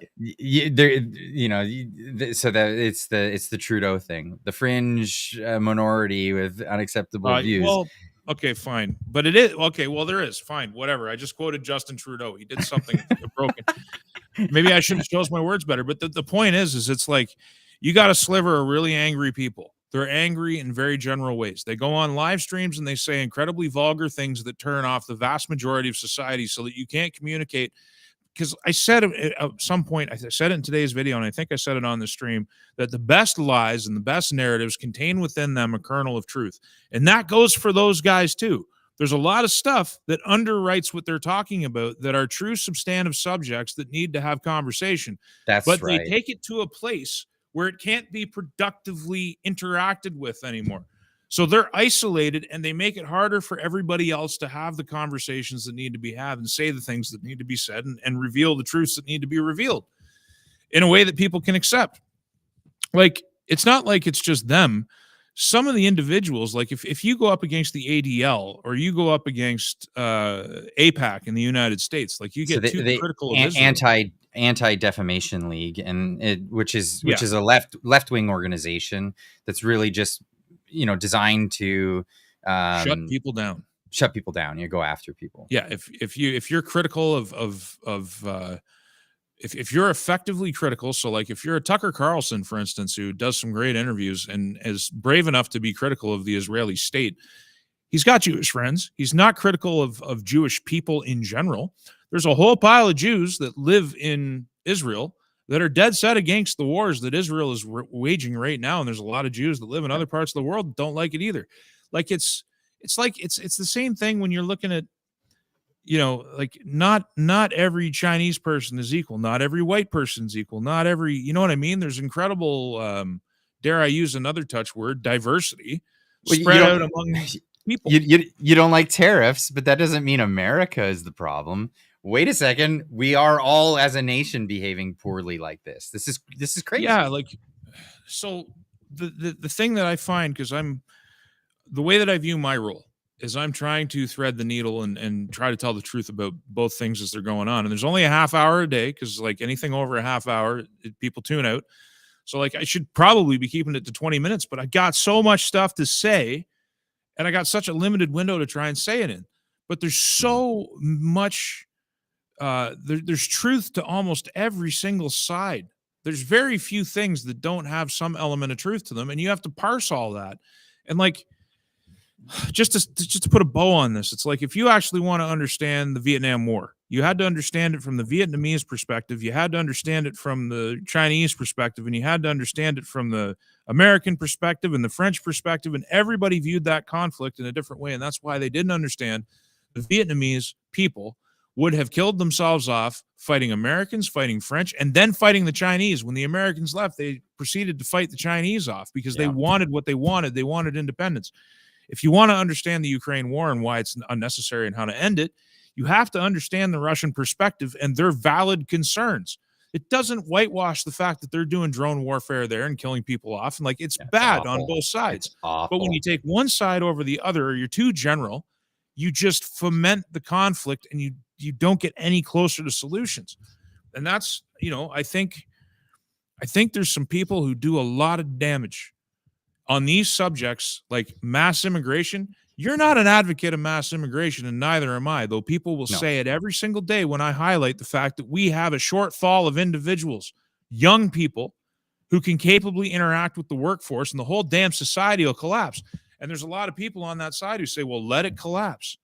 So that it's the Trudeau thing, the fringe minority with unacceptable views. Well, okay, fine, but it is okay. Well, there is fine, whatever. I just quoted Justin Trudeau. He did something broken. Maybe I should have chose my words better. But the point is it's like, you got a sliver of really angry people. They're angry in very general ways. They go on live streams and they say incredibly vulgar things that turn off the vast majority of society, so that you can't communicate. Because I said at some point, I said it in today's video, and I think I said it on the stream, that the best lies and the best narratives contain within them a kernel of truth. And that goes for those guys too. There's a lot of stuff that underwrites what they're talking about that are true substantive subjects that need to have conversation. But right. They take it to a place where it can't be productively interacted with anymore. So they're isolated, and they make it harder for everybody else to have the conversations that need to be had and say the things that need to be said and reveal the truths that need to be revealed in a way that people can accept. Like, it's not like it's just them. Some of the individuals, like if you go up against the ADL or you go up against AIPAC in the United States, like, you get too critical of Anti-Defamation League, and which is a left-wing organization that's really just designed to shut people down. Go after people. Yeah, if you're critical if you're effectively critical, so like if you're a Tucker Carlson, for instance, who does some great interviews and is brave enough to be critical of the Israeli state, he's got Jewish friends. He's not critical of Jewish people in general. There's a whole pile of Jews that live in Israel that are dead set against the wars that Israel is waging right now. And there's a lot of Jews that live in other parts of the world that don't like it either. Like, it's the same thing when you're looking at, like, not every Chinese person is equal. Not every white person's equal. Not every, you know what I mean? There's incredible, dare I use another touch word, diversity spread out among people. You don't like tariffs, but that doesn't mean America is the problem. Wait a second. We are all as a nation behaving poorly like this. This is crazy. Yeah. Like, so the thing that I find, because the way that I view my role is I'm trying to thread the needle and try to tell the truth about both things as they're going on. And there's only a half hour a day, because like anything over a half hour, people tune out. So like I should probably be keeping it to 20 minutes, but I got so much stuff to say, and I got such a limited window to try and say it in. But there's so much, there's truth to almost every single side. There's very few things that don't have some element of truth to them, and you have to parse all that. And like, just to put a bow on this, it's like if you actually want to understand the Vietnam War, you had to understand it from the Vietnamese perspective, you had to understand it from the Chinese perspective, and you had to understand it from the American perspective and the French perspective, and everybody viewed that conflict in a different way. And that's why they didn't understand the Vietnamese people would have killed themselves off fighting Americans, fighting French, and then fighting the Chinese. When the Americans left, they proceeded to fight the Chinese off because they wanted what they wanted. They wanted independence. If you want to understand the Ukraine war and why it's unnecessary and how to end it, you have to understand the Russian perspective and their valid concerns. It doesn't whitewash the fact that they're doing drone warfare there and killing people off. And like, it's bad on both sides. But when you take one side over the other, or you're too general, you just foment the conflict and you don't get any closer to solutions. And that's, I think there's some people who do a lot of damage on these subjects, like mass immigration. You're not an advocate of mass immigration, and neither am I, though people will say it every single day when I highlight the fact that we have a shortfall of individuals, young people, who can capably interact with the workforce, and the whole damn society will collapse. And there's a lot of people on that side who say, well, let it collapse.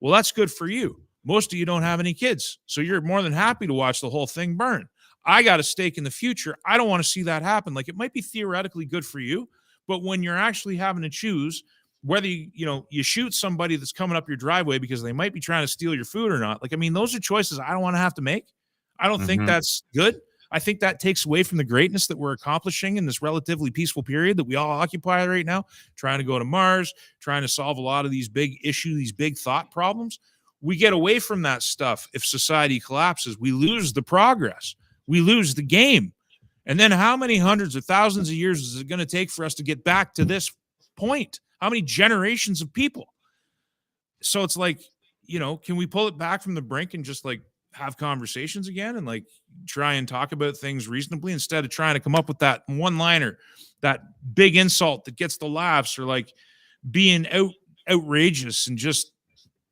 Well, that's good for you. Most of you don't have any kids, so you're more than happy to watch the whole thing burn. I got a stake in the future. I don't want to see that happen. Like, it might be theoretically good for you, but when you're actually having to choose whether you shoot somebody that's coming up your driveway because they might be trying to steal your food or not, like, I mean, those are choices I don't want to have to make. I don't think that's good. I think that takes away from the greatness that we're accomplishing in this relatively peaceful period that we all occupy right now, trying to go to Mars, trying to solve a lot of these big issues, these big thought problems. We get away from that stuff. If society collapses, we lose the progress. We lose the game. And then how many hundreds of thousands of years is it going to take for us to get back to this point? How many generations of people? So it's like, can we pull it back from the brink and just like have conversations again and like try and talk about things reasonably instead of trying to come up with that one-liner, that big insult that gets the laughs, or like being outrageous and just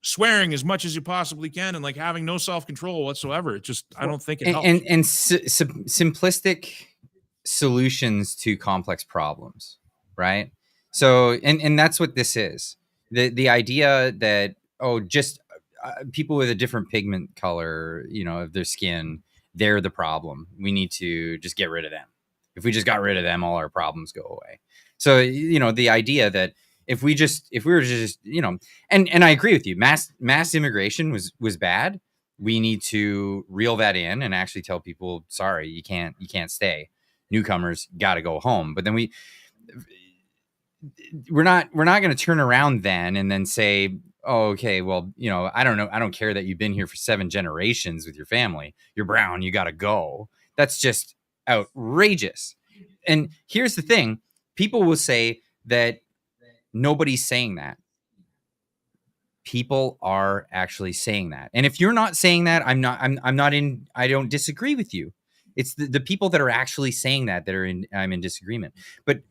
swearing as much as you possibly can and like having no self-control whatsoever. It just, I don't think it helps. And simplistic solutions to complex problems, right? So, and that's what this is. The idea that, just people with a different pigment color, of their skin, they're the problem. We need to just get rid of them. If we just got rid of them, all our problems go away. So, the idea that if we were just, and I agree with you, mass immigration was bad. We need to reel that in and actually tell people, sorry, you can't stay. Newcomers got to go home. But then we're not going to turn around then and then say, oh, okay, well, I don't know. I don't care that you've been here for 7 generations with your family. You're brown. You got to go. That's just outrageous. And here's the thing. People will say that nobody's saying that. People are actually saying that. And if you're not saying that, I don't disagree with you. It's the people that are actually saying that I'm in disagreement. But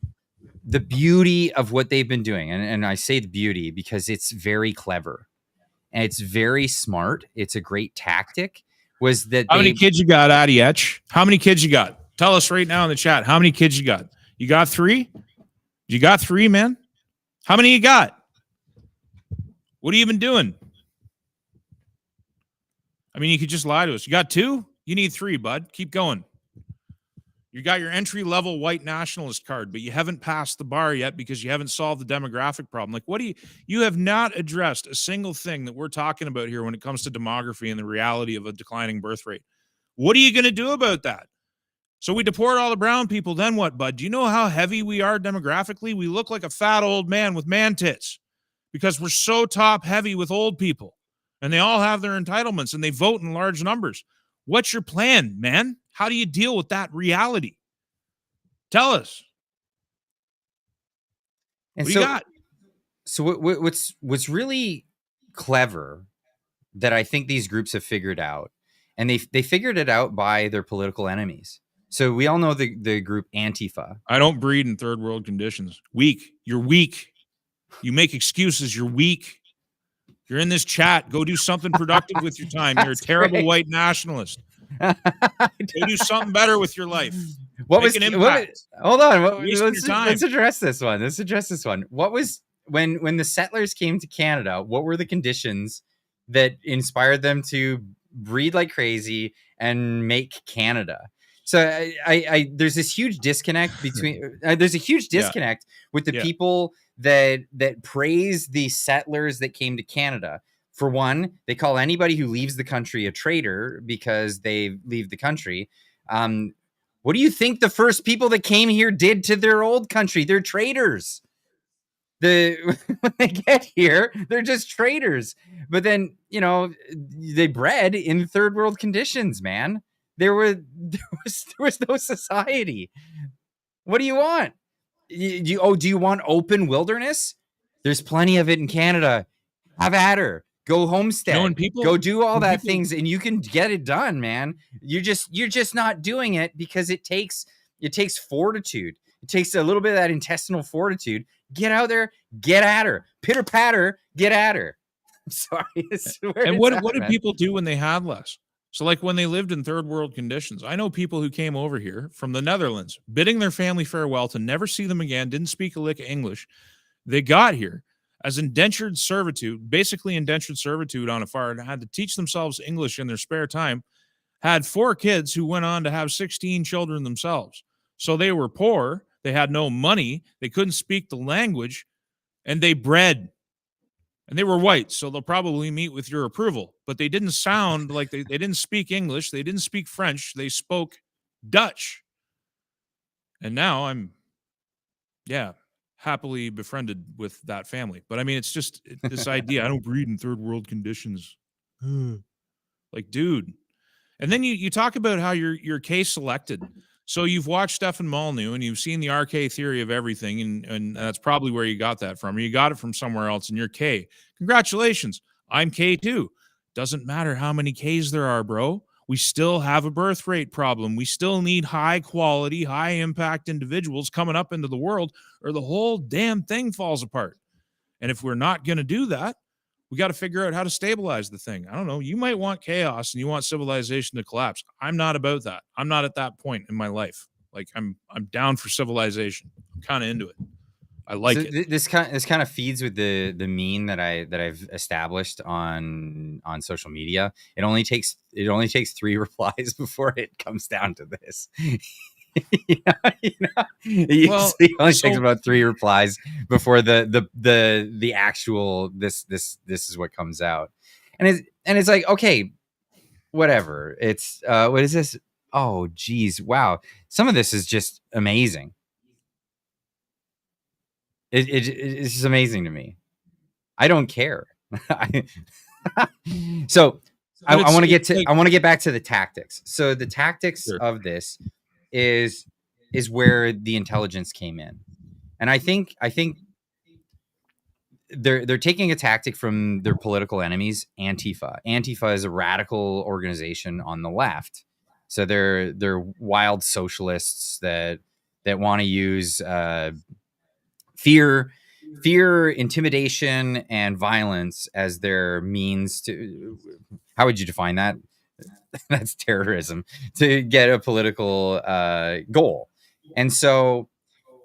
the beauty of what they've been doing, and I say the beauty because it's very clever and it's very smart. It's a great tactic. Was that how many kids you got, Adietch? How many kids you got? Tell us right now in the chat. How many kids you got? You got 3? You got 3, man? How many you got? What have you been doing? I mean, you could just lie to us. You got 2? You need 3, bud. Keep going. You got your entry-level white nationalist card, but you haven't passed the bar yet because you haven't solved the demographic problem. Like, you have not addressed a single thing that we're talking about here when it comes to demography and the reality of a declining birth rate. What are you going to do about that? So we deport all the brown people, then what, bud? Do you know how heavy we are demographically? We look like a fat old man with man tits because we're so top-heavy with old people, and they all have their entitlements, and they vote in large numbers. What's your plan, man? How do you deal with that reality? Tell us. And what so, do you got? So what's really clever that I think these groups have figured out, and they figured it out by their political enemies. So we all know the group Antifa. I don't breed in third world conditions. Weak. You're weak. You make excuses. You're weak. You're in this chat. Go do something productive with your time. You're a terrible white nationalist. Go do something better with your life. What Make was an impact. hold on. Let's address this one. What was when the settlers came to Canada? What were the conditions that inspired them to breed like crazy and make Canada? So I there's this huge disconnect between there's a huge disconnect with the people that praise the settlers that came to Canada. For one, they call anybody who leaves the country a traitor because they leave the country. What do you think the first people that came here did to their old country? They're traitors. When they get here, they're just traitors. But then, they bred in third world conditions, man. There was no society. What do you want? Do you want open wilderness? There's plenty of it in Canada. Have at her. Go homestead. Go do all that things, and you can get it done, man. You're just not doing it because it takes fortitude. It takes a little bit of that intestinal fortitude. Get out there, get at her, pitter patter, get at her. I'm sorry. And what did people do when they had less? So like when they lived in third world conditions, I know people who came over here from the Netherlands, bidding their family farewell to never see them again, didn't speak a lick of English. They got here as indentured servitude, basically indentured servitude on a farm, had to teach themselves English in their spare time, had 4 kids who went on to have 16 children themselves. So they were poor, they had no money, they couldn't speak the language, and they bred. And they were white, so they'll probably meet with your approval. But they didn't sound like they didn't speak English. They didn't speak French. They spoke Dutch. And now I'm, happily befriended with that family. But I mean, it's just this idea. I don't breed in third world conditions. Like, dude. And then you talk about how you're case selected. So you've watched Stefan Molyneux and you've seen the RK theory of everything, and that's probably where you got that from. Or you got it from somewhere else, and you're K. Congratulations. I'm K too. Doesn't matter how many Ks there are, bro. We still have a birth rate problem. We still need high quality, high impact individuals coming up into the world, or the whole damn thing falls apart. And if we're not going to do that, we got to figure out how to stabilize the thing. I don't know. You might want chaos and you want civilization to collapse. I'm not about that. I'm not at that point in my life. Like I'm down for civilization. I'm kind of into it. I like it. This kind of feeds with the meme that I've established on social media. It only takes 3 replies before it comes down to this. It only takes about 3 replies before the actual this is what comes out, and it's like, okay, whatever. It's what is this? Oh geez, wow! Some of this is just amazing. It's just amazing to me. I don't care. So I want to get back to the tactics. So the tactics of this is where the intelligence came in, and I think they're taking a tactic from their political enemies, Antifa. Antifa is a radical organization on the left, so they're wild socialists that want to use fear, intimidation, and violence as their means to. How would you define that? That's terrorism, to get a political goal. And so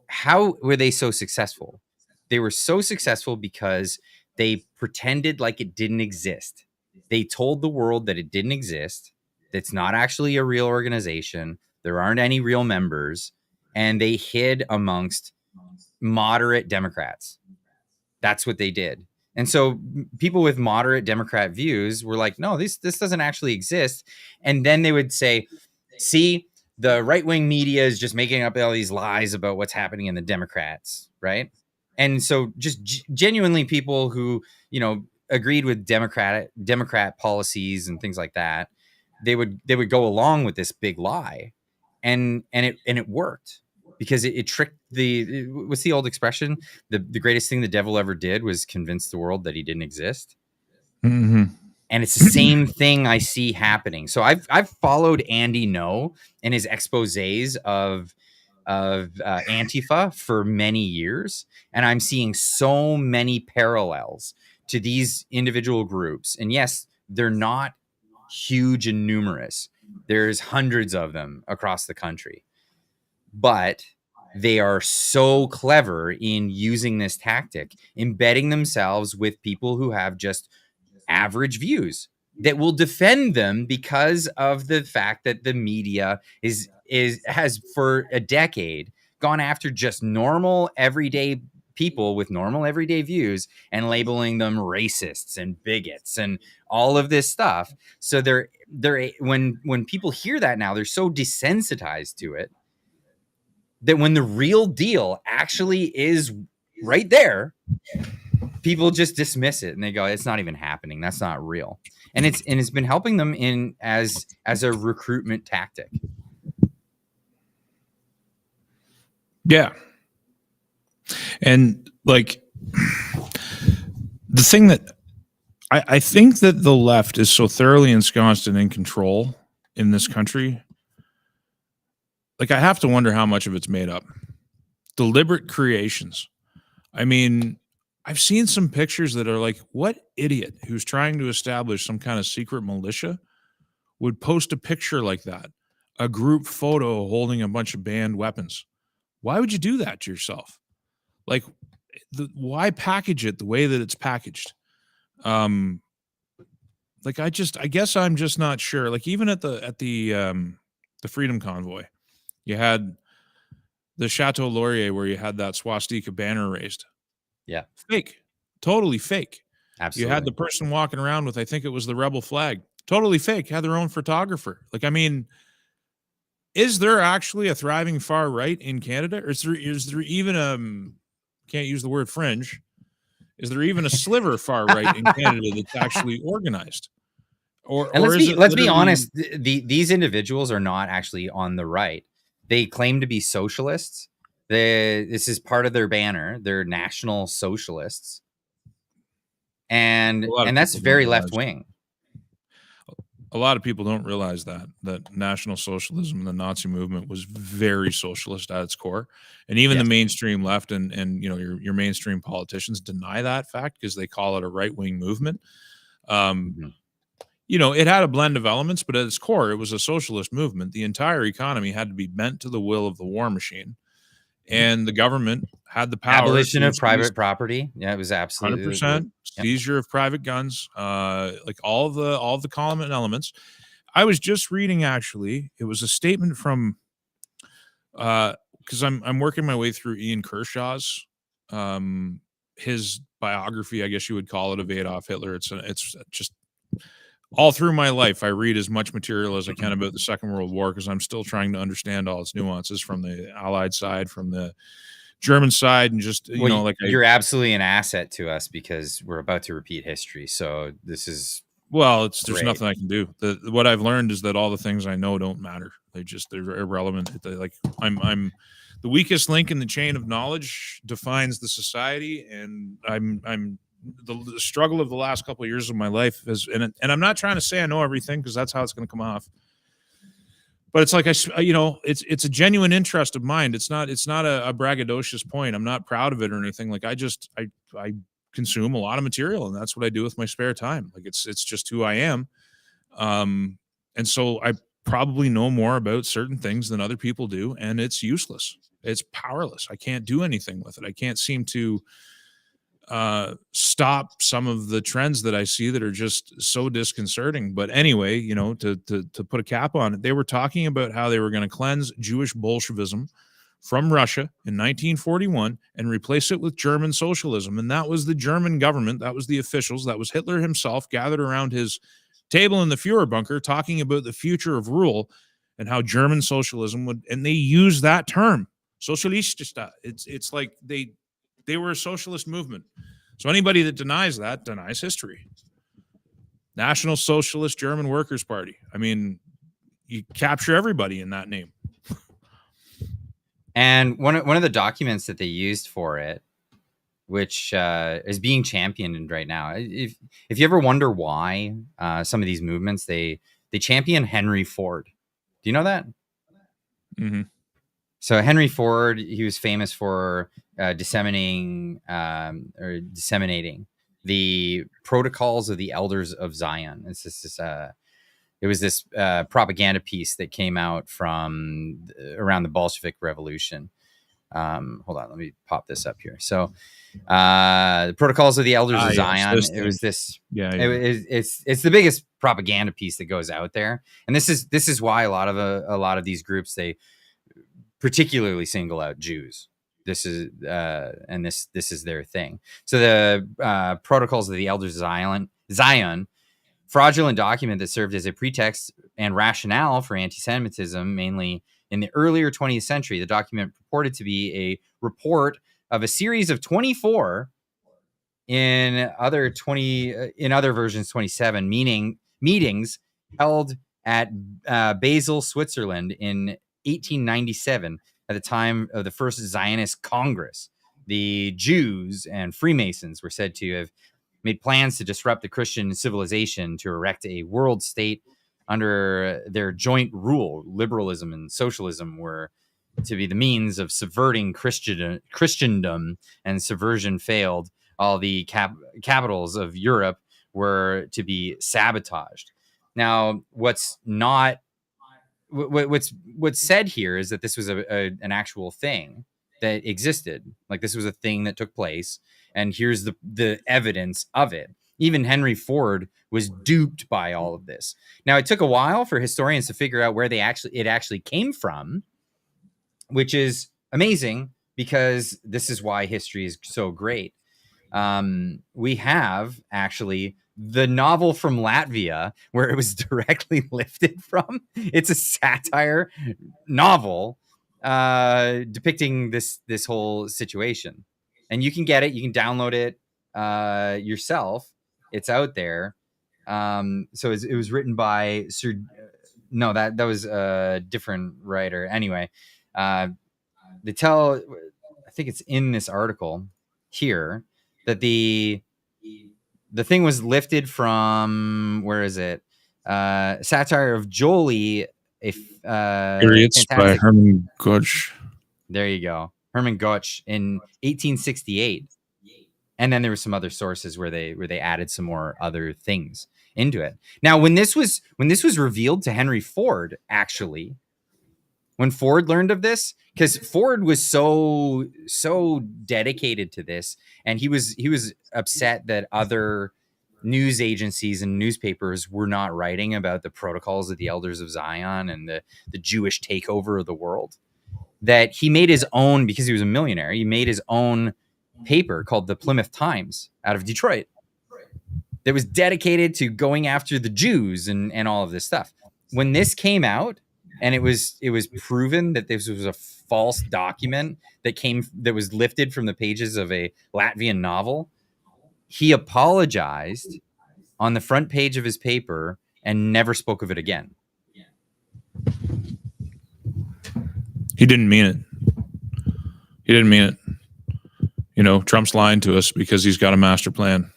how were they so successful? They were so successful because they pretended like it didn't exist. They told the world that it didn't exist. That's not actually a real organization. There aren't any real members. And they hid amongst moderate Democrats. That's what they did. And so people with moderate Democrat views were like, no, this doesn't actually exist. And then they would say, see, the right-wing media is just making up all these lies about what's happening in the Democrats, right? And so just genuinely people who, agreed with Democrat policies and things like that, they would go along with this big lie. And it worked, because it tricked what's the old expression? The greatest thing the devil ever did was convince the world that he didn't exist. Mm-hmm. And it's the same thing I see happening. So I've followed Andy No and his exposés of Antifa for many years, and I'm seeing so many parallels to these individual groups. And yes, they're not huge and numerous. There's hundreds of them across the country, but they are so clever in using this tactic, embedding themselves with people who have just average views that will defend them because of the fact that the media has for a decade gone after just normal everyday people with normal everyday views and labeling them racists and bigots and all of this stuff. So they're when people hear that now, they're so desensitized to it that when the real deal actually is right there, people just dismiss it and they go, it's not even happening. That's not real. And it's been helping them in as a recruitment tactic. Yeah. And like the thing that I think that the left is so thoroughly ensconced and in control in this country. Like I have to wonder how much of it's made up. Deliberate creations. I mean, I've seen some pictures that are like, what idiot who's trying to establish some kind of secret militia would post a picture like that? A group photo holding a bunch of banned weapons. Why would you do that to yourself? Like, why package it the way that it's packaged? Like I guess I'm just not sure. Like even at the Freedom Convoy, you had the Chateau Laurier where you had that swastika banner raised. Yeah. Fake. Totally fake. Absolutely. You had the person walking around with, I think it was the rebel flag. Totally fake. Had their own photographer. Like, I mean, is there actually a thriving far right in Canada? Or is there even can't use the word fringe. Is there even a sliver far right in Canada that's actually organized? And let's be honest, these individuals are not actually on the right. They claim to be socialists. This is part of their banner. They're national socialists. And that's very left wing. A lot of people don't realize that National Socialism and the Nazi movement was very socialist at its core. And even the mainstream left and you know your mainstream politicians deny that fact because they call it a right-wing movement. You know, it had a blend of elements, but at its core, it was a socialist movement. The entire economy had to be bent to the will of the war machine. And the government had the power. Abolition of private property. Yeah, it was absolutely 100% seizure of private guns, like all of the column and elements. I was just reading, actually, it was a statement from because I'm working my way through Ian Kershaw's his biography, I guess you would call it, of Adolf Hitler. It's just all through my life, I read as much material as I can about the Second World War because I'm still trying to understand all its nuances from the Allied side, from the German side, and just you're absolutely an asset to us because we're about to repeat history. So this is there's nothing I can do. What I've learned is that all the things I know don't matter. They're irrelevant. I'm the weakest link in the chain of knowledge defines the society, and I'm the struggle of the last couple of years of my life is, and I'm not trying to say I know everything because that's how it's going to come off. But it's like it's a genuine interest of mine. It's not a braggadocious point. I'm not proud of it or anything. Like I consume a lot of material, and that's what I do with my spare time. Like it's just who I am. And so I probably know more about certain things than other people do, and it's useless. It's powerless. I can't do anything with it. I can't seem to stop some of the trends that I see that are just so disconcerting. But anyway, to put a cap on it, they were talking about how they were going to cleanse Jewish Bolshevism from Russia in 1941 and replace it with German socialism. And that was the German government. That was the officials. That was Hitler himself gathered around his table in the Führer bunker talking about the future of rule and how German socialism would, and they use that term, Sozialistista. It's like they were a socialist movement. So anybody that denies that denies history. National Socialist German Workers' Party. I mean, you capture everybody in that name. And one of the documents that they used for it, which is being championed right now, if you ever wonder why some of these movements, they champion Henry Ford. Do you know that? Mm-hmm. So Henry Ford, he was famous for disseminating the protocols of the elders of Zion. It's just it was this propaganda piece that came out from around the Bolshevik Revolution. Hold on, let me pop this up here. So the protocols of the elders of Zion. It was this. Yeah, it's the biggest propaganda piece that goes out there, and this is why a lot of these groups, they particularly single out Jews. This is and this is their thing. So the protocols of the elders of Zion, fraudulent document that served as a pretext and rationale for anti-Semitism, mainly in the earlier 20th century. The document purported to be a report of a series of 24, in other versions 27, meetings held at Basel, Switzerland in 1897 at the time of the first Zionist Congress. The Jews and Freemasons were said to have made plans to disrupt the Christian civilization, to erect a world state under their joint rule. Liberalism and socialism were to be the means of subverting Christendom, and subversion failed. All the capitals of Europe were to be sabotaged. Now, what's said here is that this was an actual thing that existed. Like, this was a thing that took place, and here's the evidence of it. Even Henry Ford was duped by all of this. Now, it took a while for historians to figure out where it actually came from, which is amazing, because this is why history is so great. We have actually the novel from Latvia where it was directly lifted from. It's a satire novel depicting this whole situation, and you can get it. You can download it yourself. It's out there. So it was written by Sir. No, that was a different writer. Anyway, they tell. I think it's in this article here that the thing was lifted from, where is it? Satire of Jolie, Periods by Herman Gotch. There you go, Herman Gotch in 1868. And then there were some other sources where they added some more other things into it. Now, when this was revealed to Henry Ford, actually, when Ford learned of this, because Ford was so dedicated to this, and he was upset that other news agencies and newspapers were not writing about the protocols of the elders of Zion and the Jewish takeover of the world, that he made his own, because he was a millionaire, he made his own paper called the Plymouth Times out of Detroit that was dedicated to going after the Jews and all of this stuff. When this came out, and it was proven that this was a false document that was lifted from the pages of a Latvian novel, he apologized on the front page of his paper and never spoke of it again. He didn't mean it. He didn't mean it. You know, Trump's lying to us because he's got a master plan.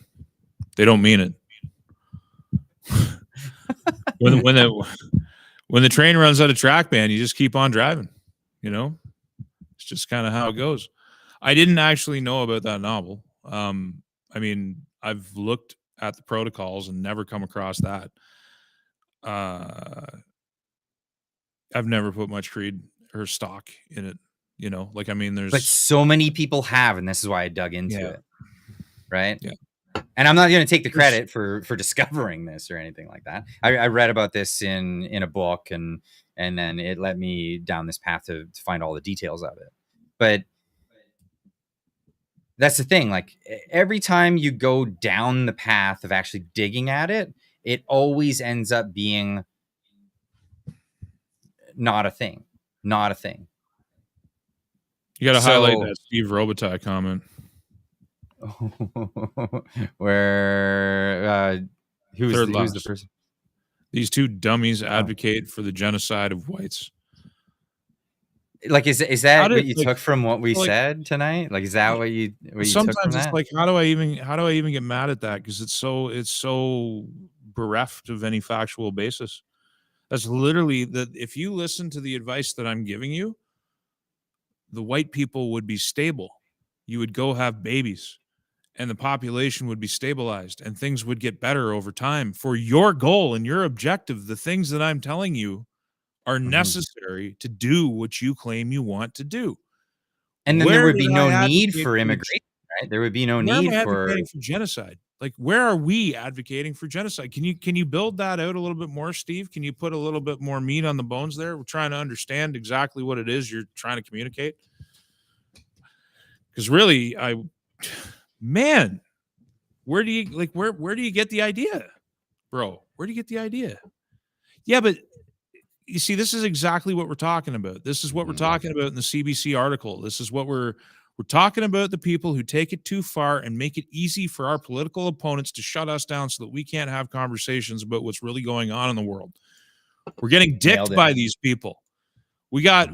They don't mean it. When the train runs out of track, man, you just keep on driving. You know, it's just kind of how it goes. I didn't actually know about that novel. I mean, I've looked at the protocols and never come across that. I've never put much creed or stock in it. You know, like, I mean, but so many people have, and this is why I dug into it. Right. Yeah. And I'm not going to take the credit for discovering this or anything like that. I read about this in a book, and then it led me down this path to find all the details of it. But that's the thing. Like, every time you go down the path of actually digging at it, it always ends up being not a thing. Not a thing. You got to highlight that Steve Robitaille comment. Where who's the person? These two dummies advocate for the genocide of whites. Like, is How that did what you like took from what we like said tonight? Like, is that what you took from sometimes it's that? like, how do I even get mad at that? Because it's so bereft of any factual basis. That's literally that. If you listen to the advice that I'm giving you, the white people would be stable. You would go have babies, and the population would be stabilized, and things would get better over time. For your goal and your objective, the things that I'm telling you are necessary to do what you claim you want to do. And then there Where would did be I no need advocate for for immigration, right? There would be no where am need I for. advocating for genocide? Like, where are we advocating for genocide? Can you build that out a little bit more, Steve? Can you put a little bit more meat on the bones there? We're trying to understand exactly what it is you're trying to communicate. Because really, man, where do you get the idea, bro? Where do you get the idea? Yeah, but you see, this is exactly what we're talking about. This is what we're talking about in the CBC article. This is what we're talking about, the people who take it too far and make it easy for our political opponents to shut us down so that we can't have conversations about what's really going on in the world. We're getting dicked by these people. We got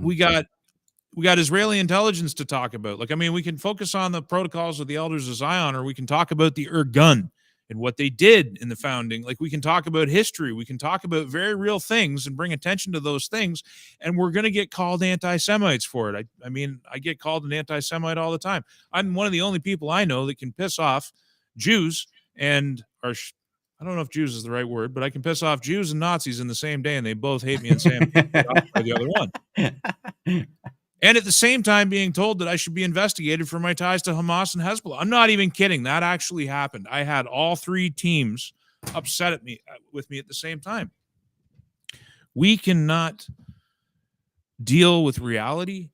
Israeli intelligence to talk about. Like, I mean, we can focus on the protocols of the elders of Zion, or we can talk about the Gun and what they did in the founding. Like, we can talk about history. We can talk about very real things and bring attention to those things. And we're going to get called anti-Semites for it. I mean, I get called an anti-Semite all the time. I'm one of the only people I know that can piss off Jews and I don't know if Jews is the right word, but I can piss off Jews and Nazis in the same day, and they both hate me and say I'm by the other one. And at the same time being told that I should be investigated for my ties to Hamas and Hezbollah. I'm not even kidding. That actually happened. I had all three teams upset with me at the same time. We cannot deal with reality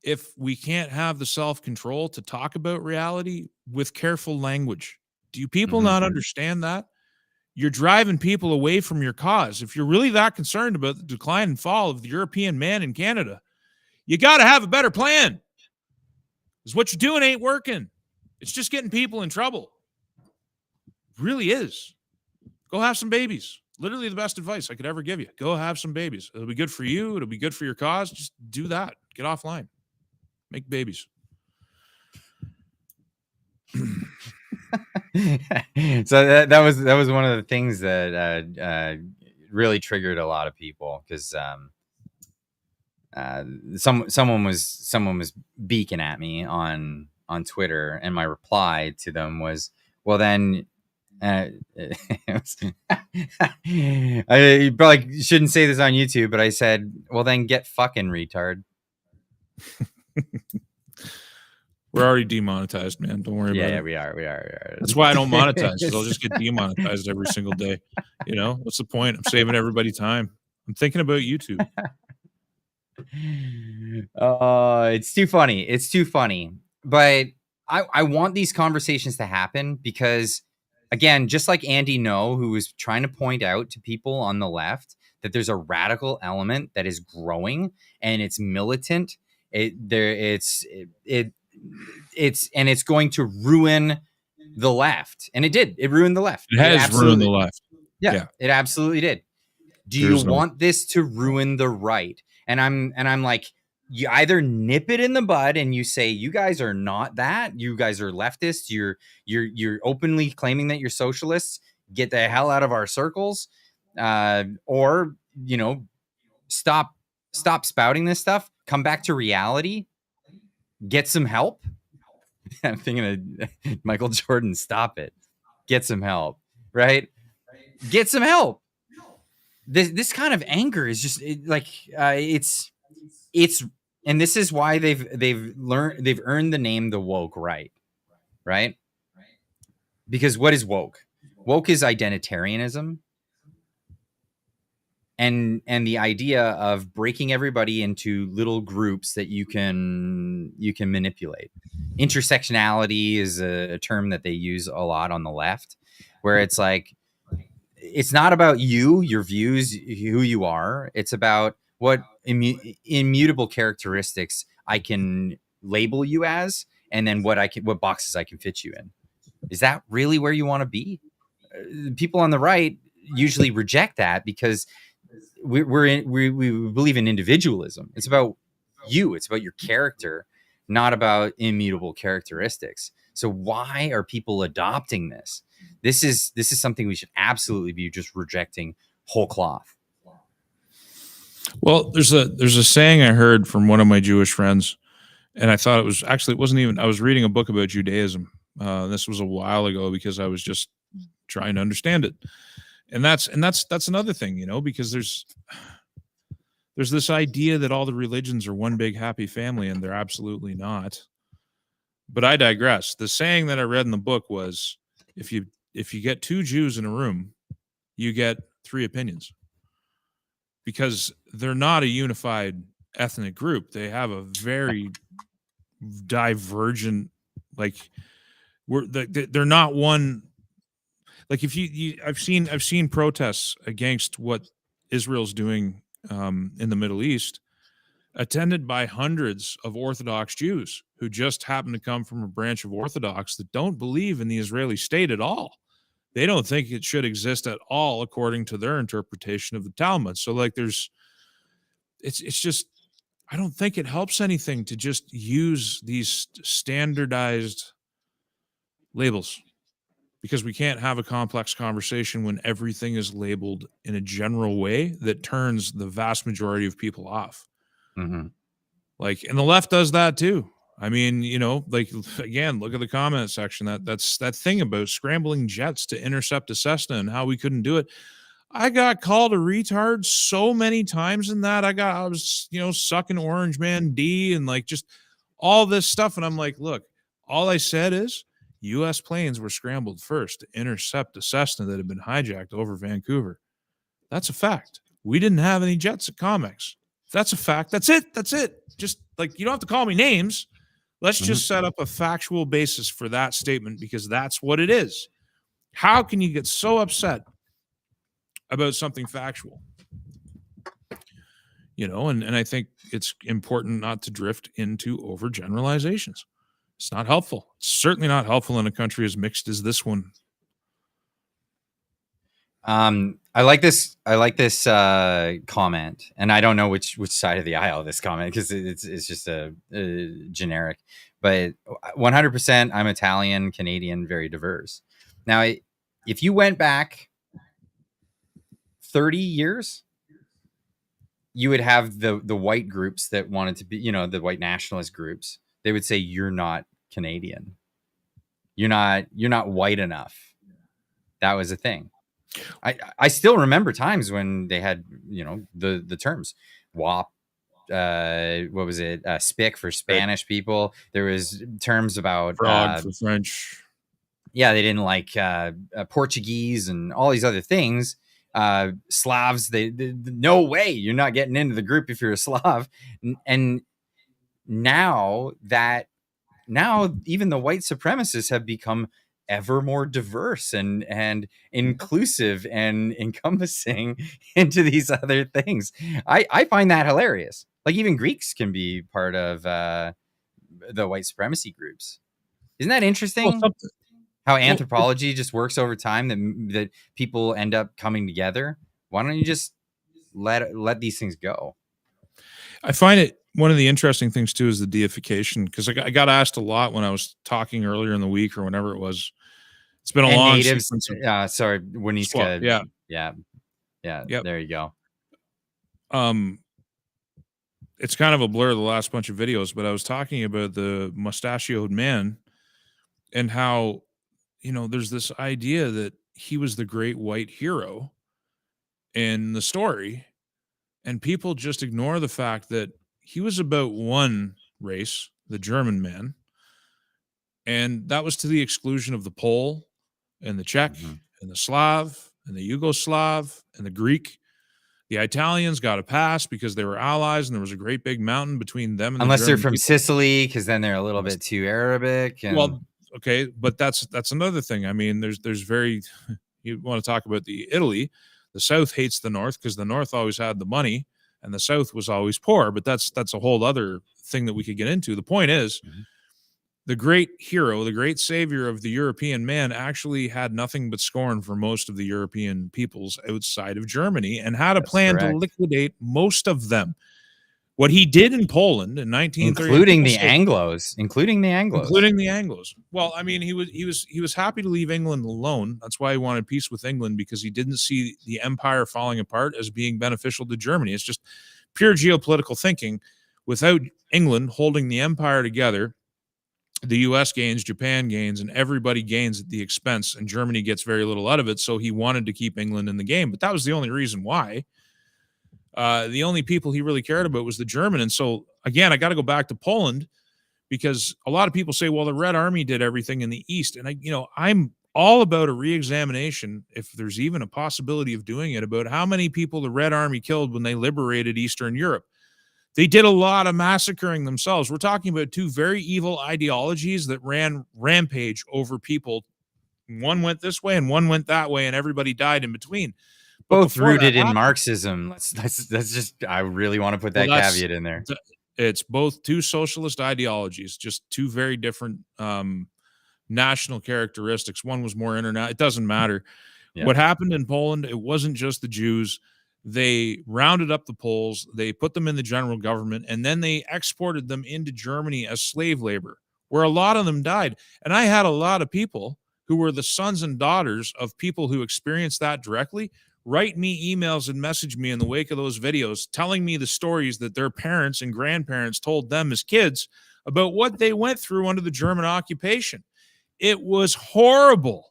if we can't have the self-control to talk about reality with careful language. Do you people not understand that? You're driving people away from your cause. If you're really that concerned about the decline and fall of the European man in Canada, you got to have a better plan. Because what you're doing ain't working. It's just getting people in trouble. It really is. Go have some babies. Literally the best advice I could ever give you. Go have some babies. It'll be good for you. It'll be good for your cause. Just do that. Get offline. Make babies. So that was one of the things that really triggered a lot of people, because someone was beaking at me on Twitter, and my reply to them was, well then, I probably shouldn't say this on YouTube, but I said, well then get fucking retard. We're already demonetized, man. Don't worry about it. Yeah, we are. That's why I don't monetize, because I'll just get demonetized every single day. You know, what's the point? I'm saving everybody time. I'm thinking about YouTube. It's too funny. It's too funny. But I want these conversations to happen because, again, just like Andy No, who was trying to point out to people on the left that there's a radical element that is growing and it's militant. It's going to ruin the left. And it did. It ruined the left. It has ruined the left. Yeah, it absolutely did. Do you want this to ruin the right? And I'm like, you either nip it in the bud and you say, you guys are not that. You guys are leftists. You're openly claiming that you're socialists. Get the hell out of our circles. Or, you know, stop spouting this stuff. Come back to reality. Get some help. I'm thinking of Michael Jordan. Stop it. Get some help. Right? Get some help. This kind of anger is just it's and this is why they've earned the name the woke right? Because what is woke? Woke is identitarianism and the idea of breaking everybody into little groups that you can manipulate. Intersectionality is a term that they use a lot on the left, where it's like, it's not about you, your views, who you are. It's about what immutable characteristics I can label you as, and then what boxes I can fit you in. Is that really where you want to be? People on the right usually reject that because we believe in individualism. It's about you. It's about your character, not about immutable characteristics. So why are people adopting this? This is something we should absolutely be just rejecting whole cloth. Well, there's a saying I heard from one of my Jewish friends, and I thought it wasn't even. I was reading a book about Judaism. This was a while ago because I was just trying to understand it, and that's another thing, you know, because there's this idea that all the religions are one big happy family, and they're absolutely not. But I digress. The saying that I read in the book was, if you get two Jews in a room, you get three opinions, because they're not a unified ethnic group. They have a very divergent, like, they're not one. Like, if I've seen protests against what Israel's doing in the Middle East, attended by hundreds of Orthodox Jews who just happen to come from a branch of Orthodox that don't believe in the Israeli state at all. They don't think it should exist at all according to their interpretation of the Talmud. So, like, it's just, I don't think it helps anything to just use these standardized labels, because we can't have a complex conversation when everything is labeled in a general way that turns the vast majority of people off. Mm-hmm. Like, and the left does that too. I mean, you know, like, again, look at the comment section. That's that thing about scrambling jets to intercept a Cessna and how we couldn't do it. I got called a retard so many times in that. I was, you know, sucking Orange Man D and like just all this stuff. And I'm like, look, all I said is U.S. planes were scrambled first to intercept a Cessna that had been hijacked over Vancouver. That's a fact. We didn't have any jets at COMEX. That's a fact. That's it. Just, like, you don't have to call me names. Let's just set up a factual basis for that statement, because that's what it is. How can you get so upset about something factual? You know, and I think it's important not to drift into overgeneralizations. It's not helpful. It's certainly not helpful in a country as mixed as this one. I like this comment, and I don't know which side of the aisle this comment, because it's just a generic, but 100% I'm Italian, Canadian, very diverse. Now, if you went back 30 years, you would have the white groups that wanted to be, you know, the white nationalist groups. They would say, you're not Canadian. You're not white enough. That was a thing. I still remember times when they had, you know, the terms WAP, what was it? SPIC for Spanish people. There was terms about frog for French. Yeah, they didn't like Portuguese and all these other things. Slavs, they no way, you're not getting into the group if you're a Slav. And now even the white supremacists have become ever more diverse and inclusive and encompassing into these other things. I find that hilarious. Like, even Greeks can be part of the white supremacy groups. Isn't that interesting? How anthropology just works over time, that people end up coming together. Why don't you just let these things go? I find it, one of the interesting things too is the deification, because I got asked a lot when I was talking earlier in the week or whenever it was. It's been a long natives. Sorry, Winiska. Yeah. Yep. There you go. It's kind of a blur, the last bunch of videos, but I was talking about the mustachioed man and how, you know, there's this idea that he was the great white hero in the story, and people just ignore the fact that he was about one race, the German man, and that was to the exclusion of the Pole and the Czech and the Slav and the Yugoslav and the Greek. The Italians got a pass because they were allies, and there was a great big mountain between them and unless the they're German from people. Sicily, because then they're a little bit too Arabic. And... Well, okay, but that's another thing. I mean, there's very, you want to talk about the Italy, the South hates the North because the North always had the money and the South was always poor, but that's a whole other thing that we could get into. The point is, the great hero, the great savior of the European man, actually had nothing but scorn for most of the European peoples outside of Germany and had a plan to liquidate most of them. What he did in Poland in 1930, including the Anglos. Well, I mean, he was happy to leave England alone. That's why he wanted peace with England, because he didn't see the empire falling apart as being beneficial to Germany. It's just pure geopolitical thinking. Without England holding the empire together, the US gains, Japan gains, and everybody gains at the expense, and Germany gets very little out of it. So he wanted to keep England in the game, but that was the only reason why. The only people he really cared about was the German. And so, again, I got to go back to Poland, because a lot of people say, well, the Red Army did everything in the East. And I'm all about a reexamination, if there's even a possibility of doing it, about how many people the Red Army killed when they liberated Eastern Europe. They did a lot of massacring themselves. We're talking about two very evil ideologies that ran rampage over people. One went this way and one went that way, and everybody died in between. Both rooted in Marxism. That's just, I really want to put that caveat in there. It's both two socialist ideologies, just two very different national characteristics. One was more international. It doesn't matter. Yeah. What happened in Poland, it wasn't just the Jews. They rounded up the Poles, they put them in the general government, and then they exported them into Germany as slave labor, where a lot of them died. And I had a lot of people who were the sons and daughters of people who experienced that directly write me emails and message me in the wake of those videos, telling me the stories that their parents and grandparents told them as kids about what they went through under the German occupation. It was horrible.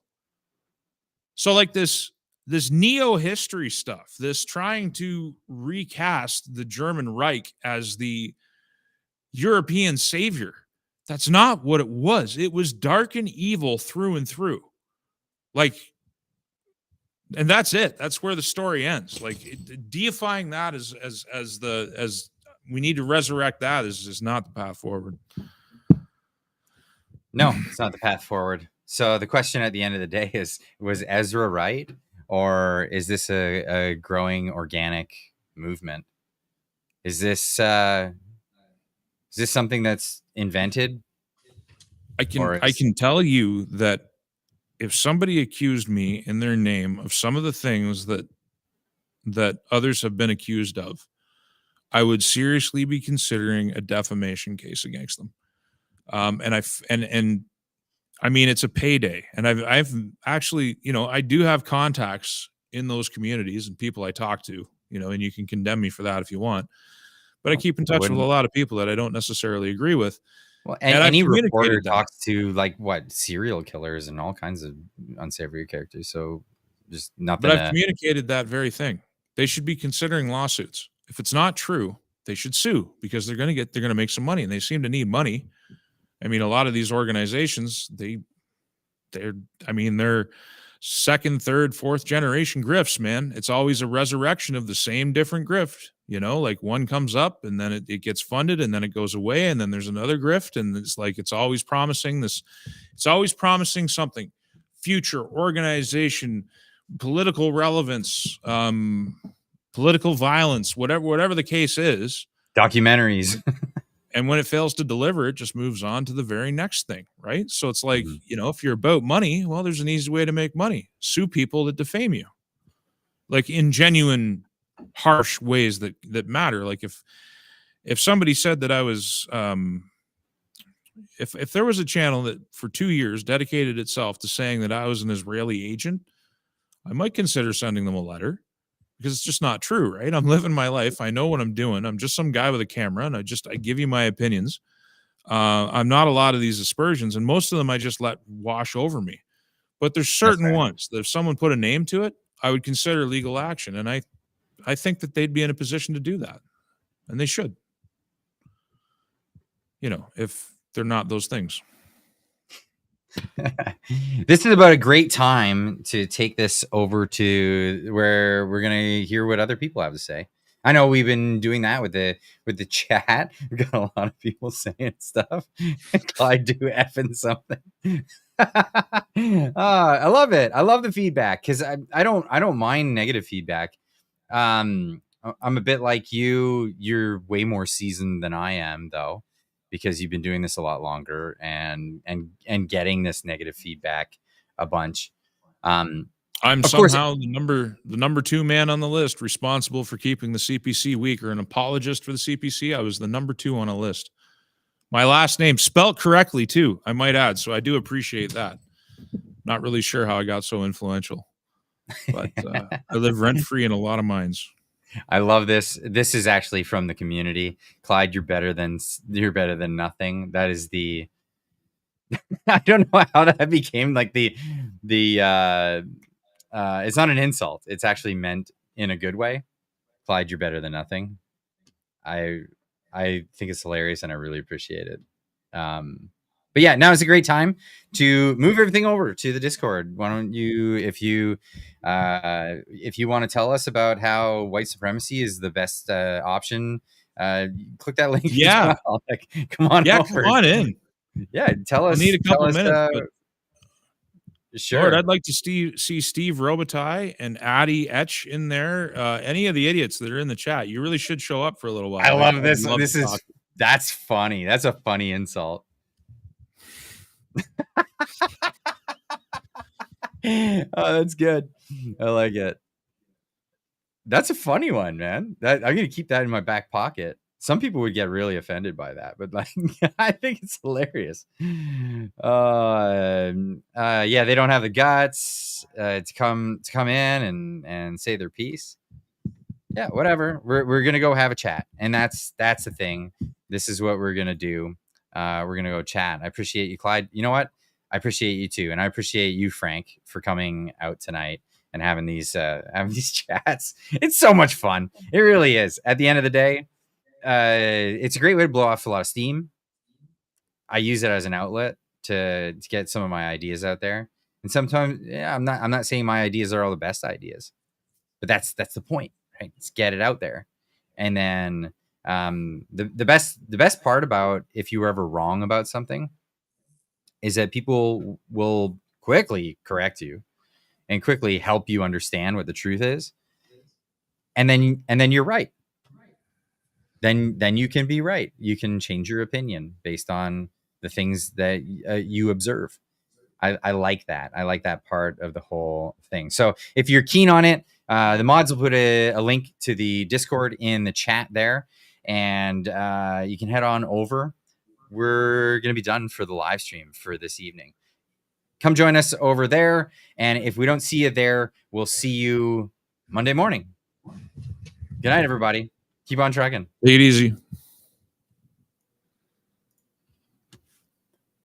So like this neo-history stuff, this trying to recast the German Reich as the European savior, that's not what it was. It was dark and evil through and through. And that's it. That's where the story ends. Deifying that as we need to resurrect that is not the path forward. No, it's not the path forward. So the question at the end of the day is, was Ezra right? Or is this a growing organic movement? Is this something that's invented? I can tell you that if somebody accused me in their name of some of the things that others have been accused of, I would seriously be considering a defamation case against them. And I mean, it's a payday. And I've actually, I do have contacts in those communities and people I talk to, and you can condemn me for that if you want. But I keep in touch with a lot of people that I don't necessarily agree with. Well, and any reporter talks to serial killers and all kinds of unsavory characters. So just nothing. But I've communicated that very thing. They should be considering lawsuits. If it's not true, they should sue, because they're going to make some money, and they seem to need money. I mean, a lot of these organizations, they're second, third, fourth generation grifts, man. It's always a resurrection of the same different grift. One comes up and then it gets funded and then it goes away, and then there's another grift, and it's always promising this. It's always promising something, future, organization, political relevance, political violence, whatever the case is. Documentaries. And when it fails to deliver, it just moves on to the very next thing, right? So it's like, if you're about money, well, there's an easy way to make money. Sue people that defame you. In genuine, harsh ways that matter. If somebody said that I was, if there was a channel that for 2 years dedicated itself to saying that I was an Israeli agent, I might consider sending them a letter, because it's just not true, right? I'm living my life. I know what I'm doing. I'm just some guy with a camera, and I give you my opinions. I'm not a lot of these aspersions, and most of them I just let wash over me. But there's certain ones that if someone put a name to it, I would consider legal action. And I think that they'd be in a position to do that, and they should. If they're not those things. This is about a great time to take this over to where we're going to hear what other people have to say. I know we've been doing that with the chat. We've got a lot of people saying stuff. Clyde, do effing something. I love it. I love the feedback, because I don't mind negative feedback. I'm a bit like you. You're way more seasoned than I am, though, because you've been doing this a lot longer and getting this negative feedback a bunch. I'm Of course- somehow the number 2 man on the list, responsible for keeping the CPC weak, or an apologist for the CPC. I was the number 2 on a list. My last name spelt correctly too, I might add. So I do appreciate that. Not really sure how I got so influential, but I live rent free in a lot of minds. I love this. This is actually from the community. Clyde, you're better than nothing. That is the. I don't know how that became like the. It's not an insult. It's actually meant in a good way. Clyde, you're better than nothing. I think it's hilarious and I really appreciate it. But yeah, now is a great time to move everything over to the Discord. Why don't you, if you want to tell us about how white supremacy is the best option, click that link. Yeah, like, come on, yeah, over. come on in. Yeah, tell us. I need a couple minutes. Sure. Lord, I'd like to see Steve Robitaille and Addy Etch in there. Any of the idiots that are in the chat, you really should show up for a little while. I love this. That's funny. That's a funny insult. Oh, that's good. I like it. That's a funny one, man. I'm gonna keep that in my back pocket. Some people would get really offended by that, but like, I think it's hilarious. Yeah, they don't have the guts to come in and say their piece. Yeah, whatever. We're gonna go have a chat, and that's the thing. This is what we're gonna do. We're gonna go chat. I appreciate you, Clyde. You know what? I appreciate you too, and I appreciate you, Frank, for coming out tonight and having these chats. It's so much fun. It really is. At the end of the day. It's a great way to blow off a lot of steam. I use it as an outlet to get some of my ideas out there. And sometimes, yeah, I'm not saying my ideas are all the best ideas, but that's the point, right? Let's get it out there. And then the best part about if you were ever wrong about something is that people will quickly correct you and quickly help you understand what the truth is. And then you're right. Then you can be right. You can change your opinion based on the things that you observe. I like that. I like that part of the whole thing. So if you're keen on it, the mods will put a link to the Discord in the chat there, and you can head on over. We're going to be done for the live stream for this evening. Come join us over there, and if we don't see you there, we'll see you Monday morning. Good night, everybody. Keep on trucking. Take it easy.